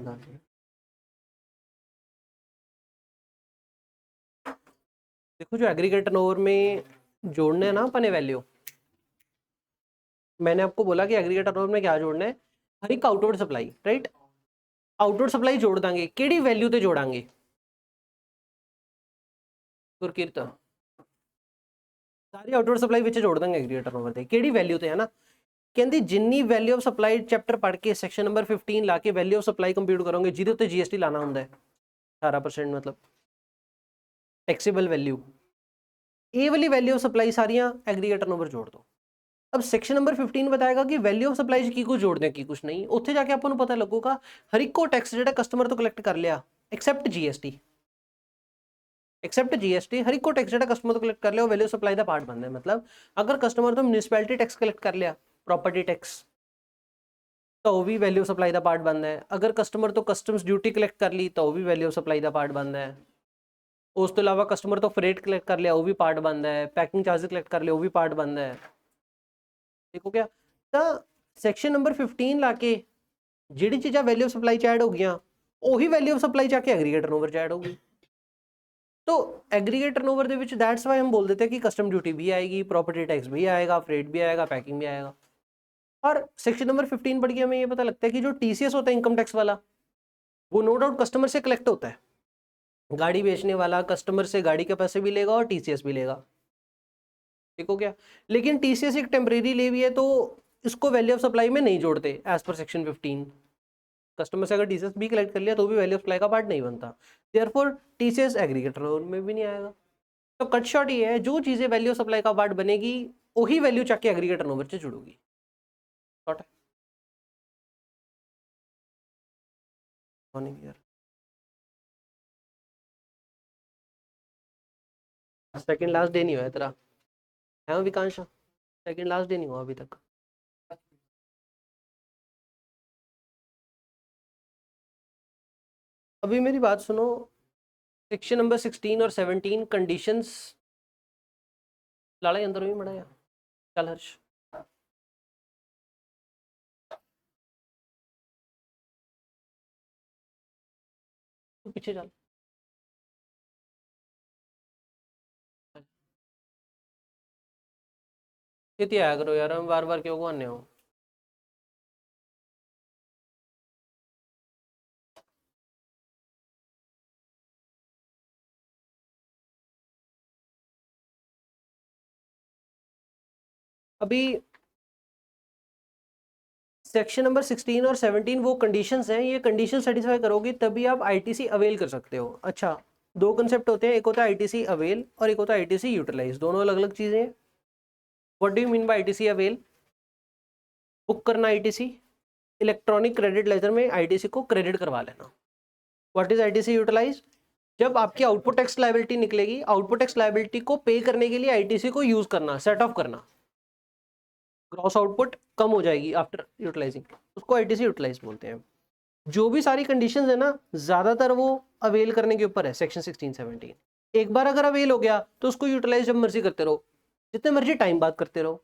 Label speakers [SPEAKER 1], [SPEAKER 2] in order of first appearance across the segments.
[SPEAKER 1] बता दें। देखो जो एग्रीगेट टर्नओवर में जोड़ना है ना अपने वैल्यू, मैंने आपको बोला कि एग्रीगेट टर्नओवर में क्या जोड़ना है, हर एक outward supply, right. Outward supply जोड़ देंगे, केड़ी वैल्यू ते जोड़ांगे गुरकीरत, सारी आउटवर्ड सप्लाई विच जोड़ देंगे एग्रीगेट टर्नओवर ते, केड़ी वैल्यू ते है ना। कहती जिन्नी वैल्यू ऑफ सप्लाई चैप्टर पढ़ के सैक्शन नंबर 15 ला के वैल्यू ऑफ सप्लाई कंप्यूट करोगे जिहदे उत्ते जीएसटी लाना होंदा है 18% मतलब टैक्सेबल वैल्यू, ये वाली वैल्यू ऑफ सप्लाई सारियां एग्रीगेट टर्नओवर जोड़ दो। अब सेक्शन नंबर 15 बताएगा कि वैल्यू ऑफ सप्लाई की कुछ जोड़ने की कुछ नहीं, उत्थे जाके आपको पता लगेगा हर एक को टैक्स जो कस्टमर तो कलैक्ट कर लिया एक्सेप्ट जीएसटी, एक्सेप्ट जीएसटी हर एक को टैक्स जो कस्टमर तो कलैक्ट कर लिया वैल्यू सप्लाई का पार्ट बनता है। मतलब अगर कस्टमर तो म्यूनिसिपैलिटी टैक्स कलैक्ट कर लिया प्रॉपर्टी टैक्स तो वह भी वैल्यू सप्लाई का पार्ट बनता है। अगर कस्टमर तो कस्टम्स ड्यूटी कलैक्ट कर ली तो वह भी वैल्यू सप्लाई का पार्ट बनता है। उस तो अलावा कस्टमर तो फ्रेट कलैक्ट कर लिया वो भी पार्ट बनता है, पैकिंग चार्जेस कलैक्ट कर लिया वो भी पार्ट बनता है। देखो क्या तो सैक्शन नंबर 15 लाके जिहड़ी चीज़ां वैल्यू सप्लाई च ऐड हो गई ਉਹੀ वैल्यू सप्लाई जाके एग्रीगेट टर्नओवर च ऐड होगी। तो aggregate turnover they which that's why हम बोल देते हैं कि कस्टम ड्यूटी भी आएगी, प्रॉपर्टी टैक्स भी आएगा, फ्रेट भी आएगा, पैकिंग भी आएगा। और सेक्शन नंबर 15 पढ़ के हमें ये पता लगता है कि जो टीसीएस होता है इनकम टैक्स वाला वो नो डाउट कस्टमर से कलेक्ट होता है। गाड़ी बेचने वाला कस्टमर से गाड़ी के पैसे भी लेगा और टीसीएस भी लेगा, ठीक हो गया। लेकिन टीसीएस एक टेम्परेरी लेवी है तो इसको वैल्यू ऑफ सप्लाई में नहीं जोड़ते एज पर सेक्शन 15। कस्टमर से अगर टीसीएस भी कलेक्ट कर लिया तो भी वैल्यू ऑफ सप्लाई का पार्ट नहीं बनता, देयरफॉर टीसीएस एग्रीगेटर में भी नहीं आएगा। तो कट शॉर्ट ये है जो चीजें वैल्यू ऑफ सप्लाई का पार्ट बनेगी वही वैल्यू चक के एग्रीगेट टर्नओवर से जुड़ूगी। शॉर्ट है यार। सेकंड लास्ट डे नहीं हुआ है तेरा, है विकांश? सेकंड लास्ट डे नहीं हुआ अभी तक। अभी मेरी बात सुनो, सेक्शन नंबर 16 और 17 कंडीशंस लाड़ा अंदर ही मड़ा या चल हर्ष तू पीछे चल। छेती आया करो यार, हम बार बार क्यों को आने हो। अभी सेक्शन नंबर 16 और 17 वो कंडीशंस हैं, ये कंडीशन सेटिस्फाई करोगे तभी आप आईटीसी अवेल कर सकते हो। अच्छा दो कंसेप्ट होते हैं, एक होता है आईटीसी अवेल और एक होता है आईटीसी यूटिलाइज, दोनों अलग अलग चीजें हैं। What do you mean by ITC avail? Book करना आईटीसी, इलेक्ट्रॉनिक क्रेडिट लेजर में आईटीसी को क्रेडिट करवा लेना। What is ITC utilise? जब आपकी आउटपुट टैक्स लायबिलिटी निकलेगी, आउटपुट टैक्स लायबिलिटी को पे करने के लिए आईटीसी को यूज करना, सेट ऑफ करना, ग्रॉस आउटपुट कम हो जाएगी आफ्टर यूटिलाइजिंग, उसको आईटीसी यूटिलाइज बोलते हैं। जो भी सारी कंडीशंस है ना ज्यादातर वो अवेल करने के ऊपर है सेक्शन 16-17। एक बार अगर अवेल हो गया तो उसको यूटिलाइज जब मर्जी करते रहो, जितने मर्जी टाइम बाद करते रहो।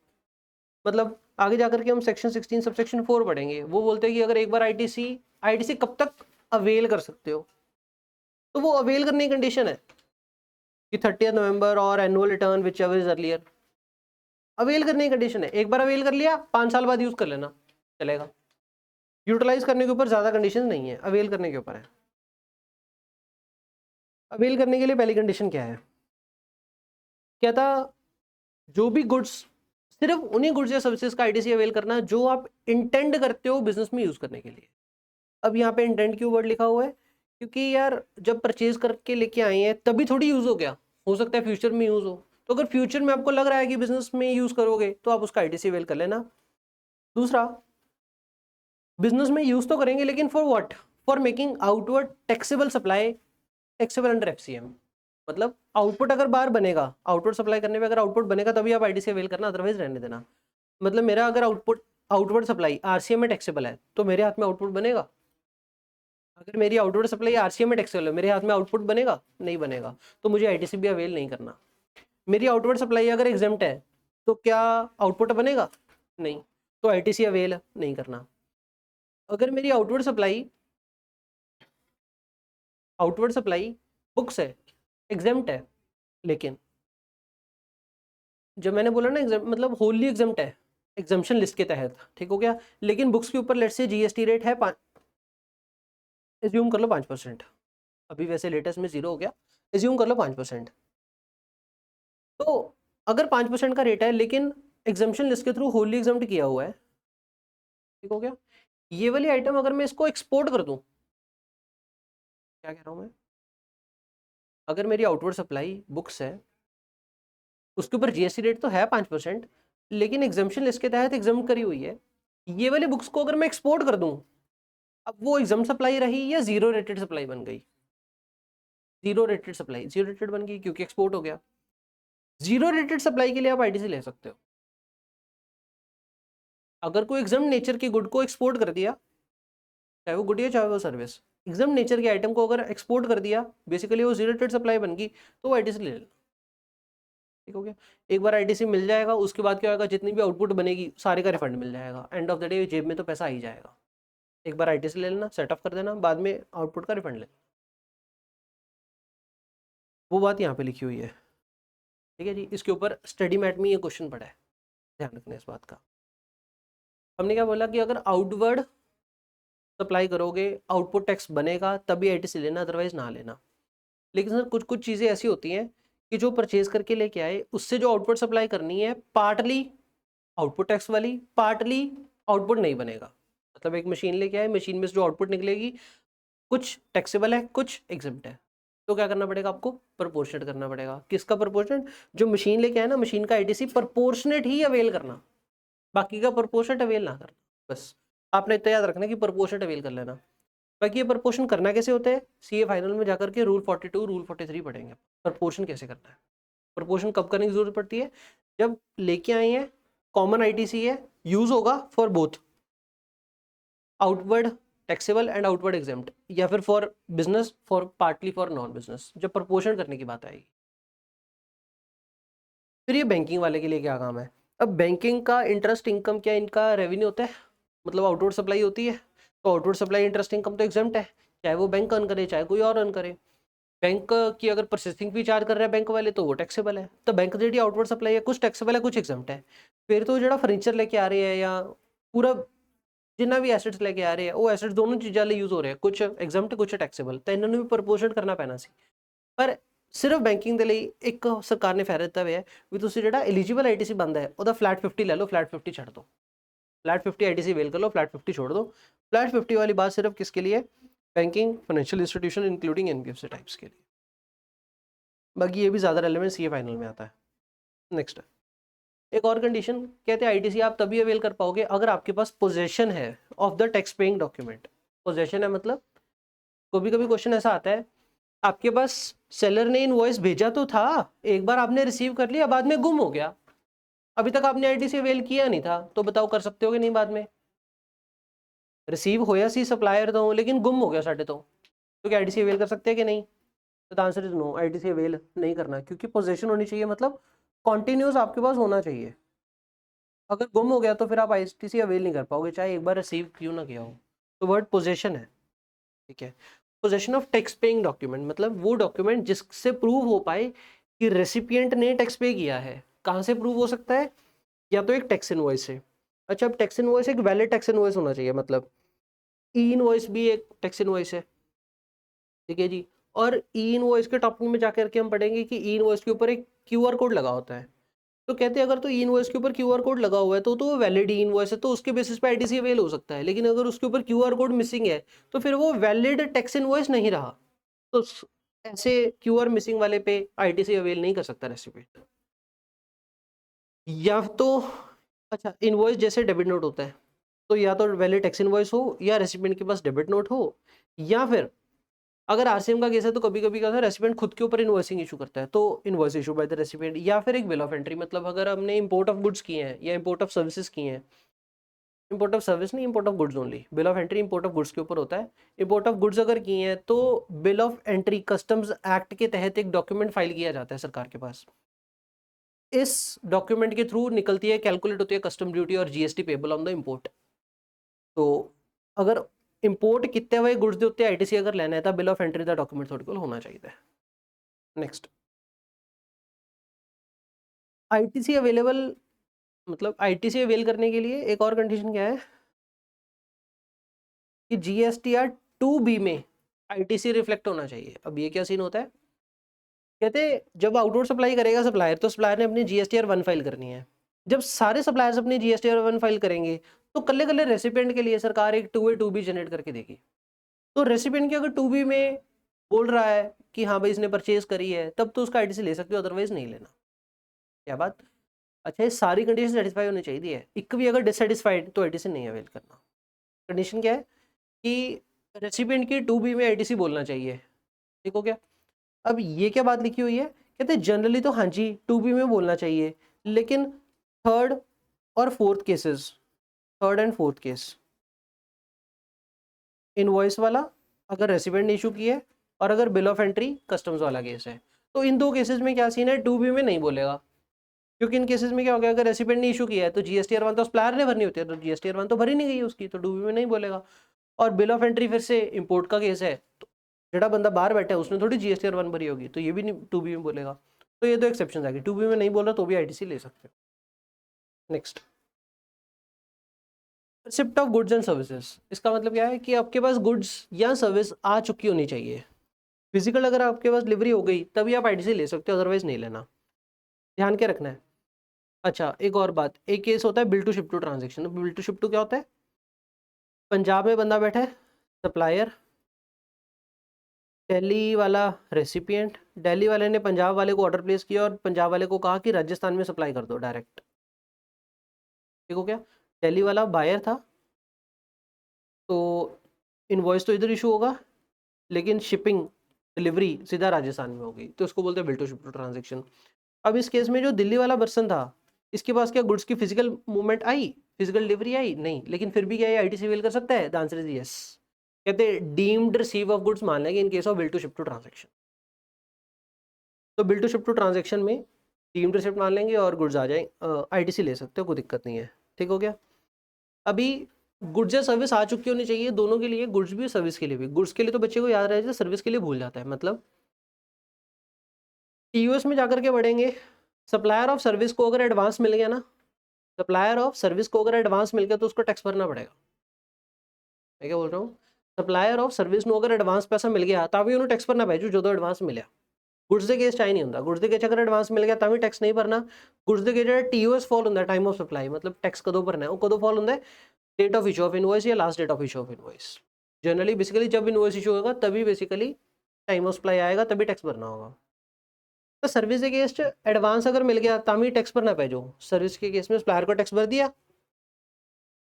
[SPEAKER 1] मतलब आगे जाकर के हम सेक्शन 16 सब सेक्शन 4 पढ़ेंगे, वो बोलते हैं कि अगर एक बार आईटीसी आईटीसी कब तक अवेल कर सकते हो, तो वो अवेल करने की कंडीशन है कि 30 नवंबर और annual return which ever is earlier, avail करने की कंडीशन है। एक बार अवेल कर लिया 5 साल बाद यूज कर लेना चलेगा। यूटिलाइज करने के ऊपर ज्यादा कंडीशन नहीं है, अवेल करने के ऊपर है। अवेल करने के लिए पहली कंडीशन क्या है, क्या था, जो भी गुड्स, सिर्फ उन्हीं गुड्स या सर्विसेज का आईटीसी अवेल करना जो आप इंटेंड करते हो बिजनेस में यूज करने के लिए। अब यहाँ पे इंटेंड क्यों वर्ड लिखा हुआ है, क्योंकि यार जब परचेज करके लेके आए हैं तभी थोड़ी यूज हो गया, हो सकता है फ्यूचर में यूज हो। तो अगर फ्यूचर में आपको लग रहा है कि बिजनेस में यूज करोगे तो आप उसका आईटीसी अवेल कर लेना। दूसरा, बिजनेस में यूज तो करेंगे लेकिन for what, for making outward taxable supply taxable under FCM. मतलब आउटपुट अगर बाहर बनेगा, आउटपुट सप्लाई करने पे अगर आउटपुट बनेगा तभी आप आईटीसी अवेल करना, अदरवाइज रहने देना। मतलब मेरा अगर आउटपुट आउटवर्ड सप्लाई आरसीएम में टैक्सेबल है तो मेरे हाथ में आउटपुट बनेगा। अगर मेरी आउटवर्ड सप्लाई आरसीएम में टैक्सेबल है, मेरे हाथ में आउटपुट बनेगा? नहीं बनेगा, तो मुझे आईटीसी भी अवेल नहीं करना। मेरी आउटवर्ड सप्लाई अगर एग्जेम्प्ट है तो क्या आउटपुट बनेगा? नहीं, तो आईटीसी अवेल नहीं करना। अगर मेरी outward supply outward supply books है, एग्जेम्प्ट है, लेकिन जब मैंने बोला ना मतलब होली एग्जेम्प्ट है एग्जाम्पशन लिस्ट के तहत, ठीक हो गया, लेकिन बुक्स के ऊपर लेट्स से जीएसटी रेट है एज्यूम कर लो 5%, अभी वैसे लेटेस्ट में 0 हो गया, एज्यूम कर लो 5%। तो अगर 5% का रेट है लेकिन एग्जाम्पशन लिस्ट के थ्रू होली एग्जाम्प्ट किया हुआ है, ठीक हो गया, ये वाली आइटम अगर मैं इसको एक्सपोर्ट कर दूं, क्या कह रहा हूं मैं, अगर मेरी आउटवर्ड सप्लाई बुक्स है उसके ऊपर जीएसटी रेट तो है 5%, लेकिन एग्जाम्पशन लिस्ट के तहत एग्जाम्प्ट करी हुई है, ये वाली बुक्स को अगर मैं एक्सपोर्ट कर दूं, अब वो एग्जाम सप्लाई रही या जीरो रेटेड सप्लाई बन गई, zero rated supply, zero rated बन गई क्योंकि एक्सपोर्ट हो गया। जीरो रेटेड सप्लाई के लिए आप आईटीसी ले सकते हो। अगर कोई एग्जाम नेचर की गुड को एक्सपोर्ट कर दिया, चाहे वो गुड या चाहे वो सर्विस, एग्जाम नेचर के आइटम को अगर एक्सपोर्ट कर दिया, बेसिकली वो जीरो रेटेड सप्लाई बन गई, तो वो आईटीसी ले लेना, ठीक हो गया। एक बार आईटीसी मिल जाएगा, उसके बाद क्या होगा, जितनी भी आउटपुट बनेगी सारे का रिफंड मिल जाएगा, एंड ऑफ द डे जेब में तो पैसा आ ही जाएगा। एक बार आईटीसी ले लेना, सेटअप कर देना, बाद में आउटपुट का रिफंड ले लेना, वो बात यहाँ पे लिखी हुई है, ठीक है जी। इसके ऊपर स्टडी मैट में ये क्वेश्चन पड़ा है, ध्यान रखना इस बात का। हमने क्या बोला कि अगर आउटवर्ड सप्लाई करोगे आउटपुट टैक्स बनेगा तभी आईटीसी लेना, अदरवाइज ना लेना। लेकिन सर कुछ कुछ चीज़ें ऐसी होती हैं कि जो परचेज करके लेके आए उससे जो आउटपुट सप्लाई करनी है पार्टली आउटपुट टैक्स वाली, पार्टली आउटपुट नहीं बनेगा। मतलब एक मशीन लेके आए, मशीन में से जो आउटपुट निकलेगी कुछ टैक्सेबल है कुछ एग्जेम्प्ट है, तो क्या करना पड़ेगा आपको, प्रपोर्शनेट करना पड़ेगा। किसका प्रपोर्शनेट, जो मशीन लेके आए ना मशीन का आईटीसी प्रपोर्शनेट ही अवेल करना, बाकी का प्रपोर्शनेट अवेल ना करना। बस आपने इतना याद रखना कि प्रपोर्शनेट अवेल कर लेना। बाकी ये प्रपोर्शन करना कैसे होता है, सीए फाइनल में जाकर के रूल 42 रूल 43 पढ़ेंगे प्रपोर्शन कैसे करना है। प्रपोर्शन कब करने की जरूरत पड़ती है, जब लेके आए हैं कॉमन आईटीसी है, यूज होगा for both outward taxable and outward exempt, या फिर for business for partly for non business, जब प्रपोर्शन करने की बात आएगी। फिर ये बैंकिंग वाले के लिए क्या काम है, अब बैंकिंग का इंटरेस्ट इनकम क्या इनका रेवेन्यू होता है, मतलब आउटवर्ड सप्लाई होती है, तो आउटवर्ड सप्लाई इंटरेस्ट इनकम तो एग्जेम्प्ट है, चाहे वो बैंक अर्न करे चाहे कोई और अर्न करे। बैंक की अगर प्रोसेसिंग फी चार्ज कर रहे हैं बैंक वाले तो वो टैक्सेबल है, तो बैंक जी आउटवर्ड सप्लाई है कुछ टैक्सेबल है कुछ एग्जेम्प्ट है। फिर तो जो फर्नीचर लेके आ रहे हैं या पूरा जिन्ना भी एसेट्स लेके आ रहे हैं वो एसेट्स दोनों चीज़ों लिए यूज हो रहे हैं, कुछ एग्जेम्प्ट कुछ टैक्सेबल, तो इन्होंने भी प्रपोर्शन करना पैना सी। पर सिर्फ बैंकिंग के लिए एक सरकार ने फैसला दिता हुआ है भी तुसी ਜਿਹੜਾ एलिजिबल आईटीसी बनता है ਉਹਦਾ फ्लैट 50 ले लो, फ्लैट 50 ਛੱਡ दो, फ्लैट 50 आईटीसी वेल कर लो, फ्लैट 50 छोड़ दो। फ्लैट 50 वाली बात सिर्फ किसके लिए, banking financial institution including NBFC types के लिए। बाकी ये भी ज़्यादा रेलेवेंस ये फाइनल में आता है। नेक्स्ट एक और कंडीशन कहते हैं आईटीसी आप तभी अवेल कर पाओगे अगर आपके पास पोजेशन है of the tax paying document. Possession है मतलब कभी कभी क्वेश्चन ऐसा आता है आपके पास सेलर ने इनवॉइस भेजा तो था, एक बार आपने रिसीव कर लिया बाद में गुम हो गया, अभी तक आपने आईटीसी अवेल किया नहीं था, तो बताओ कर सकते हो कि नहीं, बाद में रिसीव होया सी सप्लायर तो लेकिन गुम हो गया साढ़े तो क्या आईटीसी अवेल कर सकते हैं कि नहीं, तो answer is no, ITC avail नहीं करना, क्योंकि पोजीशन होनी चाहिए, मतलब कॉन्टिन्यूस आपके पास होना चाहिए। अगर गुम हो गया तो फिर आप आईटीसी अवेल नहीं कर पाओगे चाहे एक बार रिसीव क्यों ना किया हो। तो वर्ड पोजीशन है, ठीक है। Possession of tax paying document मतलब वो डॉक्यूमेंट जिससे प्रूव हो पाए कि रेसिपिएंट ने टैक्स पे किया है। कहाँ से प्रूव हो सकता है, या तो एक टैक्स इनवॉइस से। अच्छा अब टैक्स इनवॉइस एक वैलिड टैक्स इनवॉइस होना चाहिए, मतलब ई इनवॉइस भी एक टैक्स इनवॉइस है, ठीक है जी। और ई इनवॉइस के टॉपिक में जाकर के हम पढ़ेंगे कि ई इनवॉइस के ऊपर एक क्यूआर कोड लगा होता है, तो कहते हैं अगर तो ई इनवॉइस के ऊपर क्यूआर कोड लगा हुआ है तो वो वैलिड ई इनवॉइस है, तो उसके बेसिस पे आईटीसी अवेल हो सकता है। लेकिन अगर उसके ऊपर क्यूआर कोड मिसिंग है तो फिर वो वैलिड टैक्स इनवॉइस नहीं रहा, तो ऐसे क्यूआर मिसिंग वाले पे आईटीसी अवेल नहीं कर सकता रेसिपिएंट। या तो अच्छा इनवॉइस जैसे डेबिट नोट होता है, तो या तो वैलिड टैक्स इनवॉइस हो या रेसिपिएंट के पास डेबिट नोट हो, या फिर अगर आरसीएम का केस है तो कभी कभी क्या होता है रेसिपिएंट खुद के ऊपर इनवॉइसिंग इशू करता है, तो invoice issue bye the recipient, या फिर एक बिल ऑफ एंट्री, मतलब अगर हमने इंपोर्ट ऑफ गुड्स किए हैं या इंपोर्ट ऑफ सर्विसेज किए हैं, इंपोर्ट ऑफ सर्विस नहीं import of goods only, bill of entry import of goods के ऊपर होता है। इंपोर्ट ऑफ गुड्स अगर किए हैं तो bill of entry customs act के तहत एक डॉक्यूमेंट फाइल किया जाता है सरकार के पास, इस डॉक्यूमेंट के थ्रू निकलती है कैलकुलेट होती है कस्टम ड्यूटी और GST payable on the import. तो अगर ਇੰਪੋਰਟ ਕੀਤੇ ਹੋਏ ਗੁड्स ਦੇ ਉੱਤੇ ਆਈਟੀਸੀ ਅਗਰ ਲੈਣਾ ਹੈ ਤਾਂ bill of entry the document ਤੁਹਾਡੇ ਕੋਲ ਹੋਣਾ ਚਾਹੀਦਾ ਹੈ। नेक्स्ट आईटीसी अवेलेबल, मतलब आईटीसी अवेल करने के लिए एक और कंडीशन क्या है कि जीएसटीआर 2B में आईटीसी रिफ्लेक्ट होना चाहिए। अब ये क्या सीन होता है, कहते जब आउटवर्ड सप्लाई करेगा सप्लायर तो सप्लायर ने अपनी जीएसटीआर 1 फाइल करनी है। जब सारे सप्लायर्स अपनी जीएसटीआर 1 फाइल करेंगे तो कल्ले कल्ले रेसिपिएंट के लिए सरकार एक 2A 2B जनरेट करके देगी। तो रेसिपिएंट की अगर 2B में बोल रहा है कि हाँ भाई इसने परचेज करी है तब तो उसका आईटीसी ले सकते हो, अदरवाइज नहीं लेना। क्या बात, अच्छा ये सारी कंडीशन सेटिस्फाई होनी चाहिए है, एक भी अगर डिससेटिस्फाइड तो आईटीसी नहीं अवेल करना। कंडीशन क्या है कि रेसिपिएंट की 2B में आईटीसी बोलना चाहिए, ठीक हो गया। अब ये क्या बात लिखी हुई है, कहते हैं जनरली तो हाँ जी 2B में बोलना चाहिए, लेकिन थर्ड और fourth cases, third and fourth case invoice वाला अगर रेसिपिएंट ने इशू किया है और अगर बिल ऑफ एंट्री कस्टम्स वाला केस है, तो इन दो केसेस में क्या सीन है, 2B में नहीं बोलेगा, क्योंकि इन केसेस में क्या हो गया, अगर रेसिपिएंट ने इशू किया है तो जीएसटीआर 1 तो सप्लायर ने भरनी होती है, तो जीएसटीआर 1 तो भरी नहीं गई उसकी, तो 2B में नहीं बोलेगा। और बिल ऑफ एंट्री फिर से इंपोर्ट का केस है, तो जेड़ा बंदा बाहर बैठा है उसने थोड़ी जीएसटीआर 1 भरी होगी, तो ये भी नहीं 2B में बोलेगा। तो ये दो एक्सेप्शन आ गए, 2B में नहीं बोल रहा तो भी आईटीसी ले सकते हो। Next, receipt of goods and services, इसका मतलब क्या है कि आपके पास गुड्स या सर्विस आ चुकी होनी चाहिए। फिजिकल अगर आपके पास डिलीवरी हो गई तभी आप आईटीसी ले सकते हो, अदरवाइज नहीं लेना, ध्यान के रखना है। अच्छा एक और बात, एक केस होता है bill to ship to transaction. Bill to ship to क्या होता है, पंजाब में बंदा बैठा है सप्लायर, दिल्ली वाला रेसिपिएंट, दिल्ली वाले ने पंजाब वाले को ऑर्डर प्लेस किया और पंजाब वाले को कहा कि राजस्थान में सप्लाई कर दो डायरेक्ट, ठीक हो गया। दिल्ली वाला बायर था तो इनवॉइस तो इधर इशू होगा, लेकिन शिपिंग डिलीवरी सीधा राजस्थान में होगी, तो उसको बोलते हैं bill to ship to transaction. अब इस केस में जो दिल्ली वाला पर्सन था इसके पास क्या गुड्स की फिजिकल मूवमेंट आई, फिजिकल डिलीवरी आई नहीं, लेकिन फिर भी क्या ये आईटीसी अवेल कर सकता है, द आंसर इज यस। कहते हैं डीम्ड रिसीव ऑफ गुड्स मान लेंगे in case of bill to ship to transaction. तो bill to ship to transaction में डीम्ड रिसिप्ट मान लेंगे और गुड्स आ जाए, आईटीसी ले सकते हो, कोई दिक्कत नहीं है, ठीक हो गया। अभी गुड्स या सर्विस आ चुकी होनी चाहिए दोनों के लिए, गुड्स भी सर्विस के लिए भी। गुड्स के लिए तो बच्चे को याद रह जाए, सर्विस के लिए भूल जाता है। मतलब टीयूएस में जाकर के बढ़ेंगे, सप्लायर ऑफ सर्विस को अगर एडवांस मिल गया ना, सप्लायर ऑफ सर्विस को अगर एडवांस मिल गया तो उसको टैक्स भरना पड़ेगा। मैं क्या बोल रहा हूँ, सप्लायर ऑफ सर्विस ਨੂੰ अगर एडवांस पैसा मिल गया ਤਾਂ ਵੀ ਉਹਨੂੰ ਟੈਕਸ ਭਰਨਾ ਪੈ ਜੂ ਜਦੋਂ ਐਡਵਾਂਸ ਮਿਲਿਆ। ਗੁड्स ਦੇ ਕੇਸ ਚ ਆਈ ਨਹੀਂ ਹੁੰਦਾ, ਗੁड्स ਦੇ ਕੇਸ ਅਗਰ ਐਡਵਾਂਸ ਮਿਲ ਗਿਆ ਤਾਂ ਵੀ ਟੈਕਸ ਨਹੀਂ ਭਰਨਾ। ਗੁड्स ਦੇ ਕੇਸ ਜਿਹੜਾ टीओएस ਫਾਲ ਹੁੰਦਾ ਟਾਈਮ ਆਫ ਸਪਲਾਈ, मतलब टैक्स कदों भरना है, वो कदों फॉल ਹੁੰਦਾ है, date of issue of invoice या last date of issue of invoice. Generally basically जब इनवॉइस इशू होगा तभी बेसिकली टाइम ऑफ सप्लाई आएगा, तभी टैक्स भरना होगा। तो सर्विस के केस च एडवांस अगर मिल गया ਤਾਂ ਵੀ टैक्स भरना पै जाओ। सर्विस के केस में सप्लायर को टैक्स भर दिया,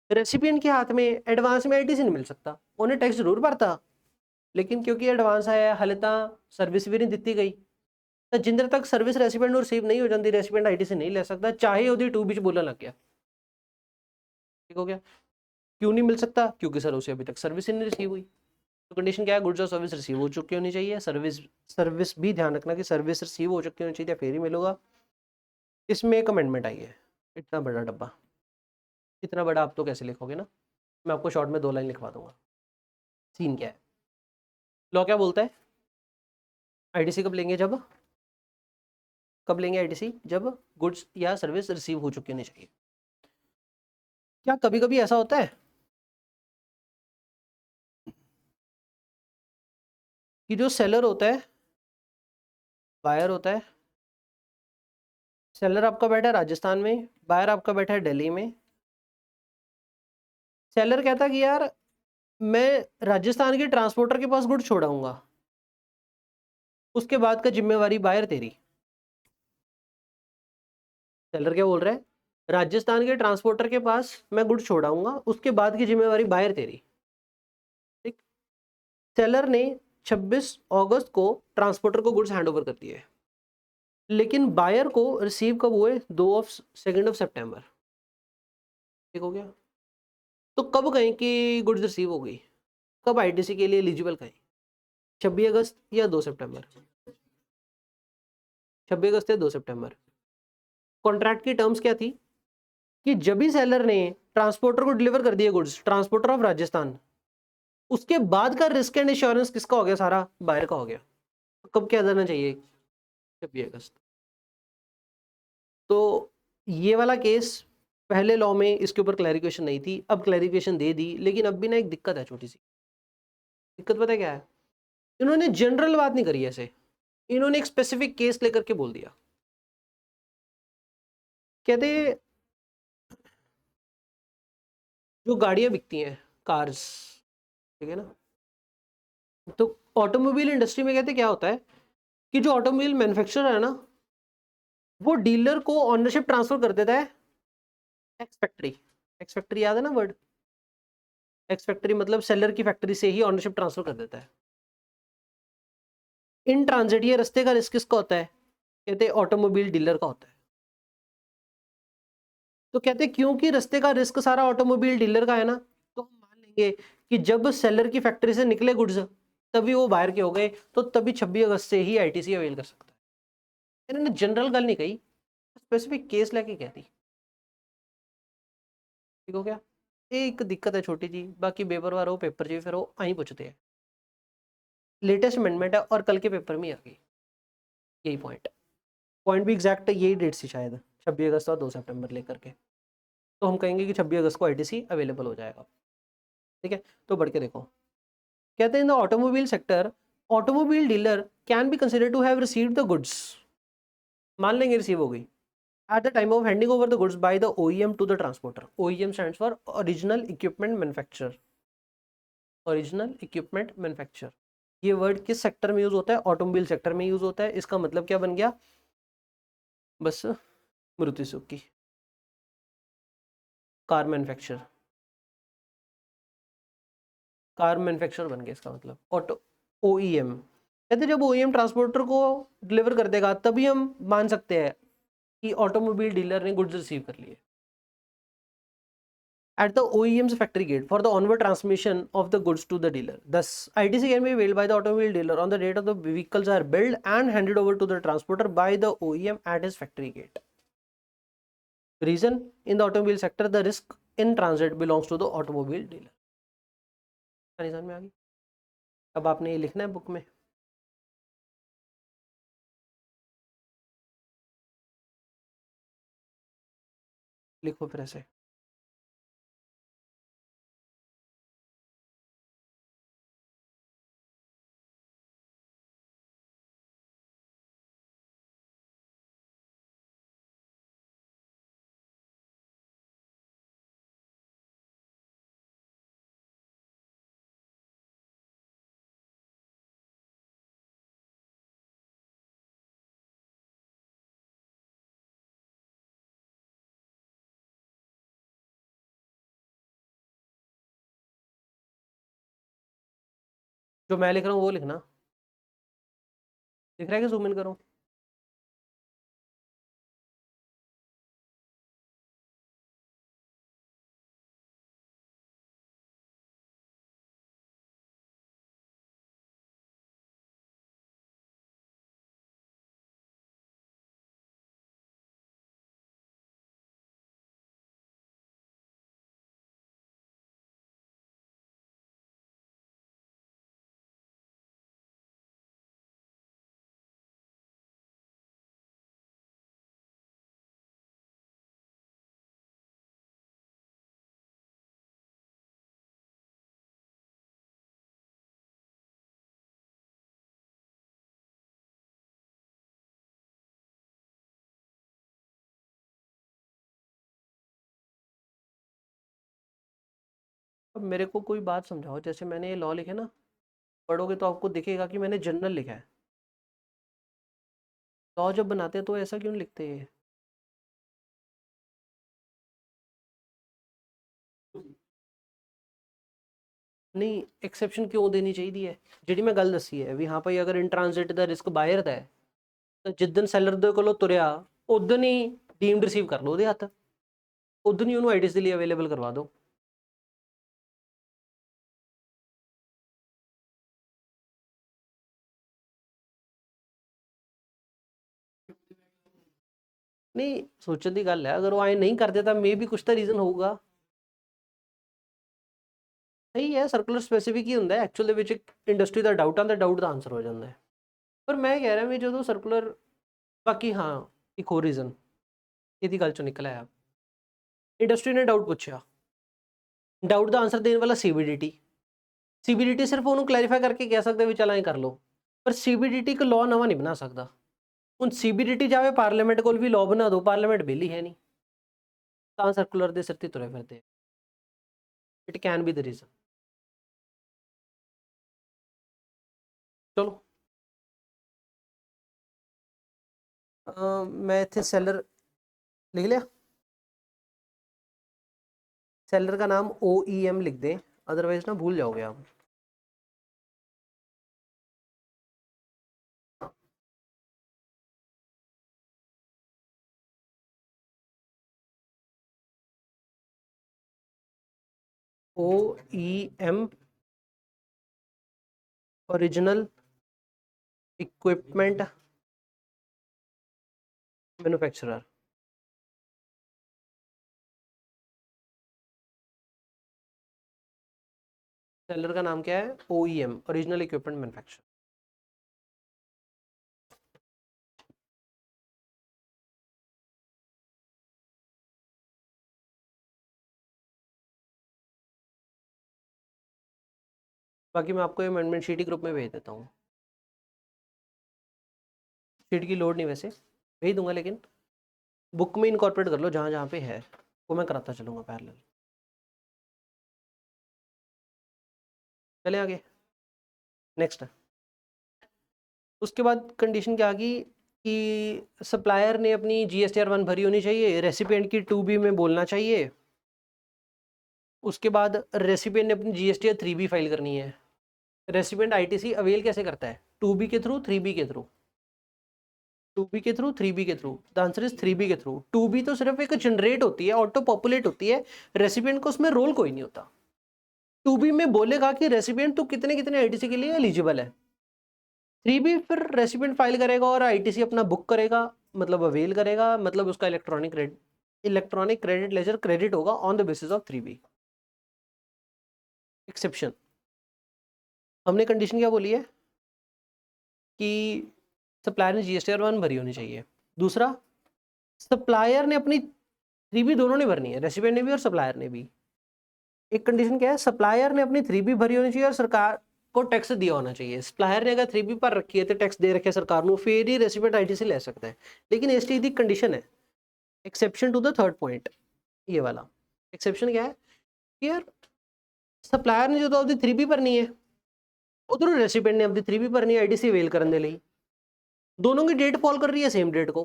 [SPEAKER 1] रेसिपिएंट के हाथ में एडवांस में आईटीसी नहीं मिल सकता, उन्हें टैक्स जरूर भरता, लेकिन क्योंकि एडवांस आया हले तो सर्विस भी नहीं दी गई, तो जिंदर तक सर्विस रेसिपिएंट रिसीव नहीं हो जाती रेसिपिएंट आईटीसी नहीं ले सकता, चाहे वो 2B बोलने लग गया, ठीक हो गया। क्यों नहीं मिल सकता, क्योंकि सर उसे अभी तक सर्विस ही नहीं रिसीव हुई। तो कंडीशन क्या है, गुड्स और सर्विस रिसीव हो चुकी होनी चाहिए। सर्विस भी ध्यान रखना कि सर्विस रिसीव हो चुकी होनी चाहिए, फिर ही मिलेगा। इसमें एक अमेंडमेंट आई है, इतना बड़ा डब्बा, इतना बड़ा आप तो कैसे लिखोगे ना, मैं आपको शॉर्ट में 2 लाइन लिखवा दूंगा। सीन क्या है, लॉ क्या बोलता है, आईटीसी कब लेंगे, कब लेंगे आईटीसी, जब गुड्स या सर्विस रिसीव हो चुकी होनी चाहिए। क्या कभी कभी ऐसा होता है कि जो सेलर होता है, बायर होता है, सेलर आपका बैठा है राजस्थान में, बायर आपका बैठा है दिल्ली में। सेलर कहता है कि यार मैं राजस्थान के ट्रांसपोर्टर के पास गुड छोड़ाऊंगा, उसके बाद का जिम्मेवारी बायर तेरी। सेलर क्या बोल रहा है, राजस्थान के ट्रांसपोर्टर के पास मैं गुड छोड़ाऊंगा, उसके बाद की जिम्मेवारी बायर तेरी, ठीक। सेलर ने 26 अगस्त को ट्रांसपोर्टर को गुड्स हैंडओवर कर दिए, लेकिन बायर को रिसीव कब हुए, 2 सितंबर, ठीक हो गया। तो कब कहें कि गुड्स रिसीव हो गई, कब आईटीसी के लिए एलिजिबल कहें, 26 अगस्त या 2 सितंबर, 26 अगस्त या 2 सितंबर। कॉन्ट्रैक्ट की टर्म्स क्या थी कि जब भी सेलर ने ट्रांसपोर्टर को डिलीवर कर दिए गुड्स, ट्रांसपोर्टर ऑफ राजस्थान, उसके बाद का रिस्क एंड इंश्योरेंस किसका हो गया? सारा बायर का हो गया। कब क्या देना चाहिए? 26 अगस्त। तो ये वाला केस पहले लॉ में इसके ऊपर क्लैरिफिकेशन नहीं थी, अब क्लैरिफिकेशन दे दी, लेकिन अब भी ना एक दिक्कत है, छोटी सी दिक्कत। पता है क्या है? इन्होंने जनरल बात नहीं करी ऐसे, इन्होंने एक स्पेसिफिक केस लेकर के बोल दिया। कहते जो गाड़ियां बिकती हैं, कार्स, ठीक है ना, तो ऑटोमोबाइल इंडस्ट्री में कहते क्या होता है कि जो ऑटोमोबाइल मैन्युफैक्चरर है ना, वो डीलर को ऑनरशिप ट्रांसफर कर देता है एक्स फैक्ट्री। एक्स फैक्ट्री याद है ना वर्ड? एक्स फैक्ट्री मतलब सेलर की फैक्ट्री से ही ऑनरशिप ट्रांसफर कर देता है। इन ट्रांजिट ये रास्ते का रिस्क किसका होता है? कहते ऑटोमोबाइल डीलर का होता है। तो कहते क्योंकि रास्ते का रिस्क सारा ऑटोमोबाइल डीलर का है ना, तो हम मान लेंगे कि जब सेलर की फैक्ट्री से निकले गुड्स तभी वो बाहर के हो गए, तो तभी 26 अगस्त से ही आईटीसी अवेल कर सकता है। इन्होंने जनरल गल नहीं कही, स्पेसिफिक केस लेके कहती। ठीक हो गया? एक दिक्कत है छोटी जी, बाकी बेपरवाह रहो, पेपर जी फिर वो आई पूछते हैं। लेटेस्ट अमेंडमेंट है और कल के पेपर में आ गई, यही पॉइंट। पॉइंट भी एग्जैक्ट यही डेट थी शायद, 26 अगस्त और 2 सितंबर लेकर के। तो हम कहेंगे कि 26 अगस्त को आईटीसी अवेलेबल हो जाएगा। ठीक है, तो बढ़ के देखो, कहते हैं in the automobile sector automobile dealer can be consider to have received the goods. मान लेंगे रिसीव हो गई at the time of handing over the goods by the OEM to the transporter. OEM stands for original equipment manufacturer. Original equipment manufacture. ये word किस sector में use होता है? Automobile sector में यूज होता है। इसका मतलब क्या बन गया? बस Maruti Suzuki car manufacture, car manufacture बन गया इसका मतलब ऑटो ओईएम। कहते जब ओईएम ट्रांसपोर्टर को डिलीवर कर देगा तभी हम मान सकते हैं कि ऑटोमोबाइल डीलर ने गुड्स रिसीव कर लिए। At the OEM's factory gate for the onward transmission of the goods to the dealer. Thus, ITC can be availed by the automobile dealer on the date of the vehicles are built and handed over to the transporter by the OEM at his factory gate. Reason: in the automobile sector, the risk in transit belongs to the automobile dealer. समझ में आ गई? अब आपने ये लिखना है book में। लिखो फिर ऐसे। जो मैं लिख रहा हूँ वो लिखना। दिख रहा है कि जूम इन करूँ? अब मेरे को कोई बात समझाओ, जैसे मैंने ये लॉ लिखे ना, पढ़ोगे तो आपको दिखेगा कि मैंने जनरल लिखा है। लॉ जब बनाते हैं तो ऐसा क्यों लिखते हैं? नहीं, एक्सेप्शन क्यों देनी चाहिए है? ਜਿਹੜੀ ਮੈਂ ਗੱਲ ਦੱਸੀ ਹੈ ਵੀ ਹਾਂ ਭਾਈ ਅਗਰ ਇਨ ਟ੍ਰਾਂਜ਼ਿਟ ਦਾ ਰਿਸਕ ਬਾਹਰ ਦਾ ਹੈ ਤਾਂ ਜਿੱਦਨ ਸੈਲਰ ਦੇ ਕੋਲੋਂ ਤੁਰਿਆ ਉਦਨ ਹੀ ਡੀਮਡ ਰਿਸੀਵ ਕਰ ਲਓ ਉਹਦੇ ਹੱਥ, ਉਦਨ ਹੀ ਉਹਨੂੰ ਆਈਟੀਸ ਦੇ ਲਈ ਅਵੇਲੇਬਲ ਕਰਵਾ ਦਿਓ। ਨਹੀਂ ਸੋਚਣ ਦੀ ਗੱਲ ਹੈ, ਅਗਰ ਉਹ ਐ ਨਹੀਂ ਕਰਦੇ ਤਾਂ ਮੇ ਵੀ ਕੁਝ ਤਾਂ ਰੀਜ਼ਨ ਹੋਊਗਾ। ਸਹੀ ਹੈ, ਸਰਕੂਲਰ ਸਪੈਸੀਫਿਕ ਹੀ ਹੁੰਦਾ ਐਕਚੁਅਲ ਦੇ ਵਿੱਚ ਇੰਡਸਟਰੀ ਦਾ ਡਾਊਟ ਆਉਂਦਾ, ਡਾਊਟ ਦਾ ਆਨਸਰ ਹੋ ਜਾਂਦਾ ਹੈ। ਪਰ ਮੈਂ ਕਹਿ ਰਿਹਾ ਵੀ ਜਦੋਂ ਸਰਕੂਲਰ, ਬਾਕੀ ਹਾਂ ਇੱਕ ਹੋਰ ਰੀਜ਼ਨ ਇਹਦੀ ਗੱਲ ਚੋਂ ਨਿਕਲ ਆਇਆ, ਇੰਡਸਟਰੀ ਨੇ ਡਾਊਟ ਪੁੱਛਿਆ, ਡਾਊਟ ਦਾ ਆਨਸਰ ਦੇਣ ਵਾਲਾ ਸੀਬੀਡੀਟੀ, ਸੀਬੀਡੀਟੀ ਸਿਰਫ ਉਹਨੂੰ ਕਲੈਰੀਫਾਈ ਕਰਕੇ ਕਹਿ ਸਕਦੇ ਵੀ ਚੱਲ ਐਂ ਕਰ ਲਓ, ਪਰ ਸੀਬੀਡੀਟੀ ਇੱਕ ਲਾਅ ਨਵਾਂ ਨਹੀਂ ਬਣਾ ਸਕਦਾ। ਹੁਣ ਸੀਬੀਡੀਟੀ ਜਾਵੇ ਪਾਰਲੀਮੈਂਟ ਕੋਲ ਵੀ ਲਾਅ ਬਣਾ ਦਿਓ, ਪਾਰਲੀਮੈਂਟ ਬਿੱਲ ਹੀ ਹੈ ਨਹੀਂ, ਤਾਂ ਸਰਕੂਲਰ ਦੇ ਸਿਰ ਤੇ ਤੁਰੇ ਫਿਰਦੇ। It can be the reason. ਚਲੋ मैं इतने सेलर लिख लिया, सेलर का नाम OEM लिख दें, अदरवाइज ना भूल जाओगे आप। OEM original equipment manufacturer. Seller का नाम क्या है? OEM original equipment manufacturer. बाकी मैं आपको अमेंडमेंट शीट ही ग्रुप में भेज देता हूँ, शीट की लोड नहीं वैसे भेज दूंगा, लेकिन बुक में इनकॉर्पोरेट कर लो, जहाँ जहाँ पे है वो मैं कराता चलूँगा पैरेलल। चले आगे नेक्स्ट। उसके बाद कंडीशन क्या आ गई कि सप्लायर ने अपनी GSTR 1 भरी होनी चाहिए, रेसिपिएंट की 2B में बोलना चाहिए, उसके बाद रेसिपिएंट ने अपनी GSTR 3B फाइल करनी है। रेसिपिएंट ITC अवेल कैसे करता है? 2B के थ्रू, 3B के थ्रू, 2B के थ्रू, 3B के through. The answer is 3B के थ्रू। 2B तो सिर्फ एक जनरेट होती है, ऑटो पॉपुलेट होती है, रेसिपिएंट को उसमें रोल कोई नहीं होता। 2B में बोलेगा कि रेसिपिएंट तो कितने कितने ITC के लिए एलिजिबल है। 3B फिर रेसिपिएंट फाइल करेगा और ITC अपना बुक करेगा, मतलब अवेल करेगा, मतलब उसका इलेक्ट्रॉनिक क्रेडिट लेजर क्रेडिट होगा on the basis of 3B। Exception, हमने कंडीशन क्या बोली है कि सप्लायर ने GSTR 1 भरी होनी चाहिए। दूसरा, सप्लायर ने अपनी 3B दोनों ने भरनी है, रेसिपिएंट ने भी और सप्लायर ने भी। एक कंडीशन क्या है, सप्लायर ने अपनी 3B भरी होनी चाहिए और सरकार को टैक्स दिया होना चाहिए। सप्लायर ने अगर 3B पर रखी है तो टैक्स दे रखे सरकार को, फिर ही रेसिपिएंट ITC ले सकता है। लेकिन इस चीज की कंडीशन है, exception to the third point, ये वाला एक्सेप्शन क्या है कि यार सप्लायर ने जो तो अपनी 3B भरनी है, उधर रेसिपिएंट ने अपनी 3B भरनी है ITC अवेल करने लिए, दोनों की डेट फॉल कर रही है सेम डेट को,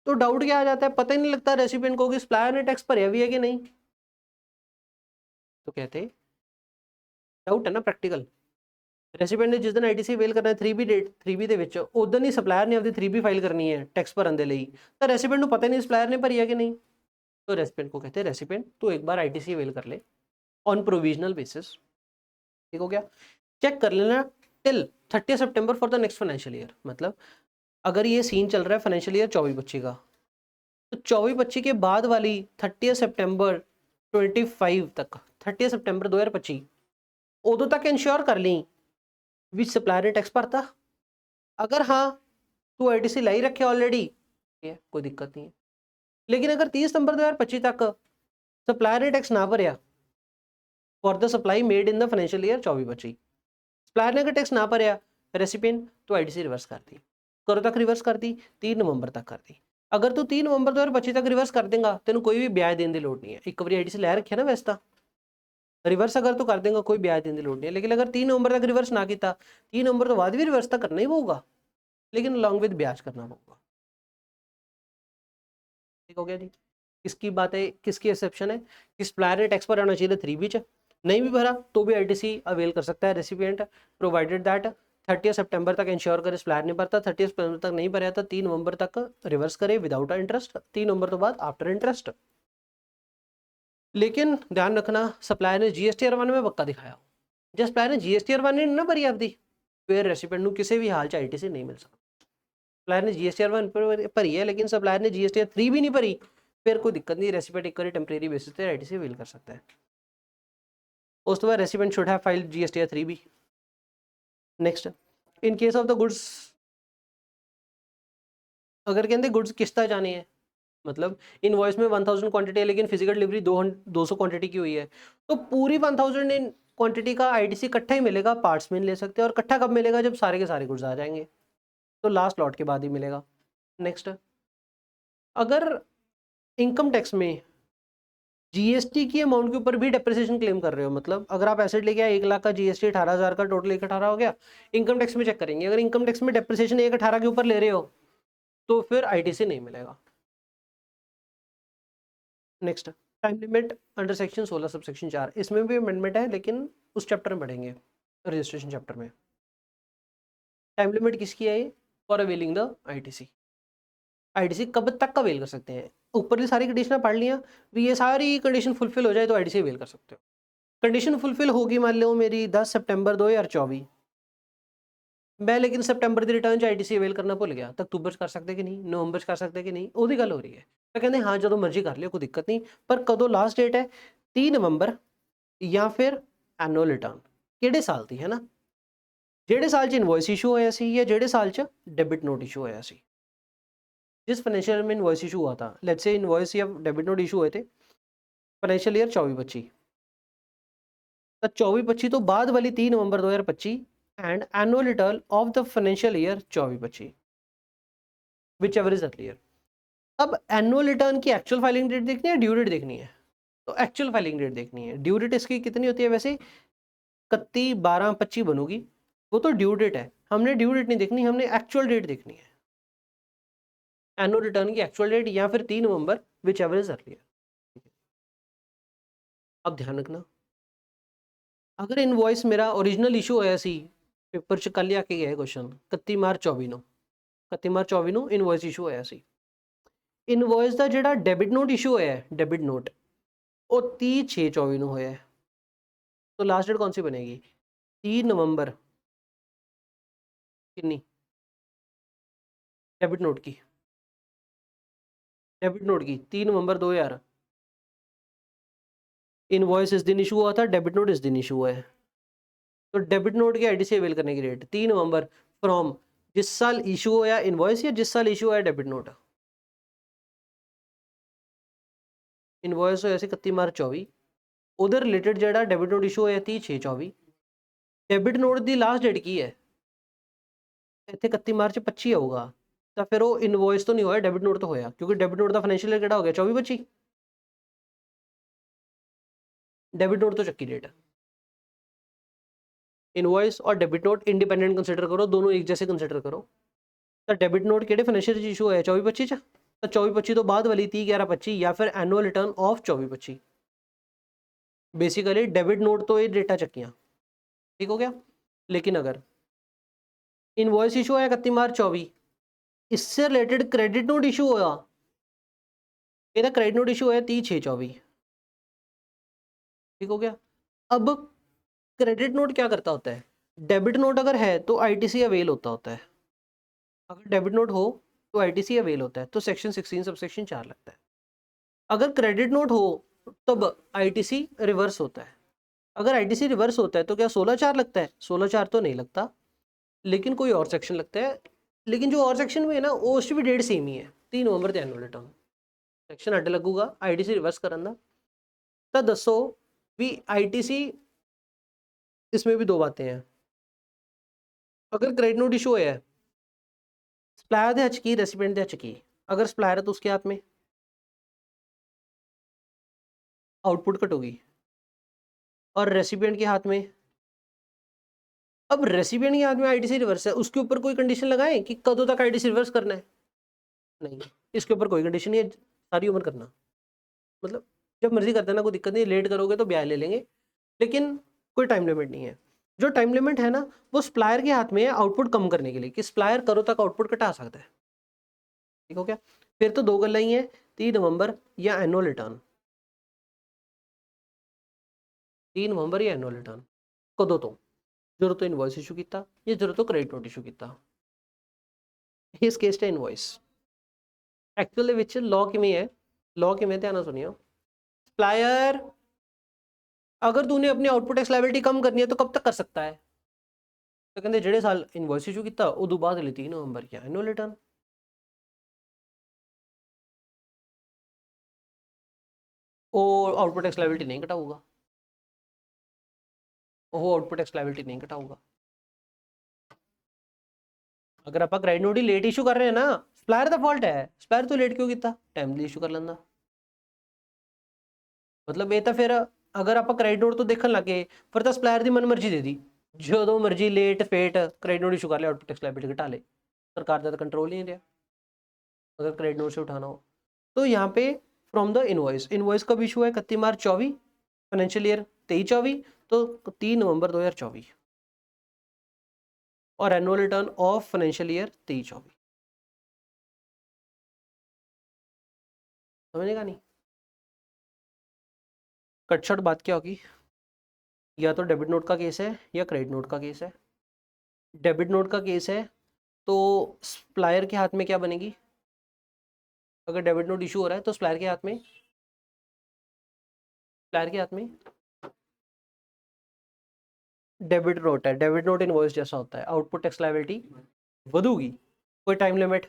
[SPEAKER 1] तो डाउट क्या आ जाता है, पता ही नहीं लगता रेसिपिएंट को कि सप्लायर ने टैक्स भरया भी है कि नहीं। तो कहते हैं डाउट है ना प्रैक्टिकल। रेसिपिएंट ने जिस दिन ITC अवेल करना है 3B ਦੇ ਵਿੱਚ ਉਸ ਦਿਨ ਹੀ ਸਪਲਾਇਰ ਨੇ ਆਪਣੀ 3B फाइल करनी है टैक्स भरने ਦੇ ਲਈ, ਤਾਂ रेसिपिएंट ਨੂੰ पता ही नहीं सप्लायर ने भरी है कि नहीं। तो रेसिपिएंट को कहते हैं रेसिपिएंट तो एक बार ITC अवेल कर ले ऑन प्रोविजनल बेसिस। ठीक हो गया, चेक कर लेना till 30 September for the next financial year. मतलब अगर ये सीन चल रहा है फाइनेंशियल ईयर 24-25 का, तो 24-25 के बाद वाली 30 सितंबर 25 तक, 30 सितंबर 2025 उदों तक इंश्योर कर ली भी सप्लायर ने टैक्स भरता। अगर हाँ तो ITC लाई रखे ऑलरेडी, कोई दिक्कत नहीं है। लेकिन अगर 30 सितंबर 2025 तक सप्लायर ने टैक्स ना भरया for the supply made in the financial year 24-25, supplier ने अगर टैक्स ना भरया रेसिपिएंट, तो ITC रिवर्स कर दी। करो तक रिवर्स कर दी? 3 नवंबर तक कर दी। अगर तू 3 नवंबर 2025 तक रिवर्स कर देगा, तेन कोई भी ब्याज देने की लोड़ नहीं है। एक बार ITC लै रखे ना वैसे तो रिवर्स अगर तो कर देगा कोई ब्याज देने की लोड़ नहीं है। लेकिन अगर 3 नवंबर तक रिवर्स ना किया, 3 नवंबर तो बाद भी रिवर्स तो करना ही पड़ेगा, लेकिन अलॉन्ग विद ब्याज करना पड़ेगा। ठीक हो गया जी। किसकी बात है, किसकी एक्सेप्शन है कि सप्लायर ने टैक्स भरना चाहिए 3B च, नहीं भी भरा तो भी ITC अवेल कर सकता है रेसिपिएंट, प्रोवाइडेड दैट 30 सितंबर तक इंश्योर करे सप्लायर नहीं भरता, 30 सितंबर तक नहीं भरया तो 3 नवंबर तक रिवर्स करे विदाउट इंटरेस्ट, 3 नवंबर तो बाद आफ्टर इंटरेस्ट। लेकिन ध्यान रखना सप्लायर ने GSTR 1 में पक्का दिखाया, जब सप्लायर ने GSTR 1 ने ना भरी आपकी, फिर रेसिपिएंट को किसी भी हाल च ITC नहीं मिल सकता। सप्लायर ने GSTR 1 भरी है लेकिन सप्लायर ने GSTR 3 भी नहीं भरी, फिर कोई दिक्कत नहीं, रेसिपिएंट एक टेम्परेरी बेसिस पे ITC अवेल कर सकता है। उस तो बाद resident should have filed GST 3B। Next, in case of the goods, अगर कहते गुड्स किस्ता जाने हैं, मतलब इनवॉइस में 1000 क्वांटिटी है लेकिन फिजिकल डिलीवरी 200 क्वांटिटी की हुई है, तो पूरी 1000 इन क्वांटिटी का आईटीसी इकट्ठा ही मिलेगा, पार्ट्स में ले सकते हैं। और इकट्ठा कब मिलेगा? जब सारे के सारे गुड्स आ जाएंगे, तो लास्ट लॉट के बाद ही मिलेगा। नेक्स्ट, अगर इनकम टैक्स में जीएसटी की अमाउंट के ऊपर भी डेप्रिसिएशन क्लेम कर रहे हो, मतलब अगर आप एसेट लेके आए 1 लाख का, जीएसटी 18,000 का, टोटल 1,18 हो गया, इनकम टैक्स में चेक करेंगे, अगर इनकम टैक्स में डेप्रिसिएशन 1,18 के ऊपर ले रहे हो तो फिर आईटीसी नहीं मिलेगा। Next, time limit under section 16 sub section 4, इसमें भी अमेंडमेंट है लेकिन उस चैप्टर में पढ़ेंगे, रजिस्ट्रेशन चैप्टर में। टाइम लिमिट किसकी है? For availing the ITC. ITC कब तक का अवेल कर सकते हैं? ऊपर की सारी कंडीशन पढ़ लिया, ये सारी कंडीशन फुलफिल हो जाए तो आईटीसी अवेल कर सकते हो। कंडीशन फुलफिल होगी मान लो मेरी 10 सितंबर 2024, मैं लेकिन सितंबर की रिटर्न च आईटीसी अवेल करना भुल गया, तो अक्तूबर कर सकते कि नहीं, नवंबर कर सकते कि नहीं, ਉਹਦੀ ਗੱਲ हो रही है। तो कहते हाँ जो मर्जी कर लियो, कोई दिक्कत नहीं, पर कदों लास्ट डेट है? 3 नवंबर या फिर एनुअल रिटर्न ਕਿਹੜੇ ਸਾਲ ਦੀ है ना, ਜਿਹੜੇ ਸਾਲ ਚ ਇਨਵॉइस इशू ਹੋਇਆ ਸੀ ਜਾਂ ਜਿਹੜੇ ਸਾਲ ਚ डेबिट नोट इशू होया सी। जिस फाइनेंशियल में इनवॉइस इशू हुआ था, लेट्स से इनवॉइस या डेबिट नोट इशू हुए थे फाइनेंशियल ईयर 24-25, तो 24-25 तो बाद वाली 3 नवंबर 2025 and annual return of the financial year 24-25, which ever is earlier. अब एनुअल रिटर्न की एक्चुअल फाइलिंग डेट देखनी है, ड्यू डेट देखनी है? तो एक्चुअल फाइलिंग डेट देखनी है। ड्यू डेट इसकी कितनी होती है वैसे? 31/12/25 बनूगी, वो तो ड्यू डेट है। हमने ड्यू डेट नहीं देखनी, हमने एक्चुअल डेट देखनी है, एनुअल रिटर्न की एक्चुअल डेट या फिर 3 नवंबर, विच एवर इज अर्लियर। अब ध्यान रखना, अगर इनवॉइस मेरा ओरिजिनल इशू होया सी, पेपर च कल आके गया क्वेश्चन 31 मार्च 24 ਨੂੰ, 31 मार्च 24 ਨੂੰ इनवॉइस इशू होया सी। इनवॉइस का ਜਿਹੜਾ डेबिट नोट इशू होया है, डेबिट नोट वो 30/6/24 ਨੂੰ होया है, तो लास्ट डेट कौन सी बनेगी? 3 नवंबर कितनी डेबिट नोट की? डेबिट नोट की 3 नवंबर 2000, इनवॉइस इस दिन इशू हुआ था, डेबिट नोट इस दिन इशू हुआ है, तो डेबिट नोट की आईडी से अवेल करने की डेट 3 नवंबर फ्रॉम जिस साल इशू होया इनवॉइस या जिस साल इशू होया डेबिट नोट। इनवॉइस होया 31 मार्च 24, उधर रिलेटेड जो डेबिट नोट इशू होया 30/6/24, डेबिट नोट की लास्ट डेट की है इतने 31 मार्च 25 आऊगा, तो फिर वो इनवॉइस तो नहीं होया, डेबिट नोट तो होया, क्योंकि डेबिट नोट का फाइनेंशियल ईयर किहड़ा हो गया 24-25, डेबिट नोट तो चक्की डेट है। इनवॉइस और डेबिट नोट इंडिपेंडेंट कंसिडर करो, दोनों एक जैसे कंसिडर करो। तो डेबिट नोट किहड़े फाइनेंशियल इशू होया 24-25 च, तो 24-25 तो बाद वाली 30/11/25 या फिर annual return of 24-25। Basically debit note तो ये डेटा चक्कियाँ, ठीक हो गया। लेकिन अगर इनवॉइस इशू होया 31 मार्च 24, इससे रिलेटेड क्रेडिट नोट इशू होया, ये क्रेडिट नोट इशू होया 30/6/24, ठीक हो गया। अब क्रेडिट नोट क्या करता होता है? डेबिट नोट अगर है तो आईटीसी अवेल होता है, अगर डेबिट नोट हो तो आईटीसी अवेल होता है, तो सेक्शन 16 सब सेक्शन 4 लगता है। अगर क्रेडिट नोट हो तब आईटीसी रिवर्स होता है। अगर आईटीसी रिवर्स होता है तो क्या 16/4 लगता है? 16/4 तो नहीं लगता, लेकिन कोई और सेक्शन लगता है। लेकिन जो और सेक्शन में है ना, उस भी डेट सेम ही है, 3 नवंबर ਤੇ एनुअल रिटर्न, सेक्शन अड्ड लगूगा आईटीसी रिवर्स करन दा। तो दसो भी आईटीसी, इसमें भी दो बातें हैं। अगर क्रेडिट नोट इशू है सप्लायर के हच की, रेसिपिएंट के हच की, अगर सप्लायर है तो उसके हाथ में आउटपुट कट होगी और रेसिपिएंट के हाथ में, अब रेसिपिएंट के हाथ में आईटीसी रिवर्स है, उसके ऊपर कोई कंडीशन लगाएं कि कदों तक आईटीसी रिवर्स करना है? नहीं, इसके ऊपर कोई कंडीशन नहीं है, सारी उम्र करना, मतलब जब मर्जी कर देना, कोई दिक्कत नहीं, लेट करोगे तो ब्याज ले लेंगे, लेकिन कोई टाइम लिमिट नहीं है। जो टाइम लिमिट है ना, वो सप्लायर के हाथ में है आउटपुट कम करने के लिए, कि सप्लायर करो तक आउटपुट घटा सकता है, ठीक हो गया। फिर तो दो गल्लां ही है, 3 नवंबर या एनुअल रिटर्न, 3 नवंबर या एनुअल रिटर्न कदों तो, ਜਦੋਂ ਤੋਂ ਇਨਵॉइस ਇਸ਼ੂ ਕੀਤਾ ਜਾਂ ਜਦੋਂ ਤੋਂ ਕ੍ਰੈਡਿਟ ਨੋਟ ਇਸ਼ੂ ਕੀਤਾ। ਇਸ ਕੇਸ 'ਚ ਇਨਵॉइस एक्चुअल ਦੇ ਵਿੱਚ ਲॉ ਕਿਵੇਂ ਹੈ, ਲॉ ਕਿਵੇਂ, ਧਿਆਨ ਨਾਲ ਸੁਣਿਓ। ਸਪਲਾयर अगर तूने अपनी आउटपुट टैक्स लायबिलिटी कम करनी है तो कब तक कर सकता है? तो कहते ਜਿਹੜੇ ਸਾਲ ਇਨਵॉइस ਇਸ਼ੂ ਕੀਤਾ ਉਦੋਂ ਬਾਅਦ ਲਈ 3 ਨਵੰਬਰ ਕੀ ਐਨੂਅਲ ਰਿਟਰਨ। ਉਹ ਆउटपुट टैक्स लायबिलिटी नहीं घटाऊगा, ਉਹ आउटपुट टैक्स लायबिलिटी नहीं घटाऊगा। अगर आप क्रेडिट नोट ही लेट इशू कर रहे हैं ना, सप्लायर का फॉल्ट है, सप्लायर तो लेट क्यों किया, टाइमली इशू कर लेंदा। मतलब ये तो फिर अगर आप क्रेडिट नोट तो देखने लगे फिर तो सप्लायर की मन मर्जी दे दी, जो मर्जी लेट फेट क्रेडिट नोट इशू कर लिया, आउटपुट टैक्स लायबिलिटी घटा ले, सरकार का तो कंट्रोल ही नहीं रहा अगर क्रेडिट नोट से उठाना हो। तो यहाँ पे फ्रॉम द इनवॉइस, इनवॉइस कब इशू है 31 मार्च 24 फाइनेंशियल ईयर 23-24, तो 3 नवंबर 2024, और annual return of financial year 23-24। समझेगा नहीं? कटशॉट बात क्या होगी, या तो डेबिट नोट का केस है या क्रेडिट नोट का केस है। डेबिट नोट का केस है तो सप्लायर के हाथ में क्या बनेगी, अगर डेबिट नोट इशू हो रहा है तो सप्लायर के हाथ में, सप्लायर के हाथ में डेबिट नोट है, डेबिट नोट इनवॉइस जैसा होता है, आउटपुट टैक्स लायबिलिटी बढ़ूगी, कोई टाइम लिमिट,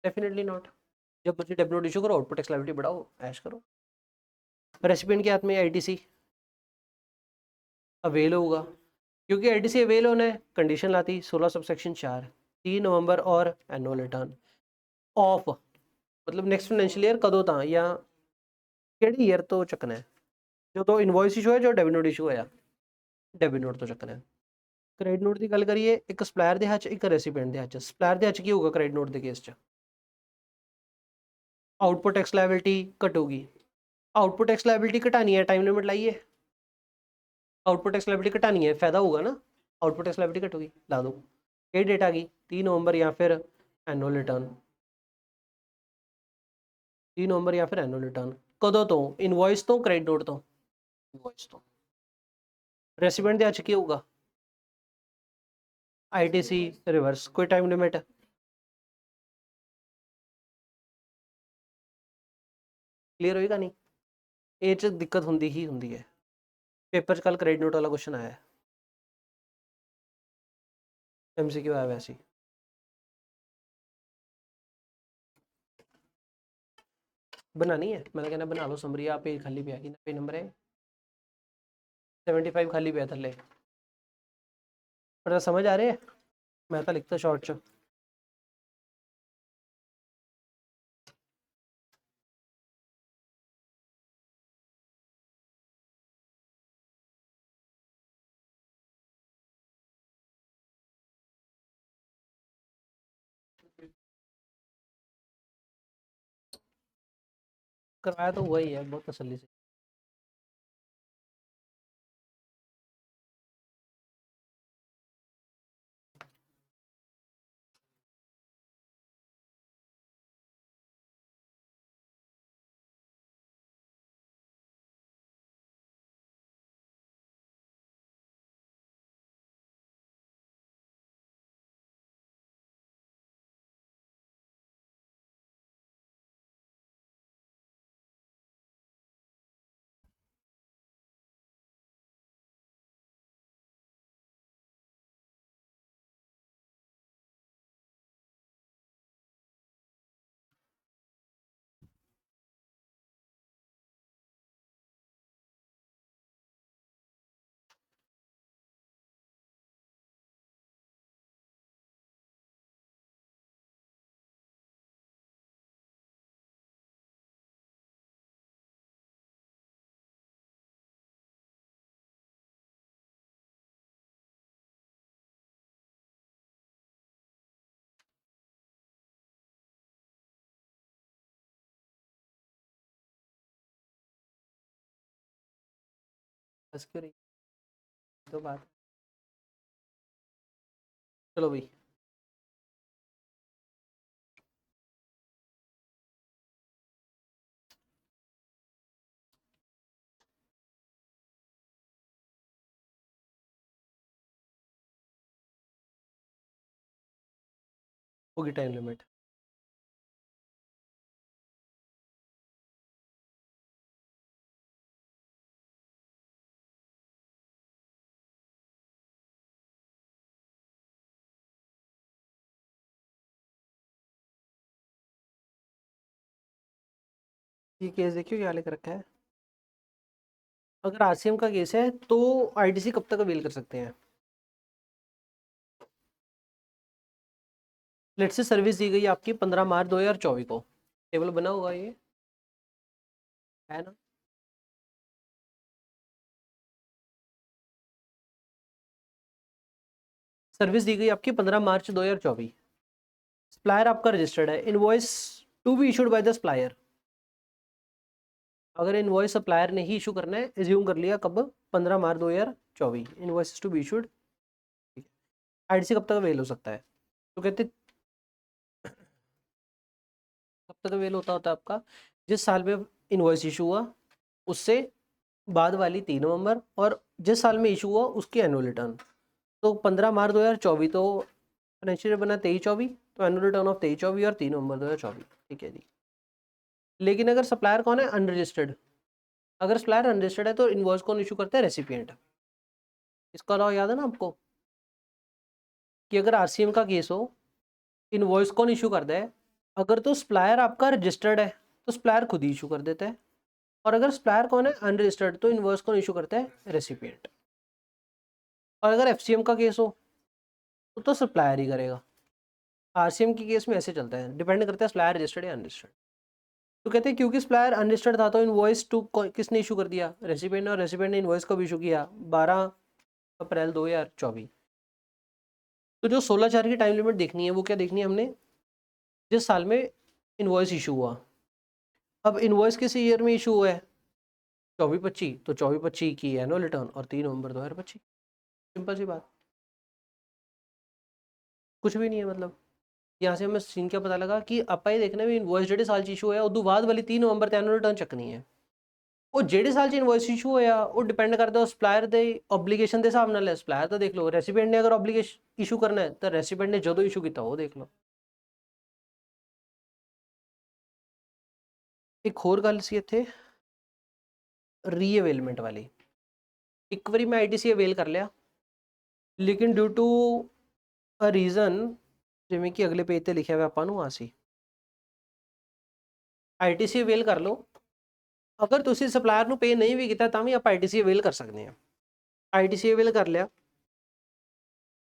[SPEAKER 1] डेफिनेटली नॉट। जब बच्चे डेबिट नोट इशू करो, आउटपुट टैक्स लायबिलिटी बढ़ाओ, ऐश करो। रेसिपिएंट के हाथ में आईटीसी अवेल होगा, क्योंकि आईटीसी अवेल होना है, कंडीशन लाती 16 सबसेक्शन 4 3 नवंबर और एनुअल रिटर्न ऑफ, मतलब नेक्स्ट फाइनेंशियल ईयर कदों था या केड़ी ईयर तो चकना है, जो तो इनवॉइस इशू है, जो डेबिट नोट इशू होया, डेबिट नोट तो चकना है। क्रेडिट नोट की गल करिए, एक सप्लायर के हाथ, एक रेसिपिएंट के हाथ। सप्लायर के हाथ की होगा क्रेडिट नोट के केस च, आउटपुट टैक्स लायबिलिटी घटूगी, आउटपुट टैक्स लायबिलिटी घटानी है, टाइम लिमिट लाइए, आउटपुट टैक्स लायबिलिटी घटानी है, फायदा होगा ना, आउटपुट टैक्स लायबिलिटी घटूगी, ला दो। ये डेट आ गई 3 नवंबर या फिर एनुअल रिटर्न, 3 नवंबर या फिर एनुअल रिटर्न कदों तो, इनवॉइस तो क्रेडिट नोट तो, इनवॉइस तो। रेसिपिएंट के हाथ की होगा आईटीसी रिवर्स, कोई टाइम लिमिट है, क्लियर होएगा नहीं, ये च दिक्कत होंगी ही होंगी है। पेपर च कल क्रेडिट नोट वाला क्वेश्चन आया है, एमसीक्यू आया वैसे ही। बनानी है, मैंने कहना बना लो समरी, आप पेज खाली पे, पेज नंबर है 75 खाली पे थले, पर समझ आ रहे है, मैं तो लिखता शॉर्ट च। करवाया तो वही है बहुत तसल्ली से। बस क्यों रही तो बात, चलो भाई। होगी टाइम लिमिट। ये केस देखियो क्या लिख रखा है। अगर आरसीएम का केस है तो आईटीसी कब तक अवेल कर सकते हैं। लेट से सर्विस दी गई आपकी 15 मार्च 2024 को, टेबल बना होगा ये, है ना। सर्विस दी गई आपकी 15 मार्च 2024। सप्लायर आपका रजिस्टर्ड है, invoice to be issued by the supplier. अगर इनवॉइस सप्लायर ने ही इशू करना है, एज्यूम कर लिया कब, 15 March 2024, invoice to be issued. ITC कब तक अवेल हो सकता है, तो कहते कब तक अवेल होता है आपका, जिस साल में इनवॉइस इशू हुआ उससे बाद वाली 3 नवंबर, और जिस साल में इशू हुआ उसकी एनुअल रिटर्न। तो 15 मार्च 2024 तो फाइनेंशियल ईयर बना 23-24, तो एनुअल रिटर्न ऑफ 23-24 और 3 नवंबर 2024, ठीक है जी। लेकिन अगर सप्लायर कौन है, अनरजिस्टर्ड। अगर सप्लायर अनरजिस्टर्ड है तो इनवॉइस कौन इशू करता है, रेसिपिएंट। इसका लॉ याद है ना आपको, कि अगर आरसीएम का केस हो, इनवॉइस कौन इशू करता है, अगर तो सप्लायर आपका रजिस्टर्ड है तो सप्लायर खुद ही इशू कर देता है, और अगर सप्लायर कौन है, अनरजिस्टर्ड, तो इनवॉइस कौन इशू करता है, रेसिपिएंट। और अगर एफसीएम का केस हो तो सप्लायर ही करेगा। आरसीएम के केस में ऐसे चलता है, डिपेंड करता है सप्लायर रजिस्टर्ड या अनरजिस्टर्ड। तो कहते हैं क्योंकि सप्लायर अनरजिस्टर्ड था तो इनवॉइस टू किसने इशू कर दिया, रेसिपिएंट ने, और रेसिपिएंट ने इनवॉइस कब इशू किया, 12 अप्रैल 2024। तो जो 16/4 की टाइम लिमिट देखनी है वो क्या देखनी है हमने, जिस साल में इनवॉइस इशू हुआ। अब इनवॉइस किस ईयर में इशू हुआ है, 24-25, तो 24-25 की एनुअल रिटर्न और 3 नवंबर 2025। सिंपल सी बात, कुछ भी नहीं है मतलब। यहाँ से हमें सीन क्या पता लगा कि ਆਪਾਂ ਇਹ देखना भी इनवॉइस ਜਿਹੜੇ ਸਾਲ ਚ ਇਸ਼ੂ ਹੋਇਆ ਉਦੋਂ ਬਾਅਦ ਵਾਲੀ 3 ਨਵੰਬਰ ਤੇ ਐਨੂਅਲ ਰਿਟਰਨ ਚੱਕਣੀ ਹੈ। ਉਹ ਜਿਹੜੇ ਸਾਲ ਚ ਇਨਵॉइस ਇਸ਼ੂ ਹੋਇਆ ਉਹ ਡਿਪੈਂਡ ਕਰਦਾ ਉਹ ਸਪਲਾਇਰ ਦੇ ਓਬਲੀਗੇਸ਼ਨ ਦੇ ਹਿਸਾਬ ਨਾਲ ਹੈ। ਸਪਲਾਇਰ ਤਾਂ ਦੇਖ ਲਓ, ਰੈਸੀਪੀਐਂਟ ਨੇ ਅਗਰ ਓਬਲੀਗੇਸ਼ਨ ਇਸ਼ੂ ਕਰਨਾ ਹੈ ਤਾਂ ਰੈਸੀਪੀਐਂਟ ਨੇ ਜਦੋਂ ਇਸ਼ੂ ਕੀਤਾ ਉਹ ਦੇਖ ਲਓ। ਇੱਕ ਹੋਰ ਗੱਲ ਸੀ ਇੱਥੇ ਰੀਅਵੇਲਮੈਂਟ ਵਾਲੀ। ਇੱਕ ਵਾਰੀ ਮੈਂ ਆਈਟੀਸੀ ਅਵੇਲ ਕਰ ਲਿਆ, ਲੇਕਿਨ ਡਿਊ ਟੂ ਅ ਰੀਜ਼ਨ, ਜਿਵੇਂ ਕਿ ਅਗਲੇ ਪੇਜ ਤੇ ਲਿਖਿਆ ਹੋਇਆ ਆਪਾਂ ਨੂੰ ਆ ਸੀ, ਆਈਟੀਸੀ ਅਵੇਲ ਕਰ ਲਓ। ਅਗਰ ਤੁਸੀਂ ਸਪਲਾਇਰ ਨੂੰ ਪੇ ਨਹੀਂ ਵੀ ਕੀਤਾ ਤਾਂ ਵੀ ਆਪਾਂ ਆਈਟੀਸੀ ਅਵੇਲ ਕਰ ਸਕਦੇ ਹਾਂ। ਆਈਟੀਸੀ ਅਵੇਲ ਕਰ ਲਿਆ,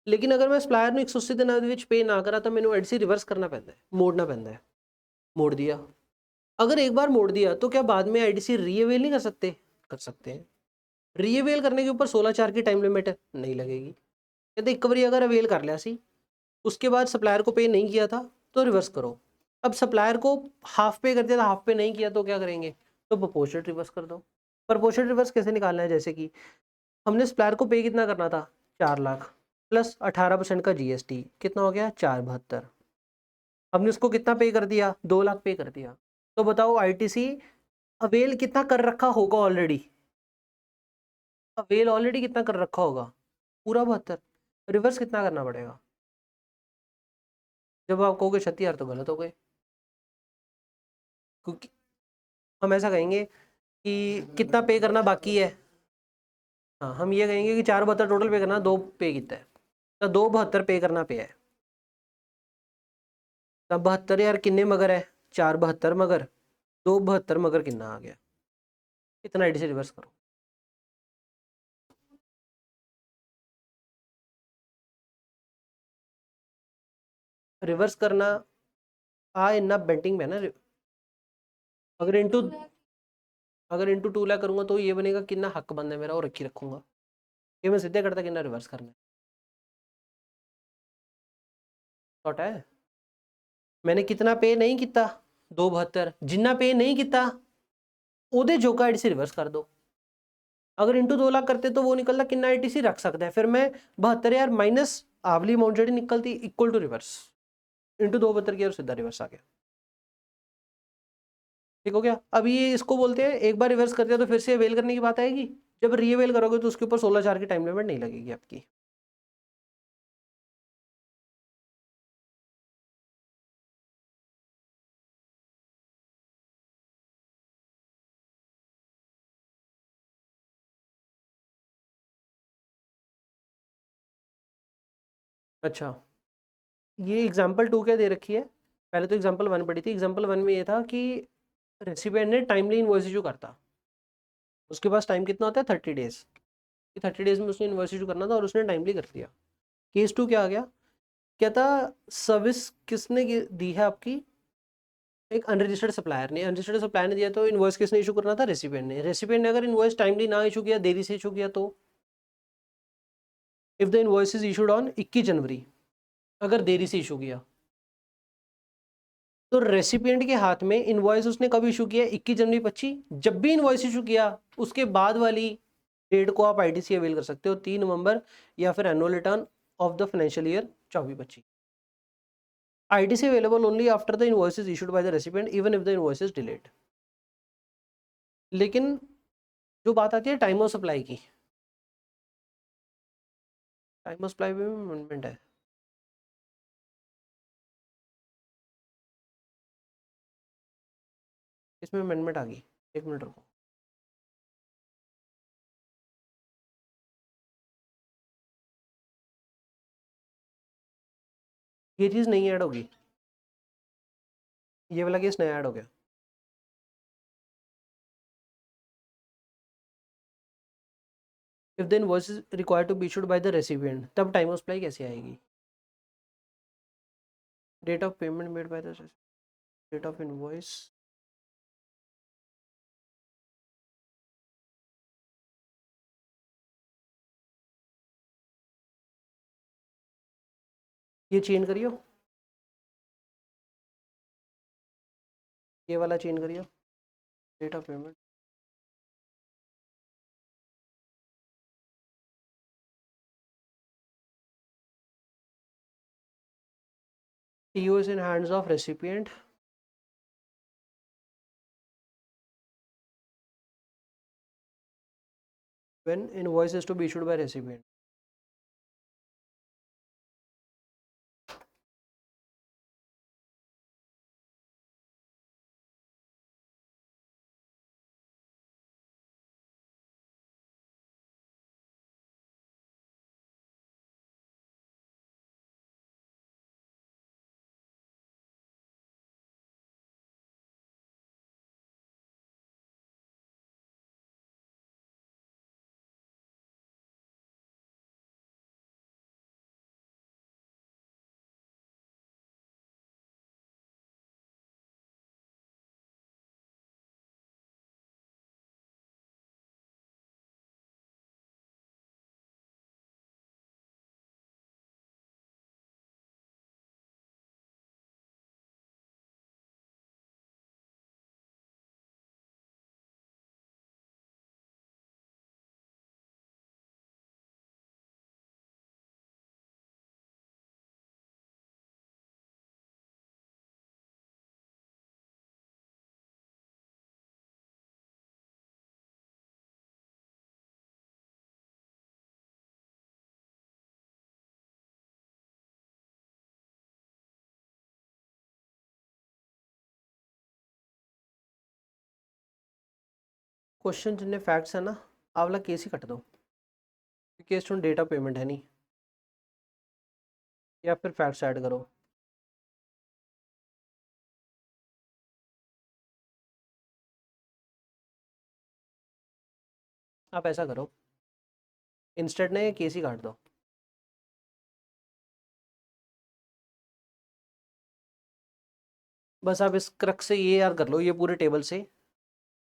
[SPEAKER 1] लेकिन अगर मैं सप्लायर ਨੂੰ 180 ਦਿਨਾਂ ਦੇ ਵਿੱਚ पे ना करा तो मैंने आईटीसी रिवर्स करना पैंदा है, मोड़ना पैंदा है। मोड़ दिया, अगर एक बार मोड़ दिया तो क्या बाद में आईटीसी रीअवेल नहीं कर सकते, कर सकते हैं। रीअवेल करने के ऊपर 16/4 की टाइम लिमिट नहीं लगेगी। कहते एक बार अगर अवेल कर लिया सी, उसके बाद सप्लायर को पे नहीं किया था तो रिवर्स करो। अब सप्लायर को हाफ पे कर दिया था, हाफ पे नहीं किया तो क्या करेंगे, तो प्रोपोर्शनल रिवर्स कर दो। प्रोपोर्शनल रिवर्स कैसे निकालना है, जैसे कि हमने सप्लायर को पे कितना करना था, 4 लाख प्लस 18% का जीएसटी, कितना हो गया 472। हमने उसको कितना पे कर दिया, 2 लाख पे कर दिया। तो बताओ आईटीसी अवेल कितना कर रखा होगा ऑलरेडी, अवेल ऑलरेडी कितना कर रखा होगा, पूरा 72। रिवर्स कितना करना पड़ेगा, जब आप कहोगे 36,000 तो गलत हो गए, क्योंकि हम ऐसा कहेंगे कि कितना पे करना बाकी है। हाँ, हम ये कहेंगे कि 472 टोटल पे करना, 2 पे कितना है, तो 272 पे करना पे है। तब 72,000 किन्ने मगर है, 472 मगर, 272 मगर कितना आ गया, इतना आईटी से रिवर्स करो। रिवर्स करना आ इतना बेंटिंग में है ना। अगर इंटू 2 लाख करूंगा तो ये बनेगा कितना हक बंद है मेरा, और रखी रखूंगा। ये मैं सीधे करता कितना रिवर्स करना है, छोटा है। मैंने कितना पे नहीं किया, 272, जिन्ना पे नहीं किया ओदे जोका आईटीसी रिवर्स कर दो। अगर इंटू 2 लाख करते तो वो निकलता कितना आईटीसी रख सकता है, फिर मैं 72,000 माइनस आवली अमाउंट जी निकलती इक्वल टू रिवर्स, इंटू 272 किया और सीधा रिवर्स आ गया। ठीक हो गया। अभी ये इसको बोलते हैं एक बार रिवर्स कर दिया तो फिर से अवेल करने की बात आएगी। जब रीअवेल करोगे तो उसके ऊपर 16/4 की टाइम लिमिट नहीं लगेगी आपकी। अच्छा, ये एग्जाम्पल 2 क्या दे रखी है, पहले तो एग्जाम्पल 1 पढ़ी थी। एग्जाम्पल 1 में ये था कि रेसिपिएंट ने टाइमली इनवॉइस इशू करता, उसके पास टाइम कितना होता है 30 डेज, 30 डेज में उसने इनवॉइस इशू करना था और उसने टाइमली कर दिया। केस 2 क्या आ गया, क्या था, सर्विस किसने दी है आपकी, एक अनरजिस्टर्ड सप्लायर ने, अनरजिस्टर्ड सप्लायर ने दिया तो इनवॉइस किसने इशू करना था, रेसिपिएंट ने। रेसिपिएंट ने अगर इनवॉइस टाइमली ना इशू किया, देरी से इशू किया, तो if the invoice is issued on 21 जनवरी, अगर देरी से इशू किया तो रेसिपिएंट के हाथ में इनवॉइस उसने कब इशू किया, 21 जनवरी 25, जब भी इनवॉइस इशू किया उसके बाद वाली डेट को आप आईटीसी अवेल कर सकते हो, 3 नवंबर या फिर annual return of the financial year 24-25। ITC available only after the invoice is issued by the recipient even if the invoice is delayed। लेकिन जो बात आती है टाइम ऑफ सप्लाई की, टाइम ऑफ सप्लाई में अमेंडमेंट है, इसमें अमेंडमेंट आ गई, एक मिनट रुको। ये चीज़ नहीं ऐड होगी, ये वाला केस नया ऐड हो गया। If the invoice is required to be issued by the recipient, तब टाइम ऑफ सप्लाई कैसे आएगी, date of payment made by the date of invoice, ये चेंज करियो, ये वाला चेंज करियो, date of payment, TO is in hands of recipient when invoice is to be issued by recipient। Question जितने facts है ना, आप वाला केस ही कट दो, case two date of payment है नहीं, या फिर फैक्ट्स ऐड करो। आप ऐसा करो, इंस्टेंट ने केस ही काट दो। बस आप इस क्रक से ये याद कर लो, ये पूरे टेबल से,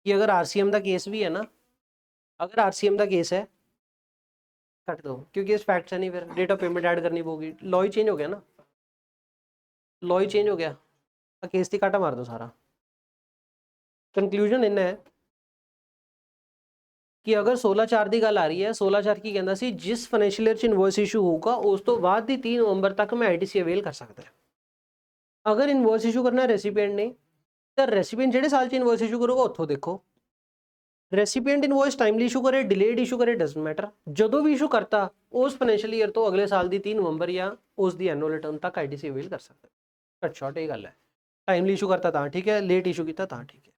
[SPEAKER 1] कि अगर आरसीएम का केस भी है ना, अगर आरसीएम का केस है कट दो, क्योंकि इस फैक्ट से नहीं, फिर डेट ऑफ पेमेंट ऐड करनी होगी, लॉ ही चेंज हो गया ना, लॉ ही चेंज हो गया, केस थी काटा मार दो सारा। कंक्लूजन इन्हें है कि अगर 16/4 की गल आ रही है, 16/4 की कहना सी जिस फाइनेंशियल ईयर च इनवॉइस इशू होगा उस तो बाद ही 3 नवंबर तक मैं आईटीसी अवेल कर सकता है। अगर इनवॉइस इशू करना है रेसिपिएंट ने, तो रेसिपिएंट जेडे साल च इनवॉइस इशू करोगा उत्थों देखो, रेसिपिएंट इनवॉइस टाइमली इशू करे डिलेड इशू करे डजंट मैटर, जो भी इशू करता उस फाइनेंशियल ईयर तो अगले साल की 3 नवंबर या उस दी एनुअल रिटर्न तक आईटीसी अवेल कर सकता है। कट शॉर्ट ये गल है, टाइमली इशू करता था ठीक है, लेट इशू किया था ठीक है,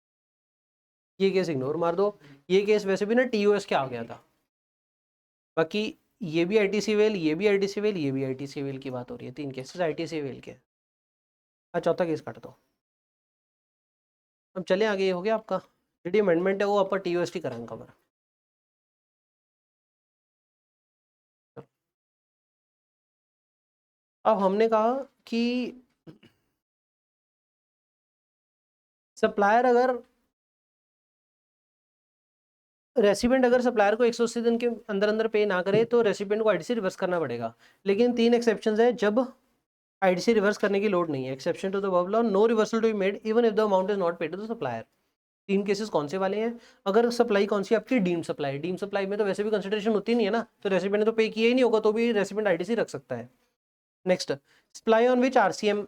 [SPEAKER 1] ये केस इग्नोर मार दो। ये केस वैसे भी ना टीओएस के आ गया था, बाकी ये भी आईटीसी वेल, ये भी आईटीसी वेल, ये भी आईटीसी वेल की बात हो रही है, 3 केसेस आईटीसी वेल के। चौथा केस काट दो, अब चले आगे, ये हो गया आपका जी अमेंडमेंट है वो आपका TOST कराएंगे कवर। अब हमने कहा कि सप्लायर अगर रेसिपेंट अगर सप्लायर को 180 दिन के अंदर अंदर पे ना करे तो रेसिपेंट को आईटीसी रिवर्स करना पड़ेगा। लेकिन 3 एक्सेप्शंस है जब आईटीसी रिवर्स करने की लोड नहीं है। Exception to the above law, no reversal to be made even if the amount is not paid to the supplier. 3 cases कौन से वाले हैं? अगर सप्लाई कौन सी आपकी डीम्ड सप्लाई, डीम्ड सप्लाई में तो वैसे भी कंसिडरेशन होती नहीं है ना, तो रेसिपेंट ने तो पे किया ही नहीं होगा तो भी रेसिपेंट आईटीसी रख सकता है। Next, supply on which RCM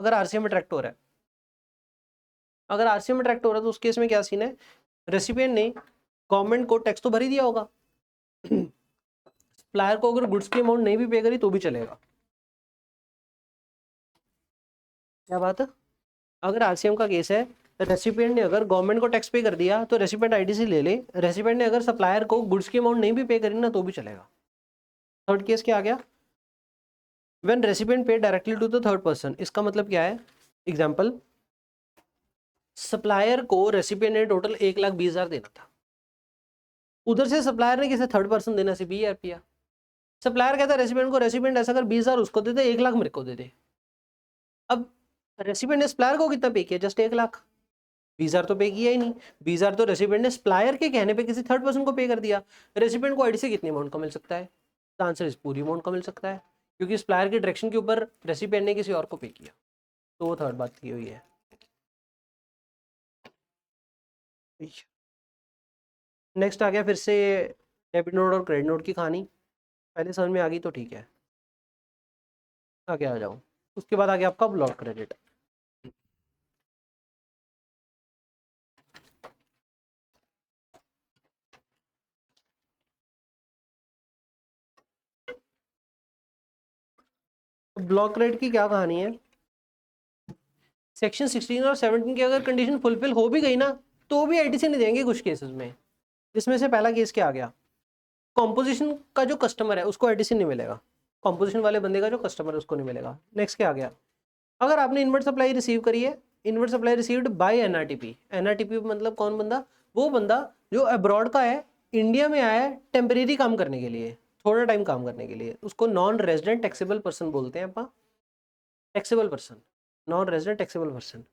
[SPEAKER 1] अगर आरसीएम में ट्रैक्ट हो रहा है, अगर आरसीएम में ट्रैक्ट हो रहा है तो उस केस में क्या सीन है, रेसिपिएंट ने गवर्नमेंट को टैक्स तो भर ही दिया होगा। सप्लायर को अगर गुड्स की अमाउंट नहीं भी पे करी तो भी चलेगा। क्या बात है? अगर आरसीएम का केस है, रेसिपिएंट ने अगर गवर्नमेंट को टैक्स पे कर दिया तो रेसिपिएंट आईटीसी ले ले, रेसिपिएंट ने अगर सप्लायर को गुड्स की अमाउंट नहीं भी पे करी ना तो भी चलेगा। थर्ड केस क्या आ गया? When recipient pay directly to the third person. इसका मतलब क्या है? एग्जांपल, सप्लायर को रेसिपिएंट ने टोटल 1,20,000 देना था, उधर से सप्लायर ने किसी थर्ड पर्सन देना से 20,000 रुपया। सप्लायर कहता है रेसिपिएंट को, रेसिपिएंट ऐसा कर 20,000 उसको दे दे, 1,00,000 मेरे को दे दे। अब रेसिपिएंट ने सप्लायर को कितना पे किया? जस्ट 1,00,000। 20,000 तो पे किया ही नहीं, 20,000 तो रेसिपिएंट ने सप्लायर के कहने पे किसी थर्ड पर्सन को पे कर दिया। रेसिपिएंट को आईटीसी कितनी अमाउंट का मिल सकता है? द आंसर इज पूरी अमाउंट का मिल सकता है, क्योंकि सप्लायर के डायरेक्शन के ऊपर रेसिपिएंट ने किसी और को पे किया। तो वो थर्ड बात की हुई है। नेक्स्ट आ गया फिर से डेबिट नोट और क्रेडिट नोट की कहानी। पहले समझ में आ गई तो ठीक है, आगे आ जाओ। उसके बाद आ गया आपका ब्लॉक क्रेडिट। ब्लॉक क्रेडिट की क्या कहानी है? सेक्शन 16 और 17 की अगर कंडीशन फुलफिल हो भी गई ना तो भी आईटीसी नहीं देंगे कुछ केसेस में। जिसमें से पहला केस क्या आ गया? कॉम्पोजिशन का जो कस्टमर है उसको आईटीसी नहीं मिलेगा, कॉम्पोजिशन वाले बंदे का जो कस्टमर है उसको नहीं मिलेगा। नेक्स्ट क्या आ गया? अगर आपने इनवर्ट सप्लाई रिसीव करी है, inward supply received by NRTP. NRTP मतलब कौन बंदा? वो बंदा जो अब्रॉड का है, इंडिया में आया है टेम्परेरी काम करने के लिए, थोड़ा टाइम काम करने के लिए, उसको नॉन रेजिडेंट टैक्सेबल पर्सन बोलते हैं अपना। Taxable person, non resident taxable person.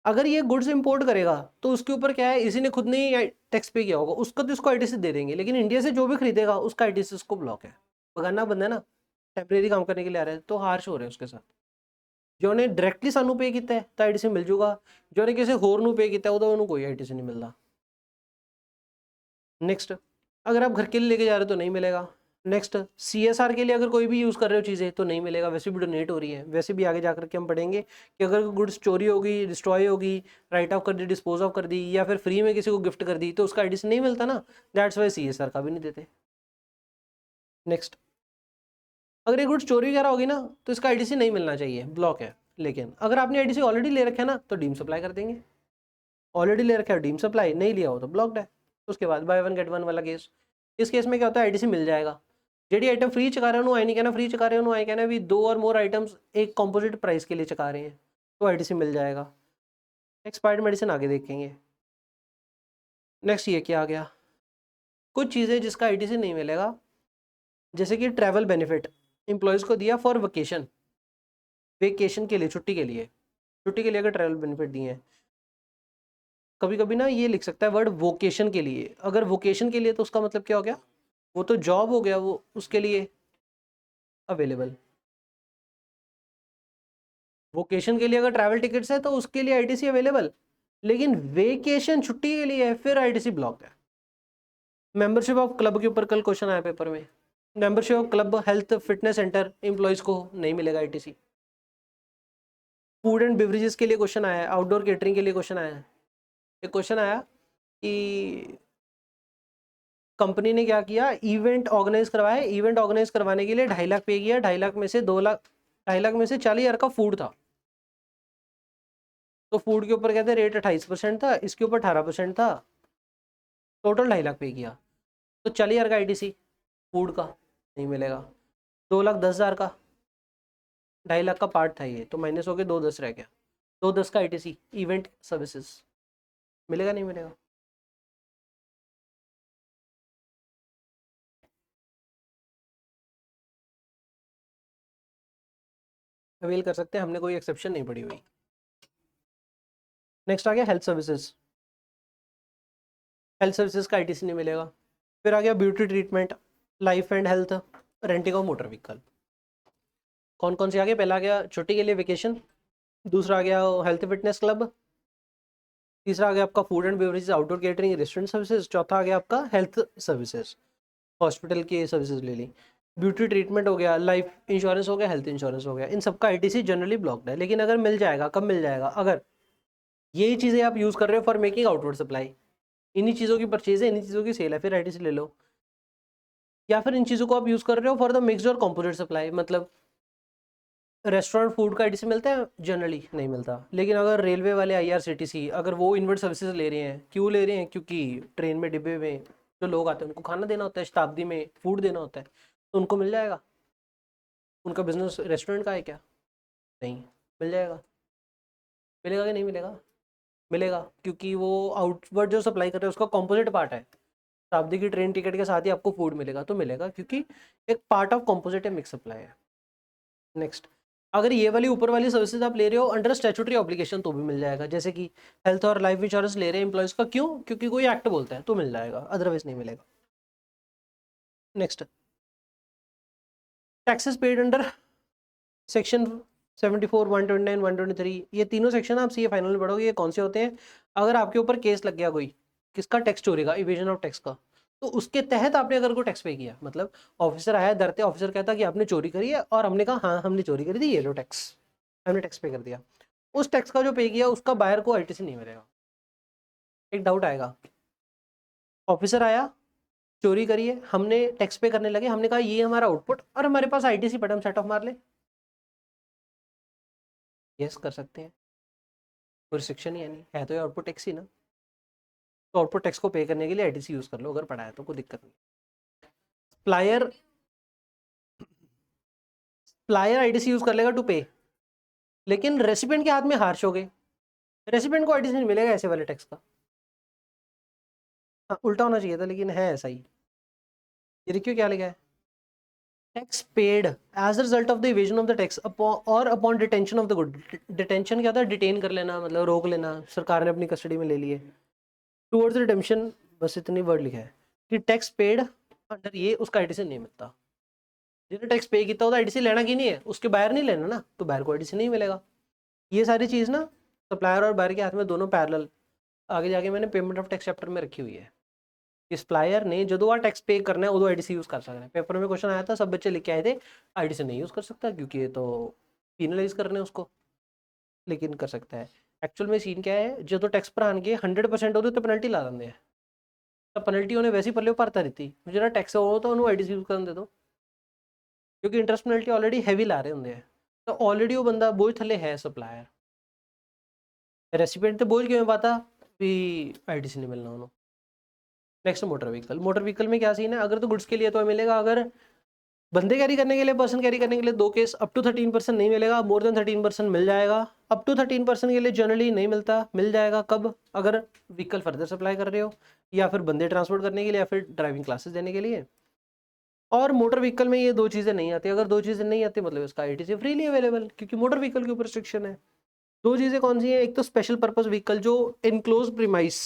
[SPEAKER 1] अगर ये गुड्स इंपोर्ट करेगा तो उसके ऊपर क्या है, इसी ने खुद नहीं टैक्स पे किया होगा, उसको तो इसको आईटीसी दे देंगे, लेकिन इंडिया से जो भी खरीदेगा उसका आईटीसी उसको ब्लॉक है। बगाना बंदा है ना, टेम्परेरी काम करने के लिए आ रहे हैं तो हार्श हो रहे हैं उसके साथ। जो ने डायरेक्टली सानू पे किया है तो आईटीसी मिल जूगा, जो ने किसी होर नू पे किया ਉਹਦਾ ਉਹਨੂੰ कोई आईटीसी नहीं मिलता। नेक्स्ट, अगर आप घर के लिए लेके जा रहे हो तो नहीं मिलेगा। नेक्स्ट, सीएसआर के लिए अगर कोई भी यूज़ कर रहे हो चीज़ें तो नहीं मिलेगा, वैसे भी डोनेट हो रही है। वैसे भी आगे जाकर के हम पढ़ेंगे कि अगर गुड्स चोरी होगी, डिस्ट्रॉय होगी, राइट ऑफ कर दी, डिस्पोज ऑफ कर दी, या फिर फ्री में किसी को गिफ्ट कर दी तो उसका आईटीसी नहीं मिलता ना, दैट्स वाई सीएसआर का भी नहीं देते। नेक्स्ट, अगर ये गुड्स चोरी वगैरह होगी ना तो इसका आईटीसी नहीं मिलना चाहिए, ब्लॉक है। लेकिन अगर आपने आईटीसी ऑलरेडी ले रखा है ना तो डीम सप्लाई कर देंगे। ऑलरेडी ले रखा है डीम सप्लाई, नहीं लिया हो तो ब्लॉक्ड है। उसके बाद बाय वन गेट वन वाला केस, इस केस में क्या होता है, आईटीसी मिल जाएगा। जेडी आइटम फ्री चका रहे हो आए नहीं कहना, फ्री चका रहे हो आए कहना भी 2 और मोर आइटम्स एक कॉम्पोजिट प्राइस के लिए चका रहे हैं तो आईटीसी मिल जाएगा। एक्सपायर्ड मेडिसिन आगे देखेंगे। नेक्स्ट ये क्या आ गया? कुछ चीज़ें जिसका आईटीसी नहीं मिलेगा, जैसे कि ट्रैवल बेनिफिट एम्प्लॉयज़ को दिया फॉर वेकेशन, वेकेशन के लिए, छुट्टी के लिए, छुट्टी के लिए अगर ट्रैवल बेनिफिट दिए हैं। कभी कभी ना ये लिख सकता है वर्ड वोकेशन के लिए, अगर वोकेशन के लिए तो उसका मतलब क्या हो गया, वो तो जॉब हो गया, वो उसके लिए अवेलेबल। वोकेशन के लिए अगर ट्रैवल टिकट्स है तो उसके लिए आईटीसी अवेलेबल, लेकिन वेकेशन छुट्टी के लिए है फिर आईटीसी ब्लॉक है। मेंबरशिप ऑफ क्लब के ऊपर कल क्वेश्चन आया पेपर में, membership of club health fitness centre employees को नहीं मिलेगा आईटीसी। फूड एंड बेवरेजेस के लिए क्वेश्चन आया है, आउटडोर केटरिंग के लिए क्वेश्चन आया है। एक क्वेश्चन आया कि कंपनी ने क्या किया, इवेंट ऑर्गेनाइज करवाया, इवेंट ऑर्गेनाइज करवाने के लिए 2.5 लाख पे किया, 2.5 लाख में से 2 लाख, 2.5 लाख में से 40,000 का फूड था, तो फूड के ऊपर कहते हैं रेट 28% था, इसके ऊपर 18% था, टोटल 2.5 लाख पे किया, तो 40,000 का आईटीसी फूड का नहीं मिलेगा। 2,10,000 का, 2.5 लाख का पार्ट था ये, तो माइनस हो गया, 2,10 रह गया, 210 का ITC इवेंट सर्विसेज मिलेगा नहीं मिलेगा? अवेल कर सकते हैं, हमने कोई एक्सेप्शन नहीं पड़ी हुई। नेक्स्ट आ गया हेल्थ सर्विसेज। हेल्थ सर्विसेज का ITC नहीं मिलेगा। फिर आ गया beauty treatment, life and health, renting of motor vehicle. कौन कौन से आ गए? पहला आ गया छुट्टी के लिए वेकेशन, दूसरा आ गया हेल्थ फिटनेस क्लब, तीसरा आ गया आपका food and beverages outdoor catering restaurant services, चौथा आ गया आपका हेल्थ सर्विसेज, हॉस्पिटल की सर्विसेज ले ली। ब्यूटी ट्रीटमेंट हो गया, लाइफ इंश्योरेंस हो गया, हेल्थ इंश्योरेंस हो गया, इन सबका ITC जनरली ब्लॉक्ड है। लेकिन अगर मिल जाएगा, कब मिल जाएगा? अगर यही चीज़ें आप यूज़ कर रहे हो फॉर मेकिंग आउटवर्ड सप्लाई, इन्हीं चीज़ों की परचेज है, इन्हीं चीज़ों की सेल है, फिर ITC ले लो। या फिर इन चीज़ों को आप यूज़ कर रहे हो फॉर द मिक्स्ड और कॉम्पोजिट सप्लाई, मतलब रेस्टोरेंट फूड का ITC मिलता है? जनरली नहीं मिलता। लेकिन अगर रेलवे वाले IRCTC अगर वो इनवर्ट सर्विसेज ले रहे हैं, क्यों ले रहे हैं? क्योंकि ट्रेन में डिब्बे में जो लोग आते हैं उनको खाना देना होता है, शताब्दी में फूड देना होता है, तो उनको मिल जाएगा। उनका बिजनेस रेस्टोरेंट का है क्या? नहीं। मिल जाएगा। मिलेगा कि नहीं मिलेगा? मिलेगा, क्योंकि वो आउटवर्ड जो सप्लाई कर रहे हैं उसका कॉम्पोजिट पार्ट है। शताब्दी की ट्रेन टिकट के साथ ही आपको फूड मिलेगा, तो मिलेगा, क्योंकि एक पार्ट ऑफ कॉम्पोजिट है, मिक्स सप्लाई है। नेक्स्ट, अगर ये वाली ऊपर वाली सर्विसेज आप ले रहे हो अंडर स्टैट्यूटरी ऑब्लिगेशन तो भी मिल जाएगा, जैसे कि हेल्थ और लाइफ इंश्योरेंस ले रहे हैं एम्प्लॉयज का, क्यों? क्योंकि कोई एक्ट बोलता है, तो मिल जाएगा, अदरवाइज नहीं मिलेगा। Next, taxes paid under section 74, 129, 123, ये तीनों सेक्शन आप सीए फाइनल में पढ़ोगे, ये कौन से होते हैं? अगर आपके ऊपर केस लग गया कोई, किसका? टैक्स चोरी का, इवेजन ऑफ टैक्स का, तो उसके तहत आपने अगर कोई टैक्स पे किया, मतलब ऑफिसर आया डरते, ऑफिसर कहता कि आपने चोरी करी है, और हमने कहा हाँ हमने चोरी करी थी, ये लो टैक्स, हमने टैक्स पे कर दिया, उस टैक्स का जो पे किया उसका बायर को ITC नहीं मिलेगा। एक डाउट आएगा, ऑफिसर आया, चोरी करी है, हमने टैक्स पे करने लगे, हमने कहा ये हमारा आउटपुट और हमारे पास ITC पड़ा, हम सेट ऑफ मार ले, यस कर सकते हैं, कोई रिस्ट्रिक्शन ही है नहीं, है तो ये आउटपुट टैक्स ही ना, तो आउटपुट टैक्स को पे करने के लिए ITC यूज कर लो, अगर पड़ा है तो कोई दिक्कत नहीं। सप्लायर सप्लायर ITC यूज कर लेगा टू पे, लेकिन रेसिपिएंट के हाथ में हार्श हो गए, रेसिपिएंट को ITC नहीं मिलेगा ऐसे वाले टैक्स का। हाँ, उल्टा होना चाहिए था, लेकिन है ऐसा ही। ये देखियो क्या लिखा है, tax paid as a result of the evasion of the tax और upon detention of the good. Detention क्या था? डिटेन कर लेना, मतलब रोक लेना, सरकार ने अपनी कस्टडी में ले लिए, टूवर्ड्स रिडेम्पशन, बस इतनी वर्ड लिखा है कि टैक्स पेड अंडर ये, उसका ITC नहीं मिलता। जिन्हें टैक्स पे किया होता ITC लेना की नहीं है, उसके बाहर नहीं लेना ना, तो बाहर को ITC नहीं मिलेगा। ये सारी चीज़ ना सप्लायर और बायर के हाथ में दोनों पैरेलल आगे जाके मैंने पेमेंट ऑफ टैक्स चैप्टर में रखी हुई है। सप्लायर ने जो आ टैक्स पे करना है वो ITC यूज कर सकते हैं। पेपर में क्वेश्चन आया था, सब बच्चे लिख के आए थे ITC नहीं यूज कर सकता क्योंकि ये तो पीनलाइज कर रहे हैं उसको, लेकिन कर सकता है। एक्चुअल में सीन क्या है, जो तो टैक्स भरान के 100% होते तो पेनल्टी ला देंगे, तो पेनल्टी उन्हें वैसी पल्ले भरता रहती, जो टैक्स हो तो उन्होंने ITC यूज करने दे दो, क्योंकि इंटरेस्ट पेनल्टी ऑलरेडी हैवी ला रहे होंगे, तो ऑलरेडी वो बंदा बोझ थले है सप्लायर, रेसिपिएंट तो बोझ क्यों पाता भी ITC नहीं मिलना उन्होंने। Next, motor vehicle. Motor vehicle में क्या सीन है, अगर तो गुड्स के लिए तो मिलेगा, अगर बंदे कैरी करने के लिए, पर्सन कैरी करने के लिए, दो केस, अप टू 13% नहीं मिलेगा, मोर देन 13% मिल जाएगा। अप टू 13% के लिए जनरली नहीं मिलता, मिल जाएगा कब? अगर व्हीकल फर्दर सप्लाई कर रहे हो, या फिर बंदे ट्रांसपोर्ट करने के लिए, या फिर ड्राइविंग क्लासेस देने के लिए। और मोटर व्हीकल में ये दो चीज़ें नहीं आती, अगर दो चीज़ें नहीं आती मतलब इसका ITC फ्रीली अवेलेबल, क्योंकि मोटर व्हीकल के ऊपर रिस्ट्रिक्शन है। दो चीज़ें कौन सी हैं? एक तो स्पेशल पर्पज व्हीकल, जो इनक्लोज प्रीमाइस,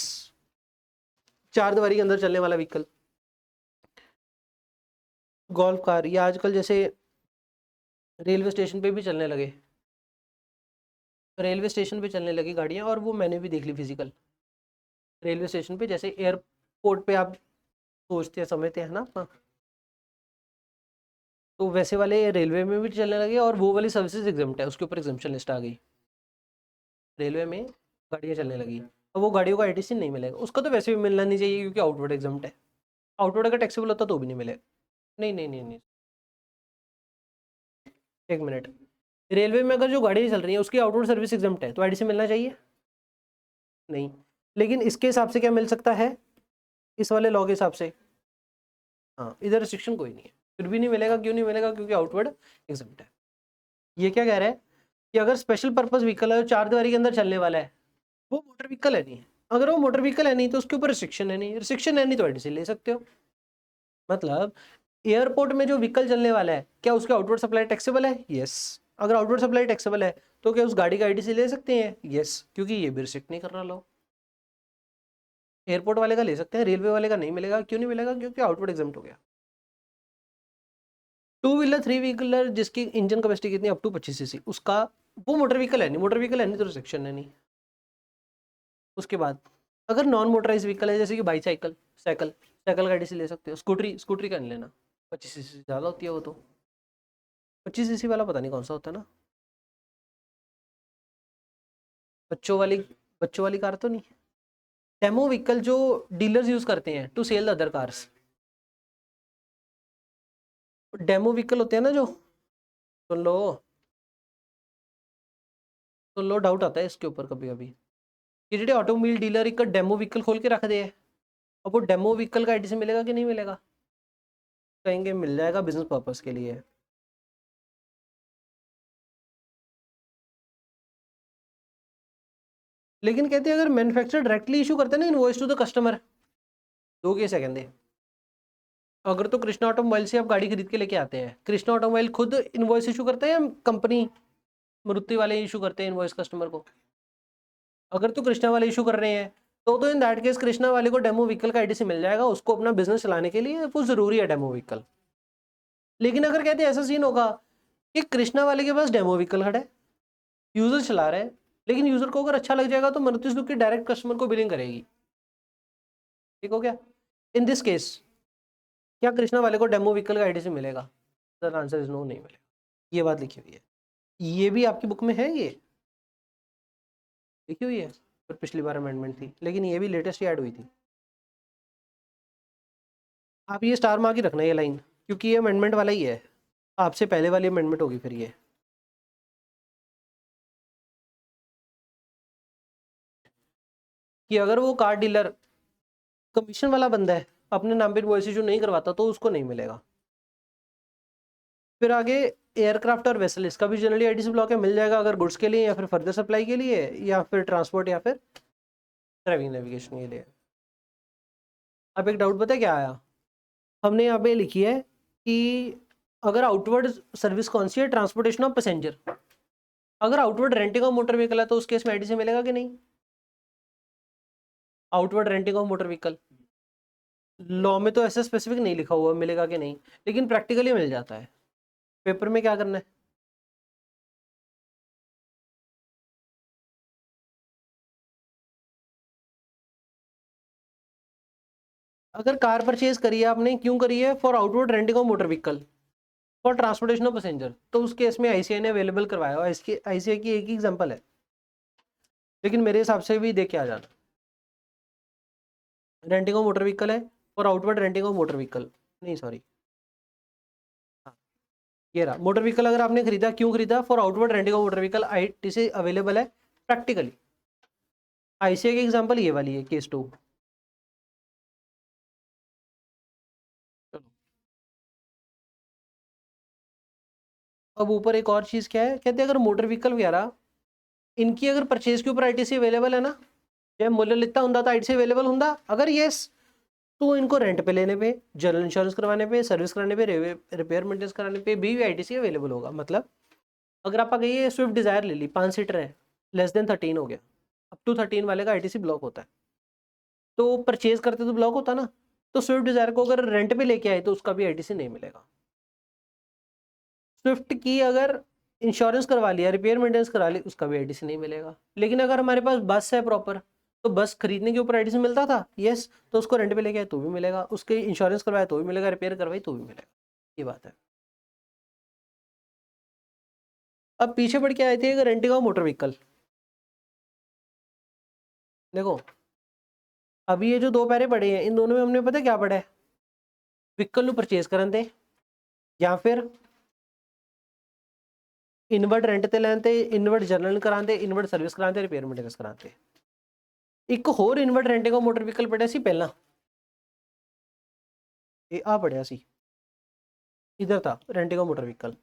[SPEAKER 1] चार दीवारी के अंदर चलने वाला व्हीकल, गोल्फ कार, या आजकल जैसे रेलवे स्टेशन पे भी चलने लगे, रेलवे स्टेशन पे चलने लगी गाड़ियाँ, और वो मैंने भी देख ली फिजिकल रेलवे स्टेशन पे, जैसे एयरपोर्ट पे आप सोचते हैं समझते हैं ना अपना, तो वैसे वाले रेलवे में भी चलने लगे, और वो वाली सर्विसेज एग्जम्प्ट है, उसके ऊपर एग्जम्पशन लिस्ट आ गई, रेलवे में गाड़ियाँ चलने लगी, और वो गाड़ियों का ITC नहीं मिलेगा, उसका तो वैसे भी मिलना नहीं चाहिए क्योंकि आउटवर्ड एग्जम्प्ट है, आउटवर्ड अगर टैक्सेबल होता तो भी नहीं मिलेगा। नहीं नहीं नहीं नहीं, एक मिनट, रेलवे में अगर जो गाड़ियाँ चल रही हैं उसकी आउटवर्ड सर्विस एग्जम्प्ट है तो ITC मिलना चाहिए नहीं, लेकिन इसके हिसाब से क्या मिल सकता है, इस वाले लॉ के हिसाब से, हाँ इधर रिस्ट्रिक्शन कोई नहीं है, फिर भी नहीं मिलेगा, क्यों नहीं मिलेगा? क्योंकि आउटवर्ड एग्जम्प्ट है। ये क्या कह रहा है, कि अगर स्पेशल पर्पस व्हीकल है, 4 दीवारी के अंदर चलने वाला है, वो मोटर व्हीकल है नहीं। अगर वो मोटर व्हीकल है नहीं तो उसके ऊपर रिस्ट्रिक्शन है नहीं, रिस्ट्रिक्शन है नहीं तो आईटीसी ले सकते हो। मतलब एयरपोर्ट में जो व्हीकल चलने वाला है, क्या उसके आउटवर्ड सप्लाई टैक्सेबल है? यस। अगर आउटवर्ड सप्लाई टैक्सेबल है तो क्या उस गाड़ी का आईटीसी ले सकते हैं? यस, क्योंकि ये भी रिस्ट्रिक्ट नहीं कर रहा लो। एयरपोर्ट वाले का ले सकते हैं, रेलवे वाले का नहीं मिलेगा। क्यों नहीं मिलेगा? क्योंकि आउटवर्ड एग्जम्प्ट हो गया। 2 व्हीलर 3 व्हीलर जिसकी इंजन कैपेसिटी कितनी, अप टू 25 सीसी, उसका वो मोटर व्हीकल है नहीं, मोटर व्हीकल है नहीं तो रिस्ट्रिक्शन है नहीं। उसके बाद अगर नॉन मोटराइज व्हीकल है, जैसे कि बाईसाइकिल, साइकिल, साइकिल गाड़ी से ले सकते हो। स्कूटरी, स्कूटरी का नहीं लेना, 25 सीसी ज़्यादा होती है वो तो। 25 सीसी वाला पता नहीं कौन सा होता है ना, बच्चों वाली, बच्चों वाली कार तो नहीं। डेमो व्हीकल जो डीलर्स यूज करते हैं to sell other cars, demo vehicle होते हैं ना जो, सुन लो, सुन लो, डाउट आता है इसके ऊपर कभी कभी कि जेडे ऑटोमोबाइल डीलर एक डेमो व्हीकल खोल के रख दे, अब वो डेमो व्हीकल का आईटीसी मिलेगा कि नहीं मिलेगा? कहेंगे मिल जाएगा बिजनेस पर्पस के लिए। लेकिन कहते हैं अगर मैन्युफैक्चरर डायरेक्टली इशू करते हैं ना इनवॉइस टू द कस्टमर, दो केस है कहते। अगर तो कृष्णा ऑटोमोबाइल से आप गाड़ी खरीद के लेके आते हैं, कृष्णा ऑटोमोबाइल खुद इनवॉइस इशू करता है या कंपनी मारुति वाले इशू करते हैं इनवॉइस कस्टमर को? अगर तो कृष्णा वाले इशू कर रहे हैं तो इन दैट केस कृष्णा वाले को डेमो व्हीकल का आईटीसी मिल जाएगा, उसको अपना बिजनेस चलाने के लिए वो जरूरी है डेमो व्हीकल। लेकिन अगर कहते हैं ऐसा सीन होगा कि कृष्णा वाले के पास डेमो व्हीकल खड़ा है, यूजर चला रहे हैं, लेकिन यूजर को अगर अच्छा लग जाएगा तो मारुति सुजुकी डायरेक्ट कस्टमर को बिलिंग करेगी, ठीक हो गया? इन दिस केस क्या कृष्णा वाले को डेमो व्हीकल का आईटीसी मिलेगा? सर आंसर इज नो, नहीं मिलेगा। ये बात लिखी हुई है, ये भी आपकी बुक में है, ये लिखी हुई है, पर पिछली बार अमेंडमेंट थी, लेकिन ये भी लेटेस्ट ही ऐड हुई थी। आप ये स्टार मार्क ही रखना ये लाइन, क्योंकि ये अमेंडमेंट वाला ही है, आपसे पहले वाली अमेंडमेंट होगी फिर ये। कि अगर वो कार डीलर कमीशन वाला बंदा है, अपने नाम पे इनवॉइस इशू नहीं करवाता तो उसको नहीं मिलेगा। फिर आगे एयरक्राफ्ट और वेसल, इसका भी जनरली आईटीसी ब्लॉक है, मिल जाएगा अगर गुड्स के लिए या फिर फर्दर सप्लाई के लिए या फिर ट्रांसपोर्ट या फिर ड्राइविंग नेविगेशन के लिए। अब एक डाउट पता है क्या आया, हमने यहाँ पे लिखी है कि अगर आउटवर्ड सर्विस कौन सी है, ट्रांसपोर्टेशन ऑफ पैसेंजर, अगर outward renting of motor vehicle है तो उस केस में आईटीसी मिलेगा कि नहीं? Outward renting of motor vehicle law में तो ऐसा स्पेसिफिक नहीं लिखा हुआ मिलेगा कि नहीं, लेकिन प्रैक्टिकली मिल जाता है। पेपर में क्या करना है, अगर कार परचेज करी है आपने, क्यों करी है? For outward renting of motor vehicle for transportation of passenger, तो उस केस में आईसीआई ने अवेलेबल करवाया और इसकी आईसीआई की एक ही एग्जांपल है, लेकिन मेरे हिसाब से भी देख के आ जाना। रेंटिंग ऑफ मोटर व्हीकल है for outward renting of motor vehicle, नहीं सॉरी, ये रहा मोटर व्हीकल अगर आपने खरीदा, क्यों खरीदा? For outward renting of motor vehicle, ITC available है प्रैक्टिकली। आईसीआई की एग्जांपल ये वाली है, केस 2। अब ऊपर एक और चीज क्या है, कहते हैं अगर मोटर व्हीकल वगैरह इनकी अगर परचेज के ऊपर आईटीसी अवेलेबल है ना, जब मूल्य लिखता होंगे तो आईटीसी अवेलेबल होंगे, अगर यस तो इनको रेंट पे लेने पे, जनरल इंश्योरेंस करवाने पे, सर्विस कराने पे, रिपेयर मेंटेनेंस कराने पे भी आईटीसी अवेलेबल होगा। मतलब अगर आप गई स्विफ्ट डिजायर ले ली, 5 सीटर है, लेस देन 13 हो गया, अप टू 13 वाले का आईटीसी ब्लॉक होता है, तो परचेज करते तो ब्लॉक होता ना, तो स्विफ्ट डिजायर को अगर रेंट पे लेके आए तो उसका भी आईटीसी नहीं मिलेगा। स्विफ्ट की अगर इंश्योरेंस करवा लिया, रिपेयर मेंटेनेंस करा ली, उसका भी आईटीसी नहीं मिलेगा। लेकिन अगर हमारे पास बस है प्रॉपर, तो बस खरीदने के ऊपर आईटीसी मिलता था, यस, तो उसको रेंट पे लेके आए तो भी मिलेगा, उसके इंश्योरेंस करवाए तो भी मिलेगा, रिपेयर करवाई तो भी मिलेगा, ये बात है। अब पीछे पड़ के आए थे रेंटिंग ऑफ मोटर व्हीकल, देखो अभी ये जो दो पैरे पड़े हैं इन दोनों में हमने पता क्या पढ़ा है, व्हीकल परचेज करन थे या फिर इनवर्ट रेंट ते लेते, इनवर्ट जर्नल कराते, इनवर्ट सर्विस कराते, रिपेयर मेंटेनेंस कराते। एक होर inward renting of motor vehicle पढ़िया सी पहला, ये आ पढ़िया सी, इधर था रेंटिंग ऑफ मोटर व्हीकल।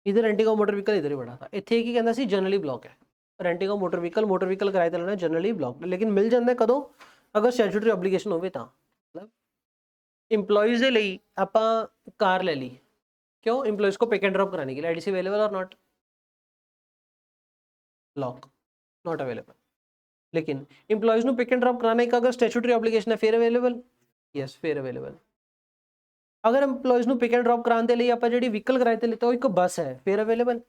[SPEAKER 1] इधर रेंटिंग ऑफ मोटर व्हीकल इधर ही बड़ा था। ਇੱਥੇ ਕੀ ਕਹਿੰਦਾ ਸੀ ਜਨਰਲੀ ਬਲੌਕ ਹੈ ਰੈਂਟਿੰਗ ਆਫ ਮੋਟਰ ਵਹੀਕਲ ਕਿਰਾਏ ਤੇ ਲੈਣਾ ਜਨਰਲੀ ਬਲੌਕ, ਲੇਕਿਨ ਮਿਲ ਜਾਂਦਾ ਕਦੋਂ ਅਗਰ ਸਟੈਚੂਟਰੀ ਆਬਲੀਗੇਸ਼ਨ ਹੋਵੇ ਤਾਂ। ਮਤਲਬ ਇੰਪਲੋਈਜ਼ ਦੇ ਲਈ ਆਪਾਂ ਕਾਰ ਲੈ ਲਈ, ਕਿਉਂ ਇੰਪਲੋਈਜ਼ को पिक एंड ड्रॉप कराने के लिए आईडीसी अवेलेबल और नॉट, ब्लॉक नॉट अवेलेबल। लेकिन इंप्लॉइज ਨੂੰ पिक एंड ड्रॉप कराने का अगर स्टैट्यूटरी ऑब्लिगेशन है फिर अवेलेबल, यस फिर अवेलेबल। अगर इंप्लॉइज ਨੂੰ पिक एंड ड्रॉप कराने ਦੇ ਲਈ ਆਪਾਂ ਜਿਹੜੀ ਵਹੀਕਲ ਕਿਰਾਏ ਤੇ ਲਿੱਤਾ ਉਹ ਇੱਕ ਬੱਸ ਹੈ ਫਿਰ अवेलेबल,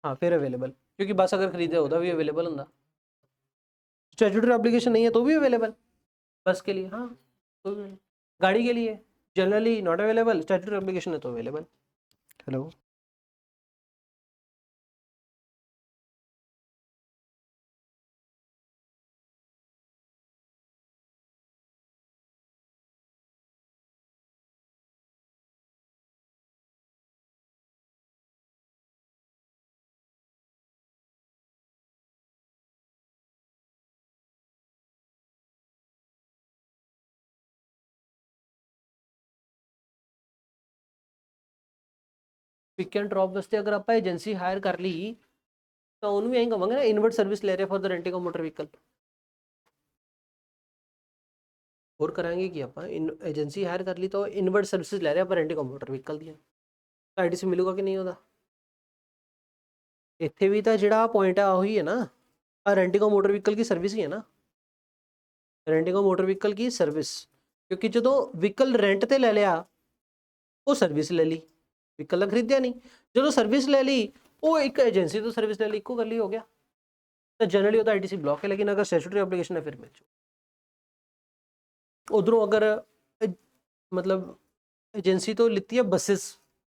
[SPEAKER 1] हाँ फिर अवेलेबल, क्योंकि बस अगर खरीदे होता भी अवेलेबल होता। स्टैट्यूटरी ऑब्लिगेशन नहीं है तो भी अवेलेबल बस के लिए, हाँ तो भी गाड़ी के लिए generally not available, statutory obligation है तो available. Hello pick and drop वास्ते अगर आप एजेंसी हायर कर ली तो उन्होंने भी यही कहेंगे ना इनवर्ट सर्विस ले रहे for the renting of motor vehicle, और कराएंगे कि आप एजेंसी हायर कर ली तो इनवर्ट सर्विसेज ले रहे हैं रेंटिंग ऑफ मोटर व्हीकल दी, तो आईडीसी मिलेगा कि नहीं होता। ਇੱਥੇ ਵੀ ਤਾਂ ਜਿਹੜਾ ਪੁਆਇੰਟ ਆ ਉਹੀ ਹੈ ਨਾ, ਆ ਰੈਂਟਿੰਗ ਆਫ ਮੋਟਰ ਵਹੀਕਲ की सर्विस ही है ना, ਰੈਂਟਿੰਗ ਆਫ ਮੋਟਰ ਵਹੀਕਲ की सर्विस, ਕਿਉਂਕਿ ਜਦੋਂ ਵਹੀਕਲ ਰੈਂਟ ਤੇ ਲੈ ਲਿਆ ਉਹ ਸਰਵਿਸ ਲੈ ਲਈ, ਵਹੀਕਲ ਤਾਂ ਖਰੀਦਿਆ ਨਹੀਂ, ਜਦੋਂ ਸਰਵਿਸ ਲੈ ਲਈ ਉਹ ਇੱਕ ਏਜੰਸੀ ਤੋਂ ਸਰਵਿਸ ਲੈ ਲਈ, ਇੱਕੋ ਗੱਲ ਹੀ ਹੋ ਗਿਆ। ਤਾਂ ਜਨਰਲੀ ਉਹਦਾ ਆਈਟੀਸੀ ਬਲੌਕ ਹੈ, ਲੇਕਿਨ ਅਗਰ ਸਟੈਚੂਟਰੀ ਐਪਲੀਕੇਸ਼ਨ ਹੈ ਫਿਰ ਮਿਲ ਜਾਊ। ਉਧਰੋਂ ਅਗਰ मतलब एजेंसी तो लिती है बसेस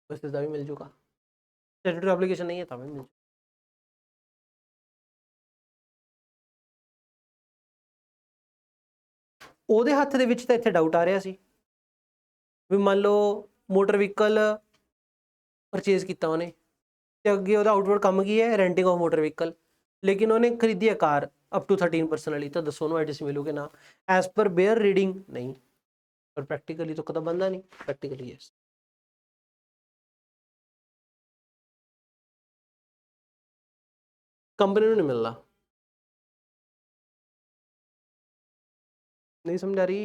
[SPEAKER 1] का भी मिल जाऊगा, स्टैट्यूटरी एप्लीकेशन नहीं है तब भी मिल जाऊगा। ਉਹਦੇ ਹੱਥ ਦੇ ਵਿੱਚ ਤਾਂ ਇੱਥੇ ਡਾਊਟ ਆ ਰਿਹਾ ਸੀ ਵੀ ਮੰਨ ਲਓ ਮੋਟਰ ਵਹੀਕਲ ਪਰਚੇਜ਼ ਕੀਤਾ ਉਹਨੇ ਤੇ ਅੱਗੇ ਉਹਦਾ ਆਊਟਵਰਡ ਕੰਮ ਕੀ ਹੈ ਰੈਂਟਿੰਗ ਆਫ ਮੋਟਰ ਵਹੀਕਲ, ਲੇਕਿਨ ਉਹਨੇ ਖਰੀਦੀ ਹੈ ਕਾਰ ਅਪ ਟੂ 13% ਵਾਲੀ, ਤਾਂ ਦੱਸੋ ਉਹਨੂੰ ਆਈਟੀਸੀ ਮਿਲੂਗੇ ਨਾ, ਐਜ਼ ਪਰ ਬੇਅਰ ਰੀਡਿੰਗ ਨਹੀਂ, पर प्रैक्टिकली तो कदा बनता नहीं, प्रैक्टिकली यस। कंपनी को नहीं मिल रहा, नहीं समझ आ रही,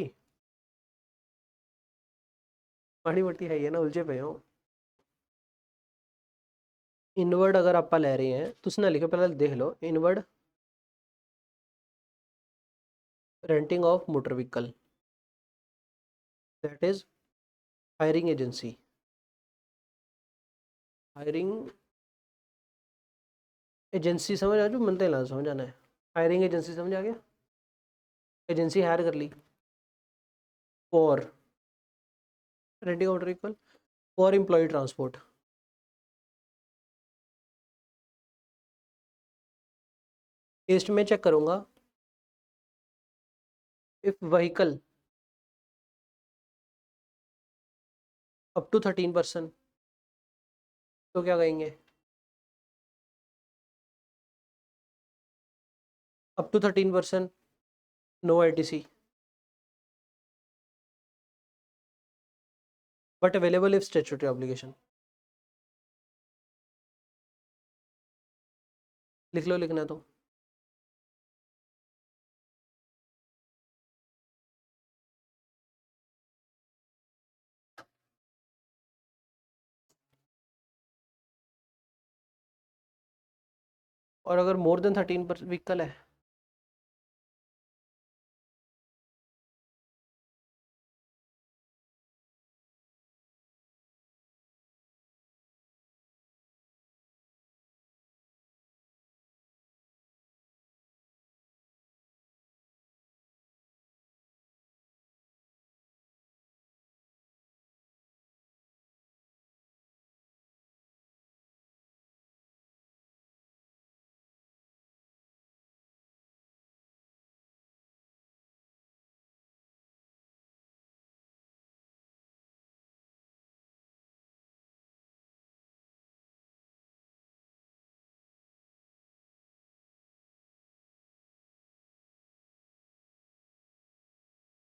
[SPEAKER 1] माड़ी मोटी है ये ना, उलझे पे हो। इनवर्ड अगर आप ले रहे हैं तो उसने लिखो पहले देख लो, inward renting of motor vehicle that is hiring agency, hiring agency समझ आ, जो मनते ला समझ आना है, हायरिंग एजेंसी समझ आ गया, एजेंसी हायर कर ली for renting of motor vehicle for employ transport. Test में चेक करूंगा इफ व्हीकल अप टू 13%, तो क्या कहेंगे up to 13% no ITC, but available if statutory obligation. लिख लो लिखना तो, और अगर मोर देन 13% व्हीकल है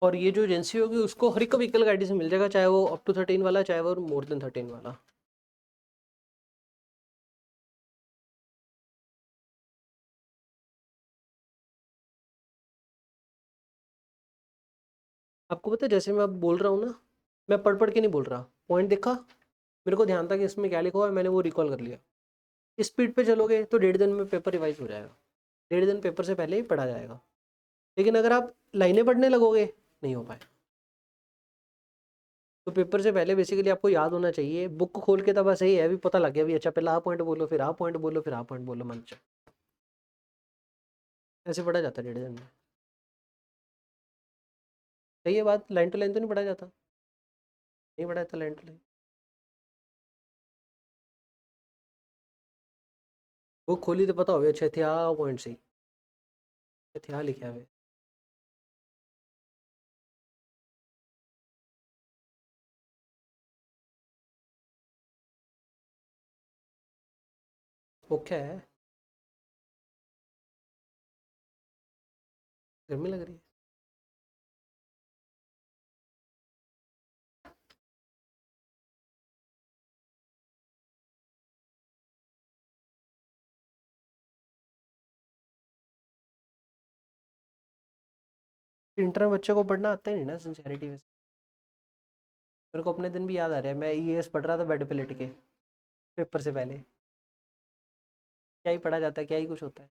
[SPEAKER 1] और ये जो एजेंसी होगी उसको हर एक व्हीकल का आईटीसी मिल जाएगा, चाहे वो अप टू 13 वाला चाहे वो मोर देन 13 वाला। आपको पता है जैसे मैं अब बोल रहा हूँ ना, मैं पढ़ पढ़ के नहीं बोल रहा, पॉइंट देखा, मेरे को ध्यान था कि इसमें क्या लिखा हुआ है, मैंने वो रिकॉल कर लिया। इस स्पीड पे चलोगे तो 1.5 दिन में पेपर रिवाइज हो जाएगा, 1.5 दिन पेपर से पहले ही पढ़ा जाएगा। लेकिन अगर आप लाइनें पढ़ने लगोगे नहीं हो पाए। तो पेपर से पहले बेसिकली आपको याद होना चाहिए, बुक खोल के तो बस यही है, अभी पता लग गया भी अच्छा पहले आ पॉइंट बोलो, फिर आ पॉइंट बोलो, फिर आ पॉइंट बोलो, मन चाहे ऐसे पढ़ा जाता है 1.5 दिन में। सही है बात, लाइन टू लाइन तो नहीं पढ़ा जाता, नहीं पढ़ा जाता लाइन टू लाइन। बुक खोली तो पता हो अच्छा थे पॉइंट से थे लिखा है। ओके है, गर्मी लग रही है। इंटर में बच्चे को पढ़ना आता ही नहीं ना सिंसियरिटी वैसे। मेरे को अपने दिन भी याद आ रहा है, मैं ईएएस पढ़ रहा था बेड पे लेट के पेपर से पहले। क्या ही पढ़ा जाता है, क्या ही कुछ होता है।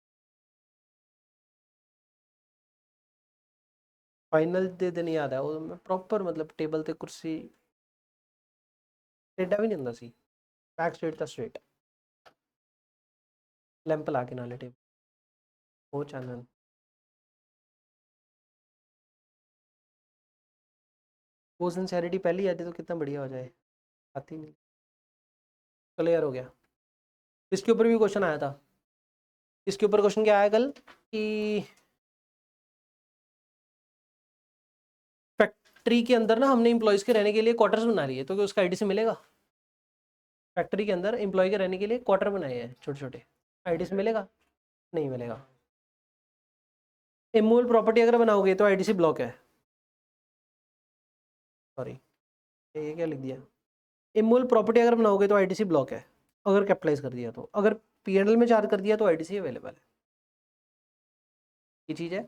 [SPEAKER 1] फाइनल दे दिन याद है वो, मैं प्रॉपर मतलब टेबल ते कुर्सी टेढ़ा भी नहीं ਹੁੰਦਾ ਸੀ, बैक स्ट्रेट था स्ट्रेट, लैंप ला के नाले टेबल वो चानन। वो सिंसियरिटी पहले ही आती तो कितना बढ़िया हो जाए, आती नहीं। क्लियर हो गया। इसके ऊपर भी क्वेश्चन आया था, इसके ऊपर क्वेश्चन क्या आया कल कि फैक्ट्री के अंदर ना हमने एम्प्लॉयज़ के रहने के लिए क्वार्टर्स बना लिए, तो क्या उसका आईटीसी मिलेगा? फैक्ट्री के अंदर एम्प्लॉय के रहने के लिए क्वार्टर बनाए हैं छोटे छोटे, आईटीसी मिलेगा? नहीं मिलेगा। इमूवेबल प्रॉपर्टी अगर बनाओगे तो आईटीसी ब्लॉक है, सॉरी ये क्या लिख दिया, इमूवेबल प्रॉपर्टी अगर बनाओगे तो आईटीसी ब्लॉक है, अगर कैपिटलाइज कर दिया तो, अगर पीएनएल में चार्ज कर दिया तो आईटीसी अवेलेबल है। ये चीज़ है।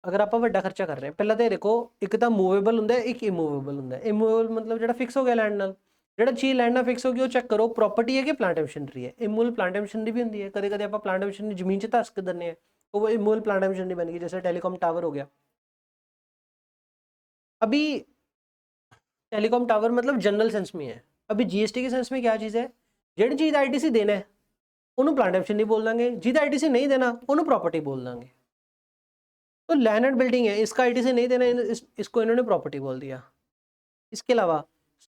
[SPEAKER 1] अगर आप ਵੱਡਾ ਖਰਚਾ कर रहे हैं, पहले तो देखो एक तो मूवेबल ਹੁੰਦਾ एक इमूवेबल ਹੁੰਦਾ। इमूवेबल मतलब ਜਿਹੜਾ फिक्स हो गया लैंड ਨਾਲ, ਜਿਹੜਾ चीज़ लैंड ਨਾਲ फिक्स हो गई वो चेक करो प्रॉपर्टी है कि प्लांट मशीनरी है। इमूवेबल प्लांट मशीनरी भी होती है, कदे कदे आप प्लांट मशीनरी जमीन च धस के दिंने हैं तो वो इमूवेबल प्लांट मशीनरी बन गई, जैसे टेलीकॉम टावर हो गया। अभी टेलीकॉम टावर मतलब जनरल सेंस में है, अभी जीएसटी के सेंस में क्या चीज़ है, ਜਿਹੜੀ चीज़ आईटीसी देना है ਉਹਨੂੰ प्लांट मशीनरी बोल देंगे, ਜਿਹਦਾ आईटीसी नहीं देना ਉਹਨੂੰ प्रॉपर्टी बोल देंगे। तो लैंड एंड बिल्डिंग है, इसका आईटीसी नहीं देना, इसको इन्होंने प्रॉपर्टी बोल दिया। इसके अलावा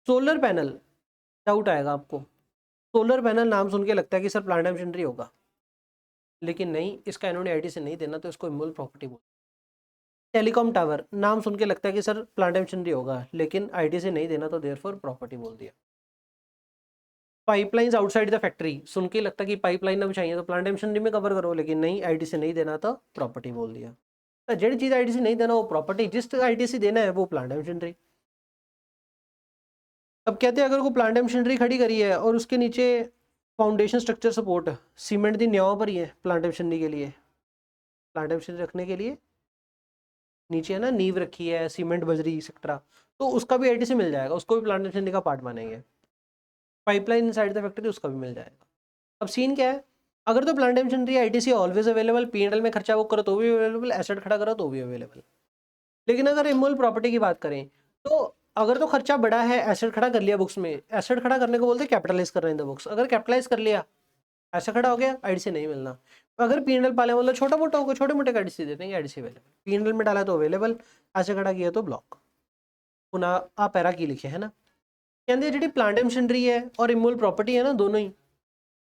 [SPEAKER 1] सोलर पैनल, डाउट आएगा आपको, सोलर पैनल नाम सुन के लगता है कि सर प्लांट मशीनरी होगा, लेकिन नहीं, इसका इन्होंने आईटीसी नहीं देना तो इसको इमूवेबल प्रॉपर्टी बोल। टेलीकॉम टावर नाम सुन के लगता है कि सर प्लांट मशीनरी होगा, लेकिन आईटीसी नहीं देना तो देयरफॉर प्रॉपर्टी बोल दिया। पाइपलाइंस आउटसाइड द फैक्ट्री सुन के लगता है कि पाइपलाइन अब चाहिए तो प्लांट मशीनरी में कवर करो, लेकिन नहीं, आईटीसी नहीं देना तो प्रॉपर्टी बोल दिया। तो ਜਿਹੜੀ चीज़ आईटीसी नहीं देना वो प्रॉपर्टी, जिस आईटीसी देना है वो प्लांट मशीनरी। अब कहते हैं अगर कोई प्लांट मशीनरी खड़ी करी है और उसके नीचे फाउंडेशन स्ट्रक्चर सपोर्ट सीमेंट दी न्याव पर ही है, प्लांट मशीनरी के लिए, प्लांट मशीनरी रखने के लिए नीचे है ना नींव रखी है सीमेंट बजरी एक्सेट्रा, तो उसका भी आईटीसी मिल जाएगा, उसको भी प्लांट मशीनरी का पार्ट मानेंगे। पाइपलाइन इनसाइड द फैक्ट्री उसका भी मिल जाएगा। अब सीन क्या है, अगर तो plant machinery ITC always available, PNL में खर्चा वो करो तो भी अवेलेबल, एसेट खड़ा करो तो भी अवेलेबल। लेकिन अगर इमूवेबल प्रॉपर्टी की बात करें तो अगर तो खर्चा बड़ा है, एसेट खड़ा कर लिया बुक्स में, एसेट खड़ा करने को बोलते हैं कैपिटलाइज कर रहे हैं द बुक्स, अगर कैपिटलाइज कर लिया ऐसा खड़ा हो गया आईटीसी नहीं मिलना। अगर पीएनएल पाले मतलब छोटा मोटा होगा, छोटे मोटे का आईटीसी देते हैं, आईटीसी अवेलेबल, पीएनएल में डाला तो अवेलेबल, ऐसे खड़ा किया तो ब्लॉक। पुनः आ पैरा की लिखे है ना, कहते जी प्लांट मशीनरी है और इमूवेबल प्रॉपर्टी है ना दोनों ही,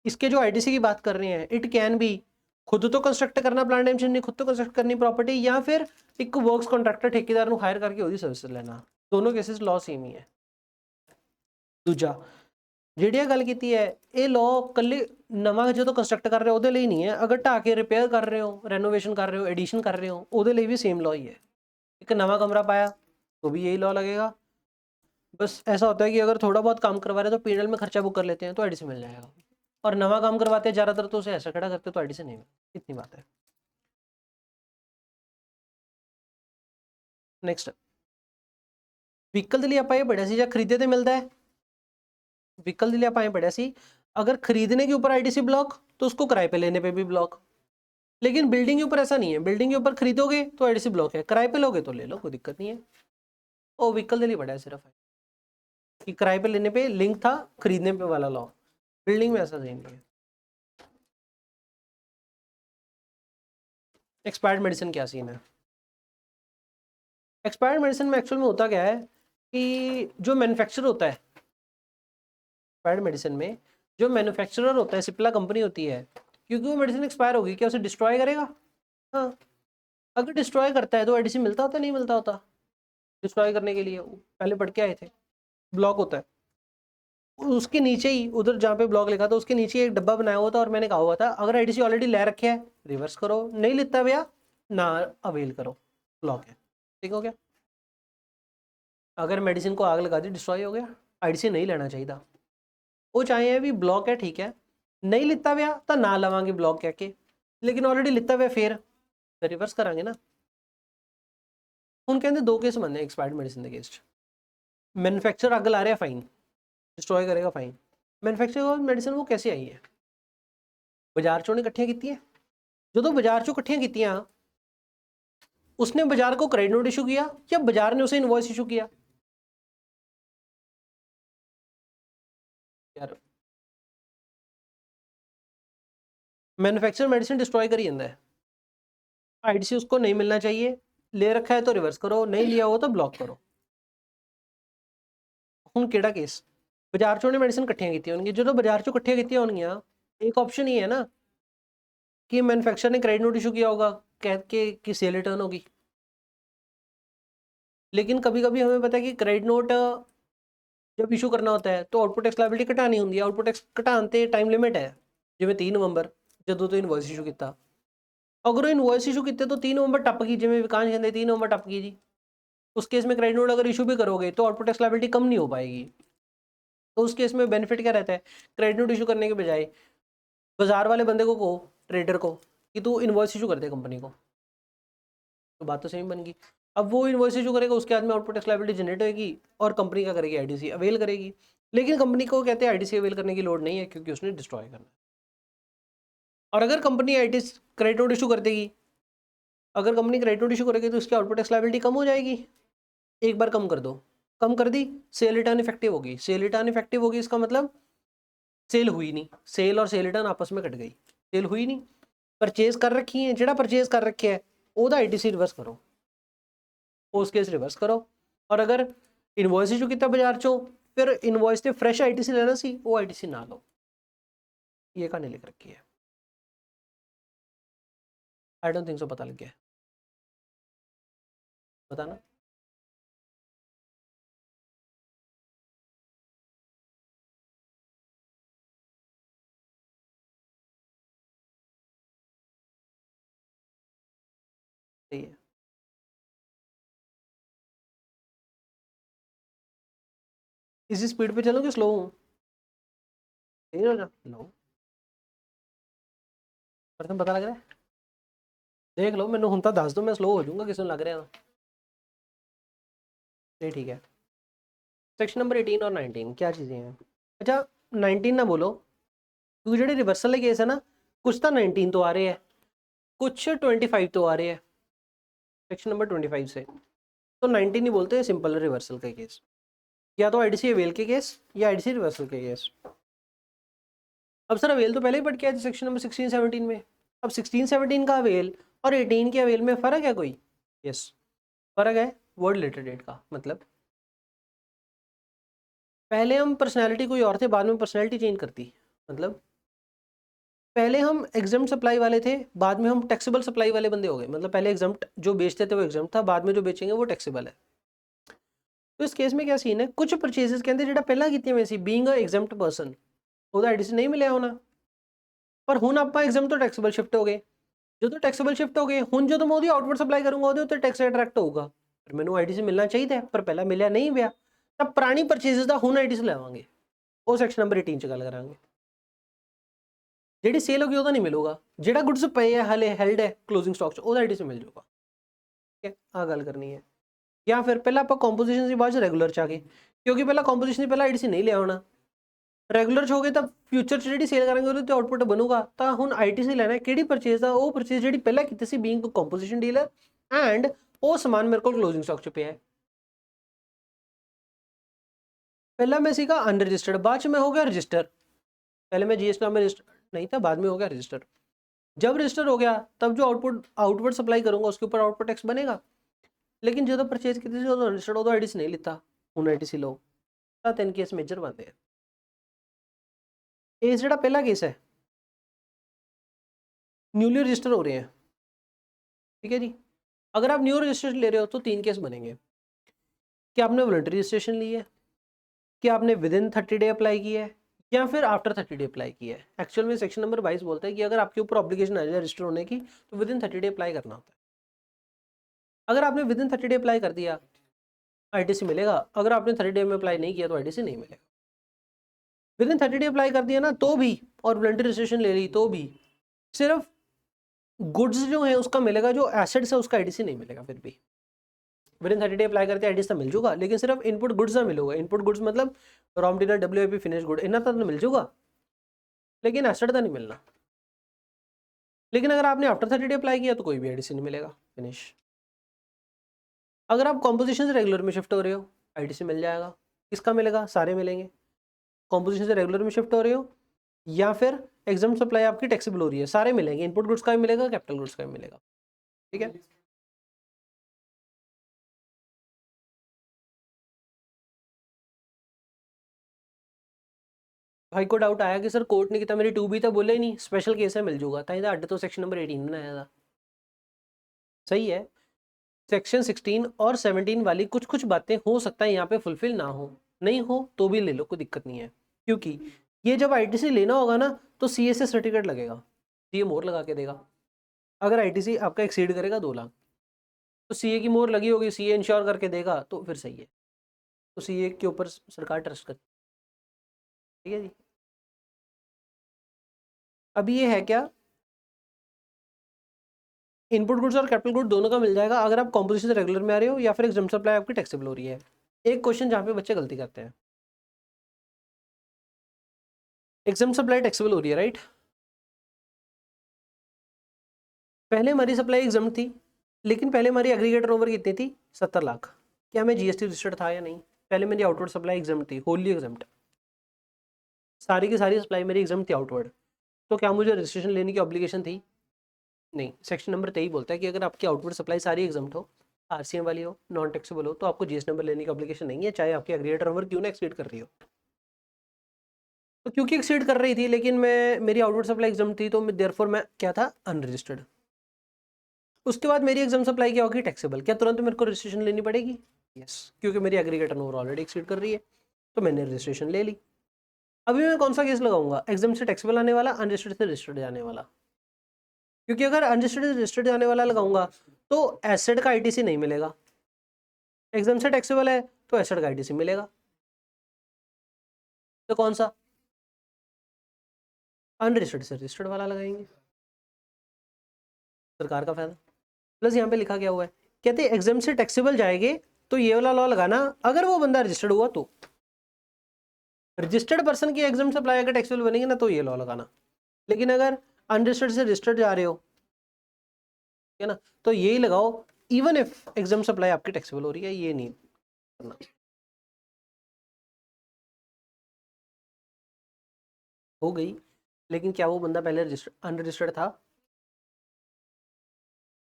[SPEAKER 1] इसके जो आईटीसी की बात कर रहे हैं, इट कैन बी खुद तो कंस्ट्रक्ट करना प्लांट मशीनरी, खुद तो कंस्ट्रक्ट करनी प्रॉपर्टी, या फिर एक वर्क्स कॉन्ट्रैक्टर ठेकेदार हायर करके ਉਹਦੀ सर्विस लेना, दोनों केसेस लॉ सेम ही है। दूजा ਜਿਹੜੀ ਗੱਲ ਕੀਤੀ ਹੈ ਇਹ ਲॉ ਕੱਲੇ ਨਵਾਂ ਜਦੋਂ ਕੰਸਟਰਕਟ ਕਰ ਰਹੇ ਹੋ ਉਹਦੇ ਲਈ ਨਹੀਂ ਹੈ, ਅਗਰ ਢਾ ਕੇ ਰਿਪੇਅਰ ਕਰ ਰਹੇ ਹੋ, रेनोवेशन कर रहे हो, एडिशन कर रहे हो, ਉਹਦੇ ਲਈ भी सेम लॉ ही है। एक नवा कमरा पाया तो भी यही लॉ लगेगा। बस ऐसा होता है कि अगर थोड़ा बहुत काम करवा रहे हैं तो पीएनएल में खर्चा बुक कर लेते हैं तो आईटीसी मिल जाएगा, और नवा काम करवाते हैं ज़्यादातर तो उसे ऐसा खड़ा करते तो आईटीसी नहीं मिलता, इतनी बात है। नेक्स्ट व्हीकल ਦੇ ਲਈ ਆਪਾਂ ਇਹ ਪੜਿਆ ਸੀ ਜਾਂ ਖਰੀਦੇ ਤੇ ਮਿਲਦਾ है, व्हीकल के लिए आप पढ़िया सी अगर खरीदने के ऊपर आईटीसी ब्लॉक तो उसको किराए पे लेने पे भी ब्लॉक। लेकिन बिल्डिंग के ऊपर ऐसा नहीं है, बिल्डिंग के ऊपर खरीदोगे तो आईटीसी ब्लॉक है, किराए पे लोगे तो ले लो, कोई दिक्कत नहीं है। वो व्हीकल के लिए पढ़ा है सिर्फ कि किराए पे लेने पे लिंक था खरीदने पे वाला लॉ, बिल्डिंग में ऐसा नहीं है। एक्सपायर्ड मेडिसिन क्या सीन है? एक्सपायर्ड मेडिसिन में एक्चुअल में होता क्या है कि जो मैन्युफैक्चरर होता है एक्सपायर्ड मेडिसिन में, जो मैन्युफैक्चरर होता है सिप्ला कंपनी होती है, क्योंकि वो मेडिसिन एक्सपायर होगी क्या उसे डिस्ट्रॉय करेगा? हाँ, अगर डिस्ट्रॉय करता है तो आईटीसी मिलता होता नहीं मिलता होता? डिस्ट्रॉय करने के लिए पहले पढ़ के आए थे, ब्लॉक होता है उसके नीचे ही, उधर जहाँ पे ब्लॉक लिखा था उसके नीचे एक डब्बा बनाया हुआ था और मैंने कहा हुआ था अगर आईटीसी ऑलरेडी ले रखे है रिवर्स करो, नहीं लेता भैया ना अवेल करो, ब्लॉक है। ठीक हो गया? अगर मेडिसिन को आग लगा दी डिस्ट्रॉय हो गया, आईटीसी नहीं लेना चाहिए था। वो चाहे भी ब्लॉक है ठीक है, नहीं लिता हुआ तो ना लवांगे ब्लॉक कह के, लेकिन ऑलरेडी लिता हुआ फिर रिवर्स करांगे ना। ਹੁਣ ਕਹਿੰਦੇ दो केस बनने एक्सपायर्ड मेडिसिन के केस। मैन्युफैक्चर अग ला रहा है फाइन, डिस्ट्रॉय करेगा फाइन। मैन्युफैक्चर मेडिसिन वो कैसे आई है? बाजार चों ने इकट्ठियां कीतियां, जो बाजार चों इकट्ठियां कीतियां उसने बाजार को क्रेडिट नोट इशू किया या बाजार ने उसे इनवॉइस इशू किया? यार मैन्युफैक्चर मेडिसिन डिस्ट्रॉय करी जाता है, आईटीसी उसको नहीं मिलना चाहिए, ले रखा है तो रिवर्स करो, नहीं लिया हो तो ब्लॉक करो। ਹੁਣ ਕਿਹੜਾ केस? बाजार चों ने मेडिसिन इकट्ठियां कीतियां होणगीਆਂ, जो बाजार चों इकट्ठियां कीतियां होणगीਆਂ एक ऑप्शन ही है ना कि मैन्युफैक्चरर ने क्रेडिट नोट इशू किया होगा कह के कि सेल रिटर्न होगी। लेकिन कभी कभी हमें पता है कि क्रेडिट नोट जब इशू करना होता है तो आउटपुट टैक्स लायबिलिटी घटानी होंगी है, आउटपुट टैक्स घटाने ते टाइम लिमिट है, जिवें 3 नवंबर ਜਦੋਂ तो इनवॉइस इशू किया, अगर वो इनवॉइस इशू किए तो 3 नवंबर टप गई, जिवें विकास कहते 3 नवंबर टप गई जी, उस केस में क्रेडिट नोट अगर इशू भी करोगे तो आउटपुट टैक्स लायबिलिटी कम नहीं हो पाएगी। तो उस केस में बेनिफिट क्या रहता है? क्रेडिट नोट इशू करने के बजाय बाजार वाले बंदे को कहो, ट्रेडर को, कि तू इनवॉइस इशू कर दे कंपनी को, तो बात तो सेम बन गई। अब वो इनवॉइस इशू करेगा, उसके बाद में आउटपुट टैक्स लायबिलिटी जनरेट होगी और कंपनी क्या करेगी? आईटीसी अवेल करेगी। लेकिन कंपनी को कहते हैं आईटीसी अवेल करने की लोड नहीं है क्योंकि उसने डिस्ट्रॉय करना है। और अगर company ITC credit note issue कर देगी, अगर कंपनी क्रेडिट नोट इशू करेगी तो उसकी आउटपुट टैक्स लायबिलिटी कम हो जाएगी। एक बार कम कर दो, कम कर दी, सेल रिटर्न इफेक्टिव होगी। सेल रिटर्न इफेक्टिव होगी इसका मतलब सेल हुई नहीं, सेल और सेल रिटर्न आपस में कट गई, सेल हुई नहीं, परचेज कर रखी है, ਜਿਹੜਾ परचेज कर रखे है ਉਹਦਾ आईटीसी रिवर्स करो, उस केस रिवर्स करो। और अगर इनवॉइस इशू किया बाजार चो, फिर इनवॉइस से फ्रैश आईटीसी लेना सी, वो आईटीसी ना लो, ये कहानी लिख रखी है। आई डोंट थिंक सो पता लग गया, बताना। सही है, इसी स्पीड पे चलो कि स्लो हूँ? सही हो जा लो, पर तुम पता लग रहा है, देख लो मैंने हूँ तो दस दो, मैं स्लो हो जाऊंगा किसी लग रहा है। नहीं ठीक है। सेक्शन नंबर 18 और 19 क्या चीज़ें हैं? अच्छा 19 ना बोलो क्योंकि जो रिवर्सल के केस है ना, कुछ तो 19 तो आ रहे हैं, कुछ 25 तो आ रहे हैं सेक्शन नंबर 25 से, तो 19 नहीं बोलते, सिंपल रिवर्सल का केस, या तो आईटीसी अवेल के केस या आईटीसी रिवर्सल के केस। अब सर अवेल तो पहले ही पढ़ के आए थे सेक्शन नंबर 16-17 में, अब 16-17 का अवेल और 18 के अवेल में फ़र्क है कोई? यस फ़र्क है, वर्ड रिलेटेड डेट का। मतलब पहले हम पर्सनैलिटी कोई और थे, बाद में पर्सनैलिटी चेंज करती, मतलब पहले हम एग्जाम्प्ट सप्लाई वाले थे, बाद में हम टैक्सेबल सप्लाई वाले बंदे हो गए। मतलब पहले एग्जाम्प्ट जो बेचते थे वो एग्जाम्प्ट था, बाद में जो बेचेंगे वो टैक्सेबल है। तो इस केस में क्या सीन है, कुछ परचेजेस कहते ਜਿਹੜਾ ਪਹਿਲਾਂ ਕੀਤੀਆਂ ਹੋਈਆਂ ਸੀ ਬੀइंग ਅ ਐਗਜ਼ੈਂਪਟ ਪਰਸਨ, ਉਹਦਾ ਆਈਡੀਸੀ ਨਹੀਂ ਮਿਲਿਆ ਹੋਣਾ, ਪਰ ਹੁਣ ਆਪਾਂ ਐਗਜ਼ਾਮ ਤੋਂ ਟੈਕਸੇਬਲ ਸ਼ਿਫਟ ਹੋ ਗਏ। ਜਦੋਂ ਟੈਕਸੇਬਲ ਸ਼ਿਫਟ ਹੋ ਗਏ, ਹੁਣ ਜਦੋਂ ਮੈਂ ਉਹਦੀ ਆਊਟਵਰਡ ਸਪਲਾਈ ਕਰੂੰਗਾ ਉਹਦੇ ਉੱਤੇ ਟੈਕਸ ਅਟਰੈਕਟ ਹੋਊਗਾ, ਪਰ ਮੈਨੂੰ ਆਈਡੀਸੀ ਮਿਲਣਾ ਚਾਹੀਦਾ ਪਰ ਪਹਿਲਾਂ ਮਿਲਿਆ ਨਹੀਂ ਪਿਆ, ਤਾਂ ਪੁਰਾਣੀ ਪਰਚੇजेस ਦਾ ਹੁਣ ਆਈਡੀਸੀ ਲੈਵਾਂਗੇ, ਉਹ ਸੈਕਸ਼ਨ ਨੰਬਰ 18 ਚ ਗੱਲ ਕਰਾਂਗੇ। ਜਿਹੜੀ ਸੇਲ ਹੋ ਗਈ ਉਹਦਾ ਨਹੀਂ ਮਿਲੂਗਾ, ਜਿਹੜਾ ਗੁੱਡਸ ਪਏ ਹੈ ਹਲੇ ਹੈਲਡ ਹੈ ਕਲੋजिंग ਸਟਾਕ ਚ, ਉਹਦਾ ਆਈਡੀਸੀ ਮਿਲ ਜਾਊਗਾ। ਠੀਕ ਹੈ, ਆਹ ਗੱਲ ਕਰਨੀ ਹੈ। ਜਾਂ ਫਿਰ ਪਹਿਲਾਂ ਆਪਾਂ ਕੰਪੋਜੀਸ਼ਨ ਦੀ ਬਾਅਦ ਚ ਰੈਗੂਲਰ ਚ ਆ ਗਏ, ਕਿਉਂਕਿ ਪਹਿਲਾਂ ਕੰਪੋਜੀਸ਼ਨ ਦੀ ਪਹਿਲਾਂ ਆਈਡੀਸੀ ਨਹੀਂ ਲਿਆ ਹੋਣਾ, ਰੈਗੂਲਰ ਚ ਹੋ ਗਏ ਤਾਂ ਫਿਊਚਰ ਚ ਜਿਹੜੀ ਸੇਲ ਕਰਾਂਗੇ ਉਹਦੇ ਤੇ ਆਊਟਪੁੱਟ ਬਣੂਗਾ। ਤਾਂ ਹੁਣ ਆਈਟੀਸੀ ਲੈਣਾ ਕਿਹੜੀ ਪਰਚੇਜ਼ ਦਾ, ਉਹ ਪਰਚੇਜ਼ ਜਿਹੜੀ ਪਹਿਲਾਂ ਕੀਤੀ ਸੀ ਬੀਇੰਗ ਕੰਪੋਜੀਸ਼ਨ ਡੀਲਰ ਐਂਡ ਉਹ ਸਮਾਨ ਮੇਰੇ ਕੋਲ ਕਲੋਜ਼ਿੰਗ ਸਟਾਕ ਚ ਪਿਆ ਹੈ। पहला मैं सीखा अनरजिस्टर्ड, बाद में हो गया रजिस्टर, पहले मैं जीएसटी में रजिस्टर नहीं था, बाद में हो गया रजिस्टर। जब रजिस्टर हो गया तब जो आउटवर्ड सप्लाई करूंगा उसके ऊपर आउटपुट टैक्स बनेगा, लेकिन जो परचेज की थी जो रजिस्टर्ड हो तो आईटीसी नहीं लेता, हूँ आईटीसी लो ਤਾਂ 3 केस मेजर बनते हैं। ये जो पहला केस है न्यूली रजिस्टर हो रहे हैं, ठीक है जी। अगर आप न्यू रजिस्ट्रेशन ले रहे हो तो 3 केस बनेंगे, कि आपने वॉलंटरी रजिस्ट्रेशन ली है, कि आपने विद इन 30 डे अप्लाई किया है, या फिर आफ्टर 30 डे अप्लाई किया है। एक्चुअल में सेक्शन नंबर 22 बोलता है कि अगर आपके ऊपर ऑब्लिगेशन आ जाए रजिस्टर होने की तो विद इन 30 डे अप्लाई करना होता है। अगर आपने विद इन 30 डे अप्लाई कर दिया आईटीसी मिलेगा, अगर आपने 30 डे में अप्लाई नहीं किया तो आईटीसी नहीं मिलेगा। विद इन 30 डे अप्लाई कर दिया ना तो भी, और वॉलंटरी रजिस्ट्रेशन ले ली तो भी, सिर्फ गुड्स जो है उसका मिलेगा, जो एसेट्स है उसका आईटीसी नहीं मिलेगा। फिर भी विद इन 30 डे अप्लाई करते आईटीसी तो मिल जाएगा, लेकिन सिर्फ इनपुट गुड्स ना मिलेगा। इनपुट गुड्स मतलब raw material WIP finish good इतना तो मिल जाएगा, लेकिन एसेट तो नहीं मिलना। लेकिन अगर आपने आफ्टर 30 डे अप्लाई किया तो कोई भी आईटीसी नहीं मिलेगा, फिनिश। अगर आप कॉम्पोजिशन से रेगुलर में शिफ्ट हो रहे हो आईटीसी मिल जाएगा, किसका मिलेगा, सारे मिलेंगे। कॉम्पोजिशन से रेगुलर में शिफ्ट हो रहे हो या फिर एग्जाम सप्लाई आपकी टैक्सेबल हो रही है, सारे मिलेंगे। इनपुट गुड्स का भी मिलेगा, कैपिटल गुड्स का भी मिलेगा, ठीक है। भाई को डाउट आया कि सर कोर्ट ने किया मेरी 2B तो बोले ही नहीं, स्पेशल केस है मिल जाऊगा, ताकि अड्ड तो सेक्शन नंबर 18 बनाया था। सही है, सेक्शन 16 और 17 वाली कुछ कुछ बातें हो सकता है यहाँ पे फुलफिल ना हो, नहीं हो तो भी ले लो, कोई दिक्कत नहीं है। क्योंकि ये जब आईटीसी लेना होगा ना तो सीएसए सर्टिफिकेट लगेगा, सीए मोहर लगा के देगा। अगर आईटीसी आपका एक्सीड करेगा 2 लाख तो सीए की मोहर लगी होगी, सीए इंश्योर करके देगा तो फिर सही है, तो सीए के ऊपर सरकार ट्रस्ट करती है, ठीक है जी। अभी ये है क्या, इनपुट गुड्स और कैपिटल गुड दोनों का मिल जाएगा अगर आप कॉम्पोजिशन से रेगुलर में आ रहे हो या फिर एग्जाम सप्लाई आपकी टैक्सेबल हो रही है। एक क्वेश्चन जहाँ पे बच्चे गलती करते हैं, एग्जाम सप्लाई टैक्सेबल हो रही है राइट, पहले हमारी सप्लाई एग्जाम थी, लेकिन पहले हमारी एग्रीगेटर ओवर कितनी थी, 70 लाख। क्या मैं जीएसटी रजिस्टर्ड था या नहीं, पहले मेरी आउटवर्ड सप्लाई एग्जाम थी, होली एग्जाम, सारी की सारी सप्लाई मेरी एग्जाम थी आउटवर्ड, तो क्या मुझे रजिस्ट्रेशन लेने की ऑब्लिगेशन थी, नहीं। सेक्शन नंबर 23 बोलता है कि अगर आपकी आउटवर्ड सप्लाई सारी एग्जाम हो, आरसीएम वाली हो, नॉन टैक्सेबल हो, तो आपको जीएस नंबर लेने की ऑब्लिगेशन नहीं है, चाहे आपकी एग्रीगेटर ओवर क्यों ना एक्सीड कर रही हो। तो क्योंकि एक्सीड कर रही थी लेकिन मैं, मेरी आउटवर्ड सप्लाई एग्जाम थी, तो देयरफॉर मैं क्या था, अनरजिस्टर्ड। उसके बाद मेरी एग्जाम सप्लाई क्या होगी, टैक्सेबल। क्या तुरंत मेरे को रजिस्ट्रेशन लेनी पड़ेगी, यस, क्योंकि मेरी एग्रीगेटर ओवर ऑलरेडी एक्सीड कर रही है, तो मैंने रजिस्ट्रेशन ले ली। अभी मैं कौन सा केस लगाऊंगा, एग्जाम से टैक्सेबल आने वाला, अनरजिस्टर्ड से रजिस्टर्ड जाने वाला। क्योंकि अगर अनरजिस्टर्ड से रजिस्टर्ड जाने वाला लगाऊंगा तो एसेट का आईटीसी नहीं मिलेगा, एग्जाम से टैक्सेबल है तो एसेट का आईटीसी मिलेगा, तो कौन सा, अनरजिस्टर्ड से रजिस्टर्ड वाला लगाएंगे, सरकार का फायदा। प्लस यहाँ पे लिखा क्या हुआ है, कहते हैं एग्जाम से टैक्सेबल जाएंगे तो ये वाला लॉ लगाना, अगर वो बंदा रजिस्टर्ड हुआ तो, रजिस्टर्ड पर्सन की एग्जाम सप्लाई अगर टैक्सेबल बनेगी ना तो ये लॉ लगाना। लेकिन अगर अनरजिस्टर्ड से रजिस्टर्ड जा रहे हो, है ना, तो यही लगाओ, इवन इफ एग्जाम सप्लाई आपकी टैक्सेबल हो रही है, ये नहीं करना। हो गई, लेकिन क्या वो बंदा पहले अनरजिस्टर्ड था,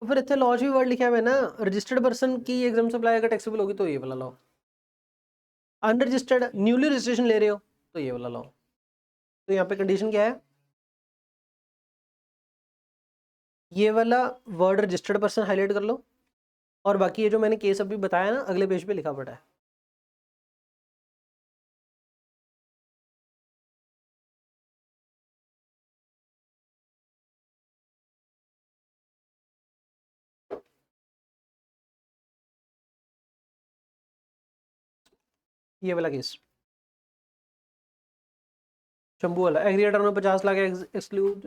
[SPEAKER 1] तो फिर इतने लॉज भी वर्ड लिखा हुआ है ना, रजिस्टर्ड पर्सन की एग्जाम सप्लाई अगर टैक्सेबल होगी तो ये वाला लॉ, अनरजिस्टर्ड न्यूली रजिस्ट्रेशन ले रहे हो तो ये वाला लॉ। तो यहाँ पे कंडीशन क्या है, ये वाला वर्ड रजिस्टर्ड पर्सन हाईलाइट कर लो, और बाकी ये जो मैंने केस अभी बताया ना अगले पेज पे लिखा पड़ा है। ये वाला केस शंभू वाला, एग्रीगेटर में 50 लाख एक्सक्लूड,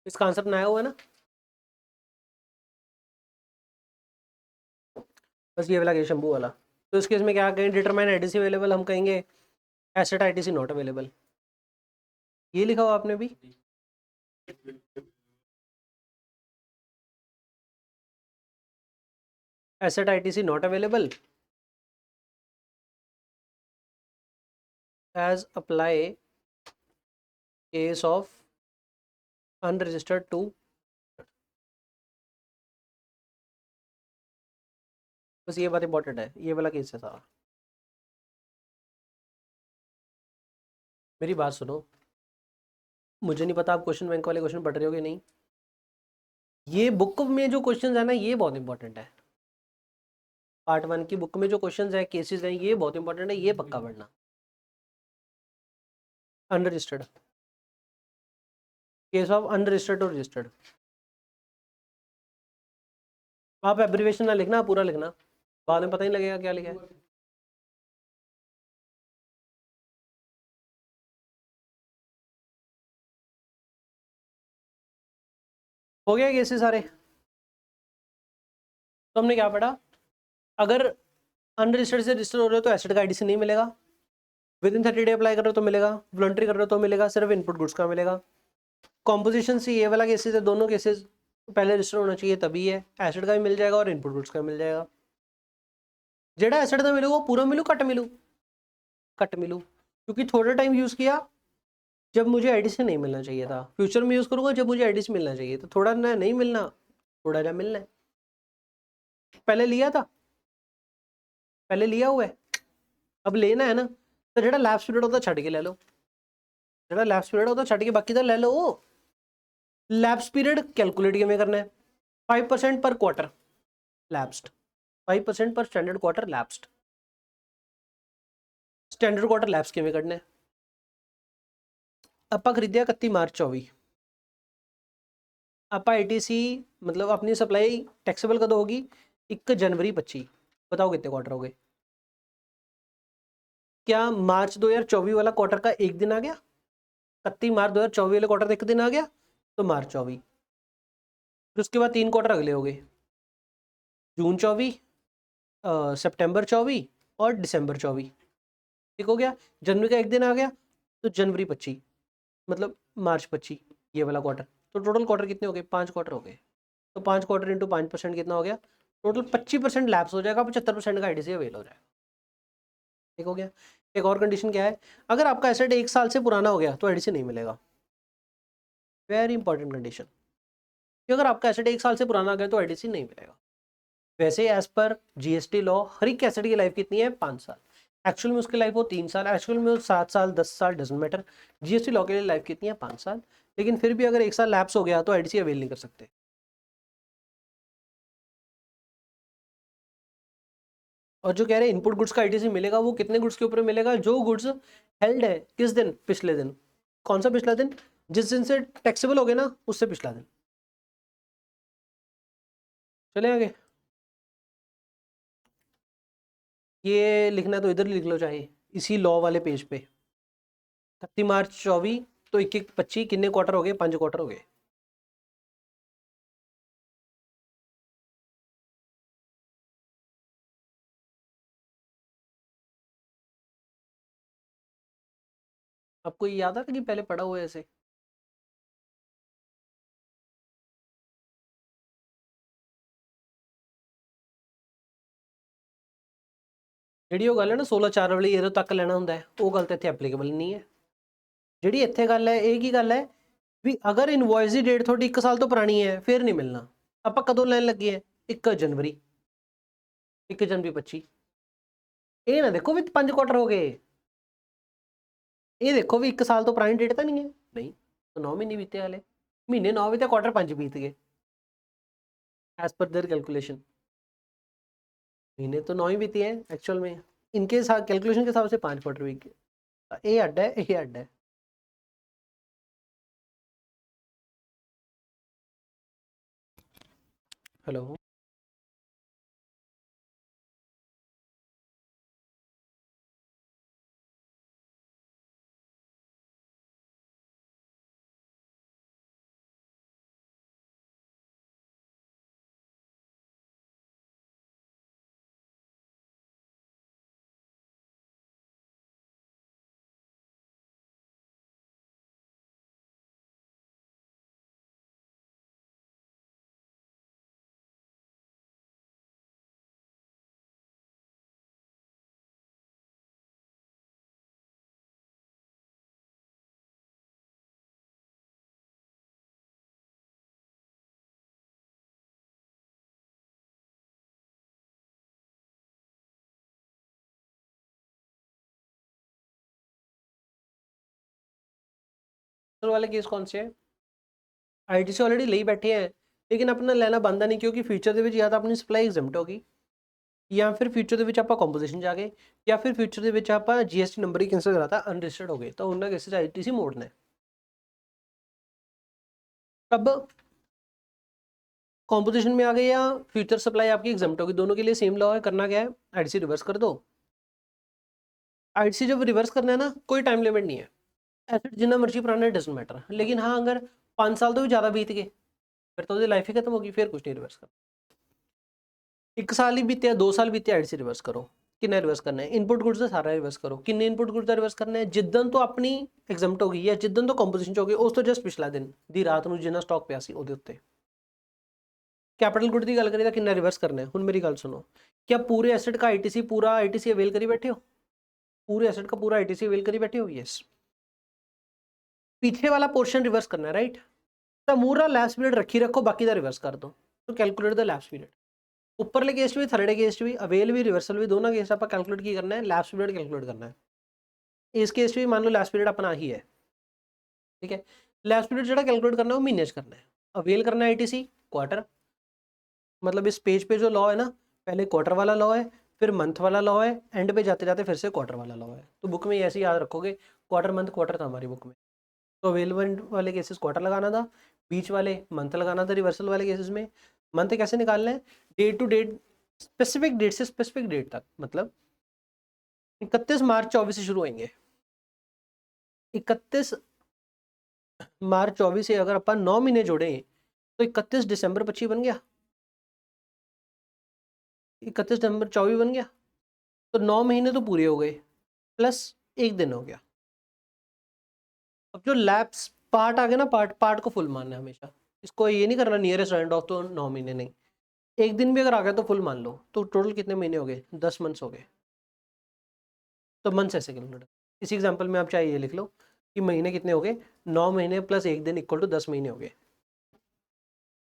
[SPEAKER 1] इसका आंसर बनाया हुआ है ना, बस ये वाला शंभू वाला। तो इस केस में क्या कहेंगे, डिटरमाइन आईटीसी अवेलेबल, हम कहेंगे एसेट आईटीसी नॉट अवेलेबल। ये लिखा हुआ आपने भी, asset ITC not available as apply case of unregistered to, बस ये बात इंपॉर्टेंट है, ये वाला केस है सारा। मेरी बात सुनो, मुझे नहीं पता आप क्वेश्चन बैंक वाले क्वेश्चन पढ़ रहे हो कि नहीं, ये बुक में जो क्वेश्चन है ना ये बहुत इंपॉर्टेंट है। पार्ट 1 की बुक में जो क्वेश्चन है, केसेस हैं, ये बहुत इंपॉर्टेंट है, ये पक्का पढ़ना। अनरजिस्टर्ड, केस ऑफ अनरजिस्टर्ड और रजिस्टर्ड। आप एब्रिविएशन ना लिखना, पूरा लिखना, बाद में पता नहीं लगेगा क्या लिखा है। हो गया केसेस सारे। तो हमने क्या पढ़ा, अगर अनरजिस्टर्ड से रजिस्टर हो रहे हो तो एसेट का आईडीसी नहीं मिलेगा, विद इन 30 डे अप्लाई कर रहे हो तो मिलेगा, वॉलंटरी कर रहे हो तो मिलेगा, सिर्फ इनपुट गुड्स का मिलेगा। कॉम्पोजिशन से ये वाला केसेस है, दोनों केसेस पहले रजिस्टर होना चाहिए तभी है, एसेट का भी मिल जाएगा और इनपुट गुड्स का मिल जाएगा। जेड़ा एसेट का मिलेगा वो पूरा मिलू कट मिलू, कट मिलू, क्योंकि थोड़ा टाइम यूज किया जब मुझे आईडीसी नहीं मिलना चाहिए था, फ्यूचर में यूज करूंगा जब मुझे आईडीसी मिलना चाहिए, तो थोड़ा ना नहीं मिलना, थोड़ा ना मिलना है। पहले लिया था, पहले लिया हुआ है, अब लेना है ना, तो जेड़ा लैप्स पीरियड होता छड़ के ले लो, जेड़ा लैप्स पीरियड होता छड़ के बाकी तो ले लो। लैप्स पीरियड कैलकुलेट किमें करना है, 5% पर क्वार्टर लैप्स्ड, 5% पर standard quarter lapsed. Standard quarter lapse किमें करना है, ਆਪਾਂ खरीदिया 31 मार्च 24, आप आईटीसी मतलब अपनी सप्लाई टैक्सेबल कदों होगी, 1 जनवरी 25, बताओ कितने क्वार्टर हो गए। क्या मार्च 2024 वाला क्वार्टर का एक दिन आ गया, 31 मार्च 2024 वाले क्वार्टर का एक दिन आ गया, तो मार्च 24, फिर उसके बाद 3 क्वार्टर अगले हो गए, जून 24, सितंबर 24 और दिसंबर 24, ठीक हो गया। जनवरी का एक दिन आ गया तो जनवरी 25, मतलब मार्च 25, ये वाला क्वार्टर। तो टोटल क्वार्टर कितने हो गए, 5 क्वार्टर हो गए। तो 5 क्वार्टर इंटू 5% कितना हो गया, टोटल 25% लैप्स हो जाएगा, 75% का आईडीसी अवेल हो जाएगा, ठीक हो गया। एक और कंडीशन क्या है, अगर आपका एसेट 1 साल से पुराना हो गया तो आईडीसी नहीं मिलेगा, वेरी इंपॉर्टेंट कंडीशन, कि अगर आपका एसेट 1 साल से पुराना आ गया तो आईडीसी नहीं मिलेगा। वैसे एज पर जीएसटी लॉ हर एक एसेट की लाइफ कितनी है, 5 साल, एक्चुअल में उसकी लाइफ हो 3 साल, एक्चुअल में 7 साल 10 साल, डजेंट मैटर, जीएसटी लॉ के लिए लाइफ कितनी है, 5 साल। लेकिन फिर भी अगर 1 साल लैप्स हो गया तो आईडीसी अवेल नहीं कर सकते। और जो कह रहे हैं इनपुट गुड्स का आईटीसी मिलेगा, वो कितने गुड्स के ऊपर मिलेगा, जो गुड्स हेल्ड है किस दिन, पिछले दिन। कौन सा पिछला दिन, जिस दिन से टैक्सेबल हो गए ना उससे पिछला दिन। चले आगे, ये लिखना तो इधर लिख लो चाहे, इसी लॉ वाले पेज पे, 31 मार्च 24, तो 21 25 कितने क्वार्टर हो गए, 5 क्वार्टर हो गए। आपको ये याद है कि पहले पढ़ा हुआ है ऐसे। ਜਿਹੜੀ ਉਹ ਗੱਲ ਹੈ ਨਾ 16/4 ਵਾਲੀ ਇਹਦੋਂ ਤੱਕ ਲੈਣਾ ਹੁੰਦਾ ਹੈ, ਉਹ ਗੱਲ ਤਾਂ ਇੱਥੇ ਐਪਲੀਕੇਬਲ ਨਹੀਂ ਹੈ। ਜਿਹੜੀ ਇੱਥੇ ਗੱਲ ਹੈ ਇਹ ਕੀ ਗੱਲ ਹੈ, ਵੀ ਅਗਰ ਇਨਵੋਇਸ ਦੀ ਡੇਟ ਤੁਹਾਡੀ 1 ਸਾਲ ਤੋਂ ਪੁਰਾਣੀ ਹੈ ਫਿਰ ਨਹੀਂ ਮਿਲਣਾ। ਆਪਾਂ ਕਦੋਂ ਲੈਣ ਲੱਗੇ ਆ, 1 ਜਨਵਰੀ, 1 ਜਨਵਰੀ 25, ਇਹ ਨਾ ਦੇਖੋ ਵੀ 5 ਕੁਆਟਰ ਹੋ ਗਏ, ਇਹ ਦੇਖੋ ਵੀ 1 ਸਾਲ ਤੋਂ ਪੁਰਾਣੀ ਡੇਟ ਤਾਂ ਨਹੀਂ ਹੈ, ਨਹੀਂ, 9 ਮਹੀਨੇ ਬੀਤੇ ਵਾਲੇ, महीने 9 भी थे, क्वार्टर 5 बीत गए, एज पर देयर कैलकुलेशन, महीने तो 9 ही बीती है एक्चुअल में, इनके साथ कैलकुलेशन के हिसाब से 5 क्वार्टर वीक, ये अड्डा है, ये अड्डा है। हेलो। वाले केस कौन से हैं? आईटीसी ऑलरेडी ले बैठे हैं लेकिन अपना लेना बनता नहीं क्योंकि फ्यूचर ਦੇ ਵਿੱਚ ਜਾਂ ਤਾਂ ਆਪਣੀ ਸਪਲਾਈ ਐਗਜ਼ੈਂਪਟ ਹੋਗੀ ਜਾਂ ਫਿਰ ਫਿਊਚਰ ਦੇ ਵਿੱਚ ਆਪਾਂ ਕੰਪੋਜੀਸ਼ਨ ਜਾ ਗਏ ਜਾਂ ਫਿਰ ਫਿਊਚਰ ਦੇ ਵਿੱਚ ਆਪਾਂ ਜੀਐਸਟੀ ਨੰਬਰ ਹੀ ਕੈਂਸਲ ਕਰਾਤਾ ਅਨਰਜਿਸਟਰਡ ਹੋ ਗਏ ਤਾਂ ਉਹਨਾਂ ਕੇਸਿਸ 'ਚ ਆਈਟੀसी मोड़ना है। अब कॉम्पोजिशन में आ गए या फ्यूचर सप्लाई आपकी एग्जाम्प्ट होगी, दोनों के लिए सेम लॉ है। करना क्या है, आईटीसी रिवर्स कर दो। आईटीसी जब रिवर्स करना है ना, कोई टाइम लिमिट नहीं है, एसेट जितना मर्जी पुराना डजंट मैटर। लेकिन हाँ अगर 5 साल तो भी ज़्यादा बीत गए फिर तो लाइफ ही खत्म होगी, फिर कुछ नहीं रिवर्स कर। 1 साल ही बीते 2 साल बीते आईटीसी रिवर्स करो। किन्ना रिवर्स करना है, इनपुट गुड्स का सारा रिवर्स करो। किन्ने इनपुट गुड्स का रिवर्स करना है, जिद्दन तो अपनी एग्जाम्प्ट होगी या जिद्दन तो कंपोजिशन होगी उस तो जस्ट पिछला दिन दी रात ਨੂੰ जिन्ना स्टॉक ਪਿਆ ਸੀ ਉਹਦੇ ਉੱਤੇ। कैपिटल गुड की गल करें तो कितना रिवर्स करना है। हुण मेरी गल सुनो, क्या पूरे एसेट का आईटीसी पूरा आईटीसी अवेल करी बैठे हो? पूरे एसेट का पूरा आईटीसी अवेल करी बैठे हो? यस। पीछे वाला पोर्शन रिवर्स करना है, राइट। तो मूरा लैप्स पीरियड रखी रखो, बाकी का रिवर्स कर दो। तो कैलकुलेट द लैप्स पीरियड। उपरले केस भी थर्ड केस भी अवेल भी रिवर्सल भी दोनों केस आप कैलकुलेट की करना है, लैप्स पीरियड कैलकुलेट करना है। इस केस भी मान लो लैप्स पीरियड अपना ही है, ठीक है। लैप्स पीरियड जो कैलकुलेट करना है वो महीने करना है। अवेल करना है आईटीसी क्वार्टर, मतलब इस पेज पे जो लॉ है ना, पहले क्वार्टर वाला लॉ है, फिर मंथ वाला लॉ है, एंड पे जाते जाते फिर से क्वार्टर वाला लॉ है। तो बुक में ऐसे याद रखोगे, क्वार्टर मंथ क्वार्टर था हमारी बुक में। तो अवेलेबल वाले केसेस क्वार्टर लगाना था, बीच वाले मंथ लगाना था। रिवर्सल वाले केसेस में मंथ कैसे निकालना है, date to date, specific date से स्पेसिफिक डेट तक। मतलब 31 मार्च 24 से शुरू होंगे, 31 मार्च 24 से अगर अपन 9 महीने जोड़े तो 31 दिसंबर 25 बन गया, 31 दिसंबर 24 बन गया। तो 9 महीने तो पूरे हो गए प्लस 1 दिन हो गया। अब जो लैप्स पार्ट आ गया ना, पार्ट को फुल मानना है हमेशा। इसको ये नहीं करना नियरेस्ट राउंड ऑफ तो 9 महीने नहीं, 1 दिन भी अगर आ गया तो फुल मान लो। तो टोटल कितने महीने हो गए, 10 मंथ्स हो गए। तो मंथ्स ऐसे कैलकुलेट, इसी एग्जाम्पल में आप चाहे ये लिख लो कि महीने कितने हो गए, 9 महीने प्लस 1 दिन इक्वल टू 10 महीने हो गए।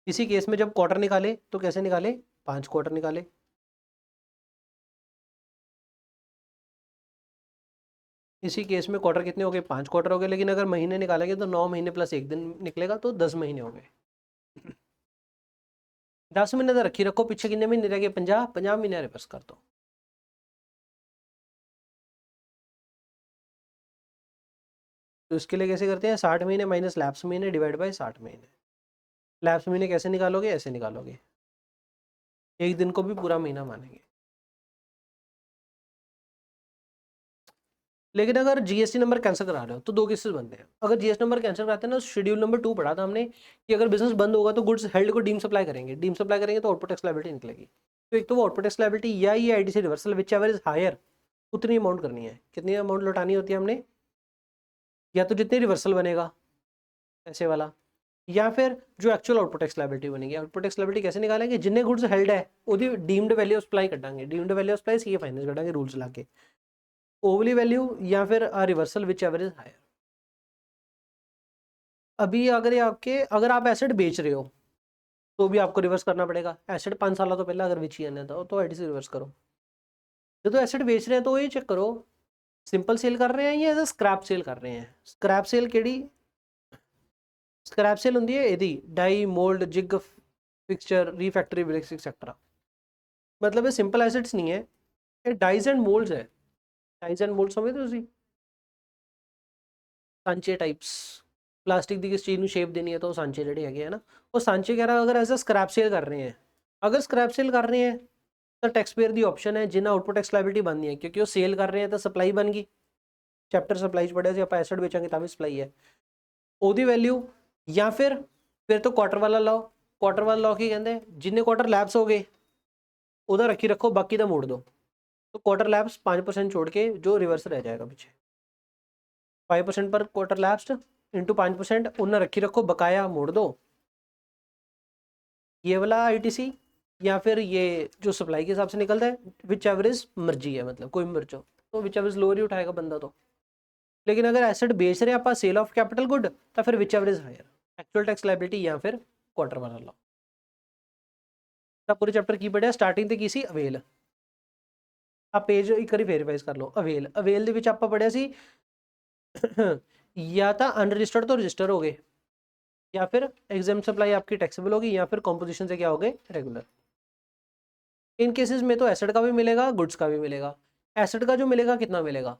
[SPEAKER 1] इसी केस में जब क्वार्टर निकाले तो कैसे निकाले, 5 क्वार्टर निकाले। इसी केस में क्वार्टर कितने हो गए, 5 क्वार्टर हो गए। लेकिन अगर महीने निकालेंगे तो 9 महीने प्लस 1 दिन निकलेगा तो 10 महीने हो गए। 10 महीने तो रखी रखो, पीछे कितने महीने रह गए, 50 महीने रिवर्स कर दो। तो इसके लिए कैसे करते हैं, 60 महीने माइनस लैप्स महीने डिवाइड बाय 60 महीने। लैप्स महीने कैसे निकालोगे, ऐसे निकालोगे, 1 दिन को भी पूरा महीना मानेंगे। लेकिन अगर जीएसटी नंबर कैंसिल करा रहे हो तो 2 केसेस बनते हैं। अगर जीएसटी नंबर कैंसिल कराते हैं ना, शेड्यूल नंबर 2 पढ़ा था हमने कि अगर बिजनेस बंद होगा तो गुड्स हेल्ड को डीम सप्लाई करेंगे, डीम सप्लाई करेंगे तो आउटपुट टैक्स लायबिलिटी निकलेगी। तो एक तो वो आउटपुट टैक्स लायबिलिटी या ये ITC reversal whichever is higher, उतनी अमाउंट करनी है। कितनी अमाउंट लौटानी होती है हमने, या तो जितने रिवर्सल बनेगा ऐसे वाला, या फिर जो एक्चुअल आउटपुट टैक्स लायबिलिटी बनेगी। आउटपुट टैक्स लायबिलिटी कैसे निकालेंगे, जितने गुड्स हेल्ड है ਉਹਦੀ डीम्ड वैल्यू ऑफ सप्लाई कटांगे, deemed value of supply CA finance कटांगे रूल्स लाके, ओवली वैल्यू या फिर reversal whichever is higher. अभी अगर आप एसेट बेच रहे हो तो भी आपको रिवर्स करना पड़ेगा। एसेट 5 साल तो पहले अगर बेची है तो आईटीसी रिवर्स करो। जो तो एसेट बेच रहे हैं तो ये चेक करो सिंपल सेल कर रहे हैं या एज स्क्रैप सेल कर रहे हैं। स्क्रैप सेल केड़ी, स्क्रैप सेल होंदी है यदि die mould jig fixture refractory bricks etcetera. मतलब ये सिंपल एसेट्स नहीं है, ये डाइज एंड मोल्ड्स है। डाइज एंड मोल्ड्स समझते हो ਤੁਸੀਂ, सांचे टाइप्स, प्लास्टिक की किस चीज़ ਨੂੰ शेप देनी है तो सांचे ਜਿਹੜੇ ਹੈਗੇ है ना, वो सांचे कह रहा अगर एज अ स्क्रैप सेल कर रहे हैं, अगर स्क्रैप सेल कर रहे हैं तो टैक्स पेयर की ऑप्शन है जिन्हें आउटपुट टैक्स लायबिलिटी बननी है क्योंकि वो सेल कर रहे हैं तो सप्लाई बन गई। चैप्टर सप्लाई पढ़िया ਸੀ ਆਪਾਂ, एसेट बेचांगे ਤਾਂ ਵੀ सप्लाई है ਉਹਦੀ वैल्यू। या फिर तो क्वार्टर वाला लॉ, क्वार्टर वाला लॉ की कहते हैं जिन्ने क्वार्टर लैप्स हो गए उधर रखी रखो, बाकी का मोड़ दो। तो क्वार्टर लैप्स 5% छोड़ के जो रिवर्स रह जाएगा पीछे, 5% पर क्वार्टर लैप्स इंटू 5% उन्हें रखी रखो, बकाया मोड़ दो। ये वाला आईटीसी या फिर ये जो सप्लाई के हिसाब से निकलता है विच एवरेज मर्जी है, मतलब कोई मर्जी हो तो विच एवरेज लोअर ही उठाएगा बंदा तो। लेकिन अगर एसेट बेच रहे हैं आप सेल ऑफ कैपिटल गुड तो फिर which average higher, actual tax liability या फिर क्वार्टर वाला लॉ। पूरे चैप्टर की पढ़िया, स्टार्टिंग तो की सी अवेल। आप पेज एक बार वेरीफाइज कर लो। अवेल, अवेल ਦੇ ਵਿੱਚ ਆਪਾਂ ਪੜਿਆ ਸੀ या था अनरजिस्टर्ड तो रजिस्टर हो गए, या फिर एग्जाम सप्लाई आपकी टैक्सेबल होगी, या फिर कॉम्पोजिशन से क्या हो गए रेगुलर। इन केसेस में तो एसेट का भी मिलेगा, गुड्स का भी मिलेगा। एसेट का जो मिलेगा कितना मिलेगा,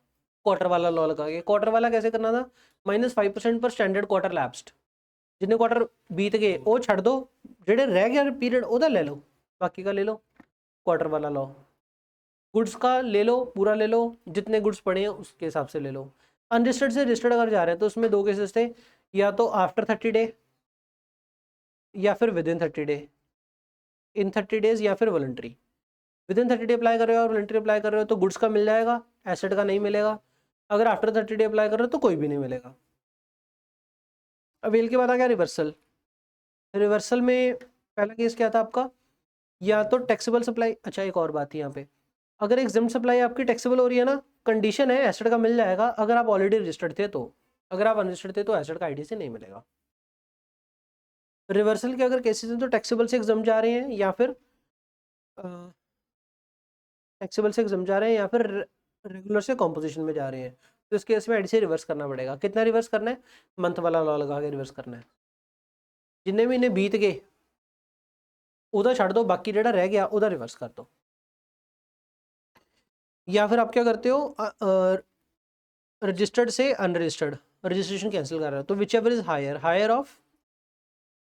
[SPEAKER 1] क्वार्टर वाला लॉ लगा के। क्वार्टर वाला कैसे करना था, -5% पर स्टैंडर्ड क्वार्टर लैप्स्ड, जितने क्वार्टर बीत गए वो छड़ दो, जेडे रह गया पीरियड ओदा ले लो, बाकी का ले लो, क्वार्टर वाला लॉ। गुड्स का ले लो, पूरा ले लो, जितने गुड्स पड़े हैं उसके हिसाब से ले लो। अनरजिस्टर्ड से रजिस्टर्ड अगर जा रहे हैं तो उसमें दो केसेस थे, या तो आफ्टर 30 डे या फिर with in 30 day, in 30 days या फिर voluntary. With in 30 day apply कर रहे हो और वॉलंटरी अप्लाई कर रहे हो तो गुड्स का मिल जाएगा, एसेट का नहीं मिलेगा। अगर आफ्टर 30 डे अप्लाई कर रहे हो तो कोई भी नहीं मिलेगा। अवेल के बाद आ गया रिवर्सल। रिवर्सल में पहला केस क्या था आपका, या तो टैक्सेबल सप्लाई। अच्छा एक और बात है यहाँ पे, अगर एग्जाम्प्ट सप्लाई आपकी टैक्सेबल हो रही है ना, कंडीशन है एसेट का मिल जाएगा अगर आप ऑलरेडी रजिस्टर्ड थे तो, अगर आप अनरजिस्टर्ड थे तो एसेट का आईडी से नहीं मिलेगा। रिवर्सल के अगर केसेस हैं तो टैक्सेबल से एग्जाम जा रहे हैं, या फिर टैक्सेबल से एग्जाम जा रहे हैं, या फिर रेगुलर से कॉम्पोजिशन में जा रहे हैं, तो इस केस में आईडी से रिवर्स करना पड़ेगा। कितना रिवर्स करना है, मंथ वाला लॉ लगा के रिवर्स करना है। जिन्ने महीने बीत गए उदा छड़ दो, बाकी जेड़ा रह गया उदा रिवर्स कर दो। या फिर आप क्या करते हो, रजिस्टर्ड से अनरजिस्टर्ड रजिस्ट्रेशन कैंसिल कर रहे हो, तो whichever is higher, higher of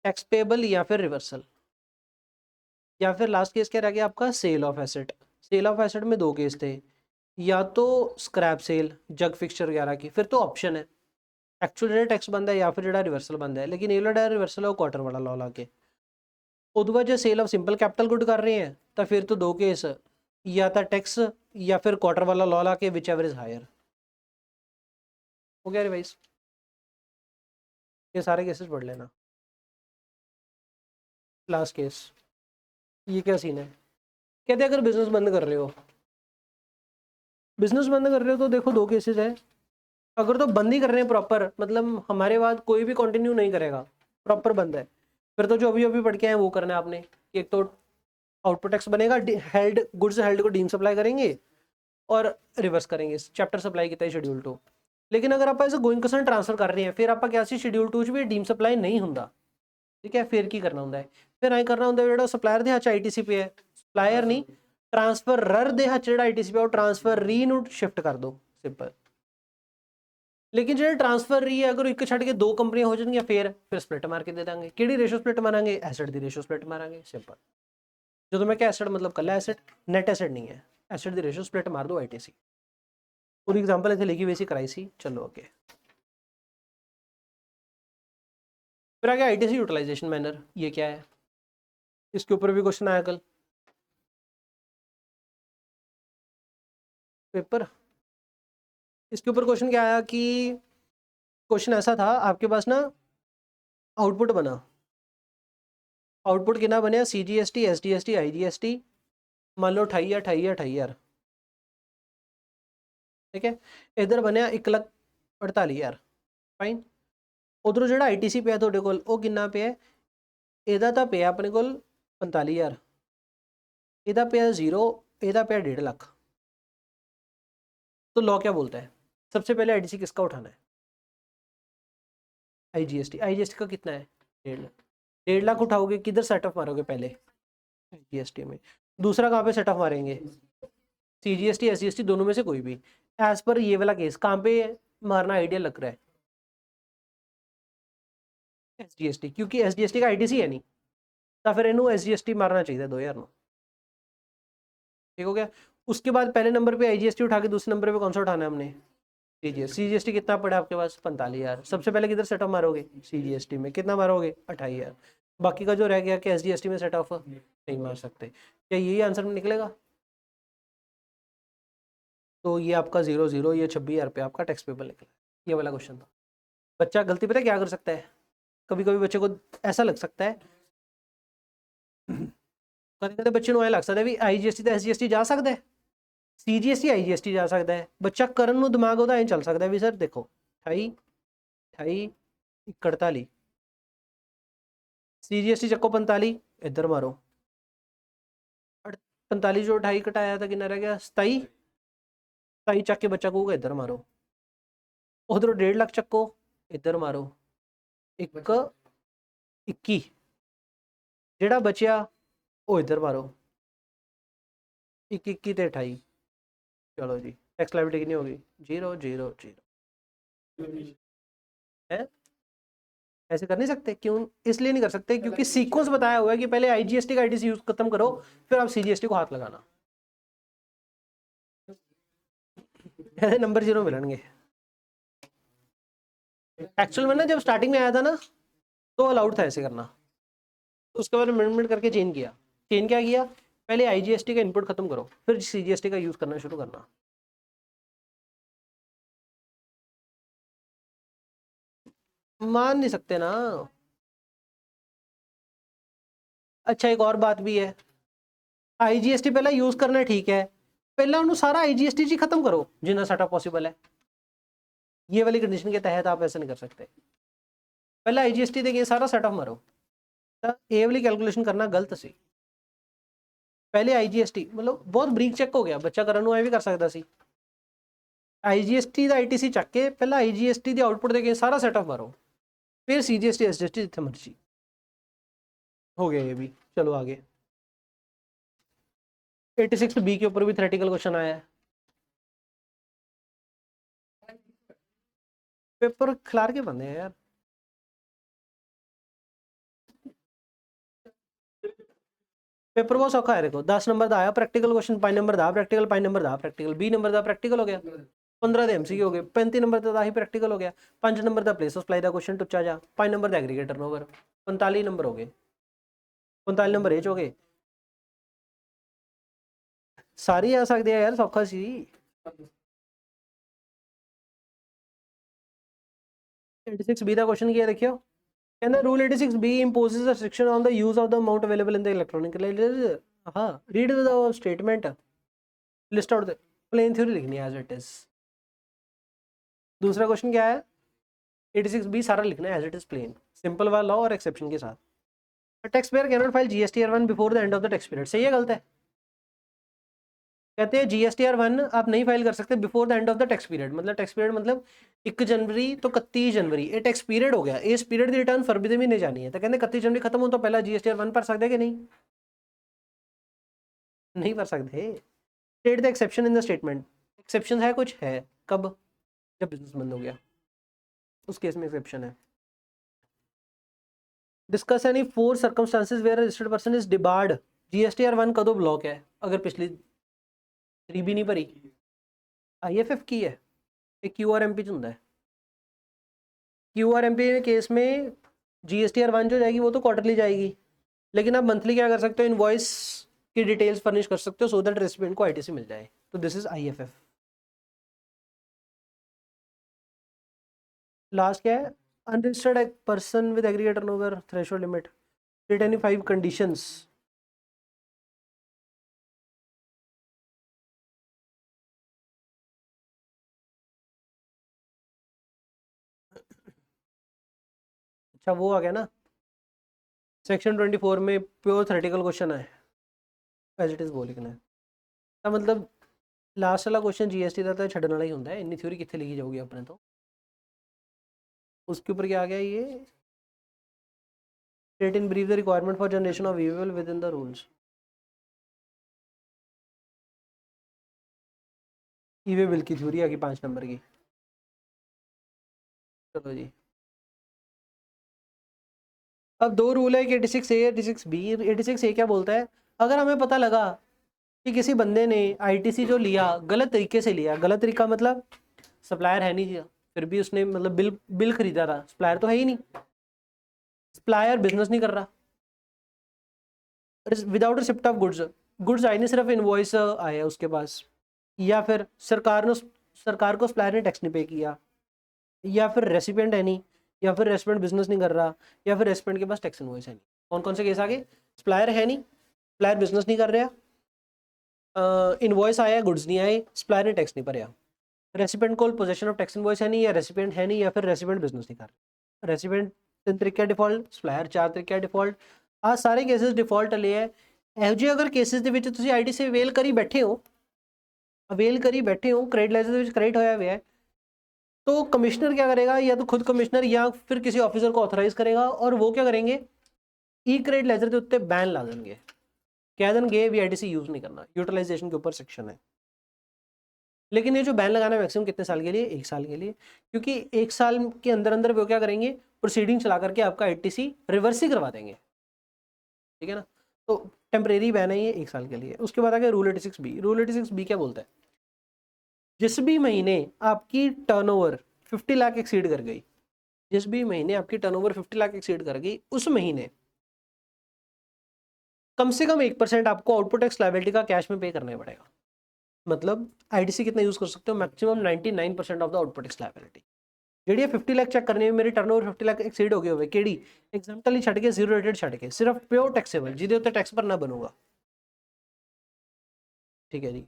[SPEAKER 1] tax payable या फिर रिवर्सल। या फिर लास्ट केस क्या रह गया आपका, sale of asset. Sale of asset में दो केस थे, या तो स्क्रैप सेल जग फिक्सचर वगैरह की, फिर तो ऑप्शन है एक्चुअल जो टैक्स बंद है या फिर जो रिवर्सल बंद है, लेकिन ये जो रिवर्सल है वो क्वार्टर वाला लॉ ला के। उस वजह sale of simple capital good कर रहे हैं तो फिर तो दो केस, या तो टैक्स या फिर क्वार्टर वाला लॉ ला के, विच एवर इज हायर। हो गया रिवाइज, ये सारे केसेस पढ़ लेना। लास्ट केस, ये क्या सीन है, कहते अगर बिजनेस बंद कर रहे हो, बिजनेस बंद कर रहे हो तो देखो दो केसेस है। अगर तो बंद ही कर रहे हैं प्रॉपर, मतलब हमारे बाद कोई भी कंटिन्यू नहीं करेगा, प्रॉपर बंद है, फिर तो जो अभी अभी पढ़ के आए वो करना है आपने। एक तो आउटपुट टैक्स बनेगा, हेल्ड गुड्स हेल्ड को डीम सप्लाई करेंगे और रिवर्स करेंगे चैप्टर सप्लाई कितना शेड्यूल 2। लेकिन अगर आप ऐसे गोइंग कंसर्न ट्रांसफर कर रहे हैं, फिर आप क्या शेड्यूल 2 भी डीम सप्लाई नहीं होंगे, ठीक है, फिर की करना होंगे है, फिर आई करना होंगे जो सप्लायर दे हाथ आईटीसी पे है, सप्लायर नहीं ट्रांसफरर दे हाथ जो आईटीसी पे ट्रांसफर री ਨੂੰ शिफ्ट कर दो, सिंपल। लेकिन जो ट्रांसफर री है अगर एक छड़ के दो कंपनियां हो जाएंगी फिर स्प्लिट मार के दे देंगे। किहड़ी रेशो स्प्लिट मारांगे, एसेट दी रेशो स्प्लिट मारांगे, सिंपल। जो मैं क्या एसेट मतलब कला एसेट, नेट एसेट नहीं है, एसेट दी रेशो स्प्लिट मार दो आईटीसी। पूरी एग्जांपल इतने लिखी वैसी कराई सी, चलो ओके। फिर आ गया आईटीसी यूटिलाइजेशन मैनर, ये क्या है, इसके ऊपर भी क्वेश्चन आया कल पेपर। इसके ऊपर क्वेश्चन क्या आया कि क्वेश्चन ऐसा था आपके पास ना, आउटपुट बना, आउटपुट कितना बनया, CGST SDST IGST, मान लो 28,000, ठीक है। इधर बनया 1,48,000, फाइन। उधरों जो ITC पे थोड़े कोल वो कितना पे है, ਇਹਦਾ ਤਾਂ ਪਿਆ अपने को 45,000, ਇਹਦਾ ਪਿਆ 0, ਇਹਦਾ ਪਿਆ 1.5 लाख। तो लॉ क्या बोलता है, सबसे पहले आईटीसी किसका उठाना है, IGST का कितना है 1.5 लाख। 1.5 लाख उठाओगे किधर सेट ऑफ मारोगे, पहले IGST में, दूसरा कहाँ पे सेट ऑफ मारेंगे, CGST SGST दोनों में से कोई भी। एज पर ये वाला केस कहाँ पे मारना आइडिया लग रहा है, SGST, क्योंकि SGST का ITC है नहीं, तो फिर इनू SGST मारना चाहिए 2000 में, ठीक हो गया। उसके बाद पहले नंबर पे IGST उठा के दूसरे नंबर पे कौन सा उठाना है हमने, CGST कितना पड़ा आपके पास 45,000, सबसे पहले किधर सेट ऑफ मारोगे, CGST में कितना मारोगे 28,000, बाकी का जो रह गया कि SGST में सेट ऑफ नहीं मार सकते, क्या यही आंसर में निकलेगा। तो ये आपका 0 ये 26,000 रुपये आपका टैक्स पेबल निकला, ये वाला क्वेश्चन था। बच्चा गलती पता क्या कर सकता है, कभी कभी बच्चे को ऐसा लग सकता है, कभी कभी बच्चे को ऐसा लग सकता है भी IGST तो SGST जा सकता है, CGST IGST जा सकता है, बच्चा करन ਨੂੰ दिमाग ਉਹਦਾ ਐਂ ਚੱਲ ਸਕਦਾ ਵੀ सर देखो 28 28 41 CGST ਚੱਕੋ 45 इधर मारो 45 जो 28 घटाया था कितना रह गया 27 चक के बच्चा को इधर मारो, उधरों 1.5 लाख चक्को इधर मारो 1 21 ਜਿਹੜਾ बचिया वो इधर मारो 1 21 ਤੇ 28 चलो जी टैक्स लायबिलिटी कितनी होगी 0 0 0 है। ऐसे कर नहीं सकते, क्यों? इसलिए नहीं कर सकते क्योंकि सीक्वेंस बताया हुआ है कि पहले आईजीएसटी का आईटीसी यूज खत्म करो फिर आप सीजीएसटी को हाथ लगाना। ऐसे नंबर 0 मिलेंगे। एक्चुअल में ना जब स्टार्टिंग में आया था ना तो अलाउड था ऐसे करना, उसके बाद अमेंडमेंट करके चेंज किया। चेंज क्या किया? पहले आईजीएसटी का इनपुट खत्म करो फिर सीजीएसटी का यूज करना शुरू करना। मान नहीं सकते ना। अच्छा एक और बात भी है, आईजीएसटी पहला यूज करना ठीक है, पहला उन्होंने सारा आईजीएसटी जी खत्म करो जितना साटा पॉसिबल है। ये वाली कंडीशन के तहत आप ऐसा नहीं कर सकते। पहला आईजीएसटी देखिए सारा सेटअप मारो, तो ये वाली कैलकुलेशन करना गलत सी। पहले आईजीएसटी मतलब बहुत ब्रीक चेक हो गया, बच्चा करन ਨੂੰ ਐ ਵੀ ਕਰ ਸਕਦਾ ਸੀ। आईजीएसटी ਦਾ आईटीसी ਚੱਕ ਕੇ ਪਹਿਲਾਂ आईजीएसटी ਦੀ ਆਊਟਪੁੱਟ ਦੇ ਕੇ ਸਾਰਾ ਸੈਟਅਪ ਮਾरो फिर सीजीएसटी एसजीएसटी जितने मर्जी। हो गया ये भी। चलो आगे 86B के ऊपर भी थ्योरेटिकल क्वेश्चन आया है। पेपर खिलार के बंदे हैं यार। पेपर बहुत सौखा है, देखो 10 नंबर का आया प्रैक्टिकल क्वेश्चन, 5 नंबर का प्रैक्टिकल, 5 नंबर का प्रैक्टिकल, 20 नंबर का प्रैक्टिकल हो गया, 15 ਦੇ एमसीक्यू हो गए, 35 नंबर का ही प्रैक्टिकल हो गया, 5 नंबर का प्लेस ऑफ सप्लाई का क्वेश्चन टुच्चा जा, 5 नंबर का एग्रीगेट टर्नओवर, 45 नंबर हो गए, 45 नंबर एच हो गए। सारी आ सकते हैं यार, सौखा सी। 86B का क्वेश्चन किया देखियो, कहना rule 86B imposes a restriction on the use of the amount available in the electronic ledger। हाँ, read the statement, list out the plain theory लिखनी है as it is। दूसरा क्वेश्चन क्या है? 86B सारा लिखना है as it is plain, simple वाला और एक्सेप्शन के साथ। Tax payer can not file GSTR1 before the end of the tax period. सही है गलत है? कहते हैं GSTR1 आप नहीं फाइल कर सकते before the end of the tax period. मतलब टैक्स पीरियड मतलब 1 जनवरी तो 31 जनवरी ये टैक्स पीरियड हो गया। इस पीरियड की रिटर्न फरवरी में नहीं जानी है, तो कहते 31 जनवरी खत्म हो तो पहला GSTR1 भर सकते कि नहीं? नहीं भर सकते। State the exception in the statement. Exception है कुछ? है। कब? जब बिजनेस बंद हो गया, उस केस में एक्सेप्शन है। Discuss any 4 circumstances where registered person is debarred. GSTR1 कदों ब्लॉक है? अगर पिछली 3 भी नहीं भरी, IFF की है, एक QRMP च ਹੁੰਦਾ है। QRMP केस में GSTR1 जो जाएगी वो तो क्वार्टरली जाएगी, लेकिन आप मंथली क्या कर सकते हो? इनवॉइस की डिटेल्स फर्निश कर सकते हो सो दैट रेसिपिएंट को आईटीसी मिल जाए। तो दिस इज IFF। लास्ट क्या है? Unregistered person with aggregate turnover threshold limit, state any 5 conditions. अच्छा वो आ गया ना, सेक्शन 24 में प्योर थ्योरेटिकल क्वेश्चन है, एज इट इज वो लिखना है। तो मतलब लास्ट वाला क्वेश्चन जीएसटी का तो छड़ने वाला ही होता है, इन्नी थ्योरी कितने लिखी जाऊगी अपने। तो उसके ऊपर क्या आ गया? ये state in brief the requirement for generation of e-way bill within the rules. E-way bill की थ्योरी आ गई 5 नंबर की। चलो जी, अब 2 रूल है कि 86A 86B। 86A क्या बोलता है? अगर हमें पता लगा कि किसी बंदे ने आईटीसी जो लिया गलत तरीके से लिया, गलत तरीका मतलब सप्लायर है नहीं, फिर भी उसने मतलब बिल खरीदा था, सप्लायर तो है ही नहीं, सप्लायर बिजनेस नहीं कर रहा, विदाउट रिसिप्ट ऑफ गुड्स आए नहीं, सिर्फ इनवॉइस आया उसके पास, या फिर सरकार को सप्लायर ने टैक्स नहीं पे किया, या फिर रेसिपिएंट है नहीं, या फिर रेसिपिएंट बिजनेस नहीं कर रहा, या फिर रेसिपिएंट के पास टैक्स इनवॉइस है नहीं। कौन कौन से केस आ गए? सप्लायर है नहीं, सप्लायर बिजनेस नहीं कर रहा, इनवॉइस आया गुड्स नहीं आए, सप्लायर ने टैक्स नहीं भरया, रेसिपिएंट को पोजीशन ऑफ टैक्स इनवॉइस है नहीं, या रेसिपिएंट है नहीं, या फिर रेसिपिएंट बिजनेस नहीं कर रहा। रेसिपिएंट 3 तरीके डिफॉल्ट, सप्लायर 4 तरीके डिफॉल्ट। आ सारे केसेस डिफॉल्ट ले है। ਇਹੋ ਜਿਹੇ अगर केसेस ਦੇ ਵਿੱਚ ਤੁਸੀਂ आईटीसी अवेल करी बैठे हो, क्रेडिट लेजर ਦੇ ਵਿੱਚ क्रेडिट होया हुआ है, तो कमिश्नर क्या करेगा, या तो खुद कमिश्नर या फिर किसी ऑफिसर को ऑथराइज करेगा, और वो क्या करेंगे, ई क्रेडिट लेजर के उत्ते बैन ला देंगे, कह देंगे भी आईटीसी यूज नहीं करना, यूटिलाइजेशन के ऊपर सेक्शन है। लेकिन ये जो बैन लगाना है मैक्सिमम कितने साल के लिए, 1 साल के लिए, क्योंकि 1 साल के अंदर अंदर वो क्या करेंगे, प्रोसीडिंग चला करके आपका आईटीसी रिवर्स ही करवा देंगे, ठीक है ना। तो टेम्परेरी बैन है ये 1 साल के लिए। उसके बाद आ गया रूल 86B। रूल 86B क्या बोलता है, जिस भी महीने आपकी टर्नओवर 50 लाख एक्सीड कर गई, जिस भी महीने आपकी टर्नओवर 50 लाख एक्सीड कर गई, उस महीने कम से कम 1% आपको आउटपुट टैक्स लायबिलिटी का कैश में पे करना पड़ेगा। मतलब आईटीसी कितना यूज कर सकते हो, maximum 99% of the output tax liability. ਜਿਹੜੀ 50 लाख चेक करने में मेरी टर्नओवर 50 लाख एक्सीड हो गए होवे, ਕਿਹੜੀ एग्जाम्पल ही ਛੱਡ ਕੇ ਜ਼ੀਰੋ ਰੇਟਡ ਛੱਡ ਕੇ ਸਿਰਫ ਪਿਓਰ ਟੈਕਸੇਬਲ ਜਿਹਦੇ ਉੱਤੇ ਟੈਕਸ ਭਰਨਾ ਬਣੂਗਾ, ਠੀਕ ਹੈ ਜੀ।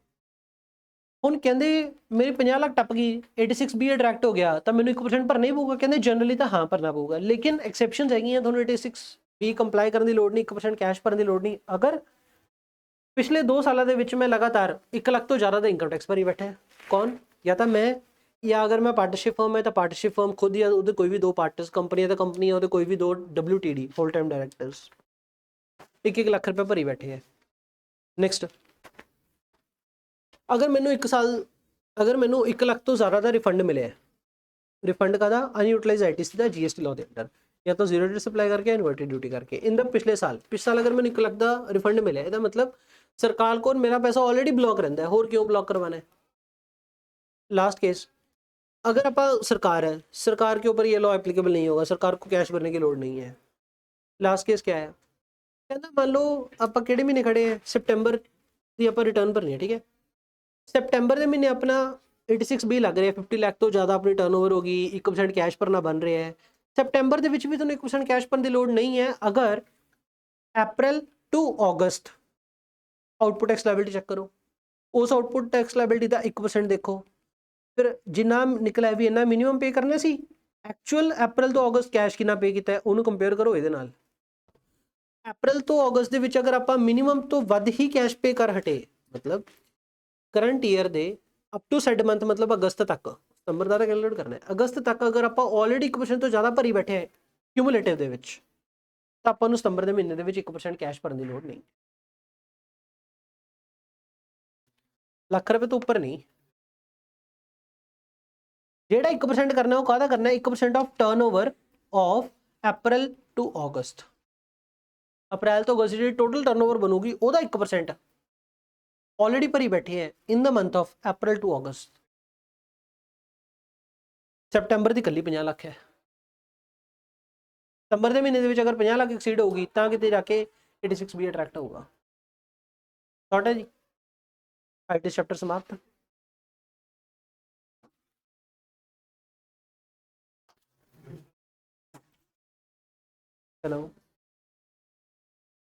[SPEAKER 1] ਹੁਣ ਕਹਿੰਦੇ ਮੇਰੀ 50 ਲੱਖ ਟੱਪ ਗਈ, 86B ਅਟਰੈਕਟ ਹੋ ਗਿਆ, ਤਾਂ ਮੈਨੂੰ 1% ਭਰਨਾ ਹੀ ਪਊਗਾ। ਕਹਿੰਦੇ ਜਨਰਲੀ ਤਾਂ ਹਾਂ ਭਰਨਾ ਪਊਗਾ, ਲੇਕਿਨ ਐਕਸੈਪਸ਼ਨਸ ਹੈਗੀਆਂ, ਤੁਹਾਨੂੰ 86B ਕੰਪਲਾਈ ਕਰਨ ਦੀ ਲੋੜ ਨਹੀਂ, 1% ਕੈਸ਼ ਭਰਨ ਦੀ ਲੋੜ ਨਹੀਂ। ਅਗਰ ਪਿਛਲੇ 2 ਸਾਲਾਂ ਦੇ ਵਿੱਚ ਮੈਂ ਲਗਾਤਾਰ 1 ਲੱਖ ਤੋਂ ਜ਼ਿਆਦਾ ਦਾ ਇਨਕਮ ਟੈਕਸ ਭਰੀ ਬੈਠਾ ਹੈ, ਕੌਣ, ਜਾਂ ਤਾਂ ਮੈਂ, या अगर मैं पार्टनरशिप फर्म है तो पार्टनरशिप फर्म खुद, या उधर कोई भी 2 पार्टनर्स, कंपनी है तो कंपनी है, उधर कोई भी 2 WTD full time directors 1-1 lakh रुपए भरी बैठे हैं। नेक्स्ट, अगर मैंने 1 साल, अगर मैंने 1 लाख तो ज़्यादा का रिफंड मिले है, रिफंड का था अनयूटिलाइज आईटीसी का जीएसटी लॉ के अंडर, या तो जीरो रेट सप्लाई करके इन्वर्टेड ड्यूटी करके, इन द पिछले साल अगर मैंने 1 लाख का रिफंड मिले, इसका मतलब सरकार को मेरा पैसा ऑलरेडी ब्लॉक रहता है, होर क्यों ब्लॉक करवाना है। लास्ट केस, अगर आप सरकार है, सरकार के ऊपर ये लॉ एप्लीकेबल नहीं होगा, सरकार को कैश भरने की लोड़ नहीं है। लास्ट केस क्या है, कहना मान लो आप किहड़े महीने खड़े हैं, सितंबर की आप रिटर्न भरनी है, ठीक है। सितंबर के महीने अपना 86B लग रहा है, 50 लाख तो ज़्यादा अपनी टर्नओवर होगी, 1% कैश भरना बन रहा है। सितंबर के भी तुहानूं 1% कैश भरने की लोड़ नहीं है। अगर April to August output tax liability check करो, उस आउटपुट टैक्स लायबिलिटी का 1% देखो, फिर जिन्ना निकला भी इन्ना मिनिमम पे करना सी, एक्चुअल अप्रैल तो अगस्त कैश कितना पे किया है उन्होंने कंपेयर करो ਇਹਦੇ ਨਾਲ। अप्रैल तो अगस्त ਦੇ ਵਿੱਚ अगर आप मिनिमम तो ਵੱਧ ही कैश पे कर हटे, मतलब करंट ईयर ਦੇ अप टू सेड मंथ, मतलब अगस्त तक, ਸਤੰਬਰ ਦਾ कैलकुलेट करना है, अगस्त तक अगर आप ऑलरेडी 1% तो ज़्यादा भरी बैठे हैं क्यूमुलेटिव ਦੇ ਵਿੱਚ, ਤਾਂ ਆਪਾਂ ਨੂੰ ਸਤੰਬਰ ਦੇ ਮਹੀਨੇ ਦੇ ਵਿੱਚ 1% कैश भरने की लोड़ नहीं, ਲੱਖ रुपए तो ऊपर नहीं। जेड़ा 1% करना है वो काहदा करना है, 1% of turnover of April to August, April तो अगस्त जी टोटल टर्नओवर बनूगी ओदा 1% ऑलरेडी भरी बैठी है in the month of April to August. सितंबर की कली 50 लाख है, सितंबर के महीने अगर 50 लाख एक्सीड होगी तो कितने जाके 86B अट्रैक्ट होगा। शॉर्ट है जी, आईटी चैप्टर समाप्त। हेलो।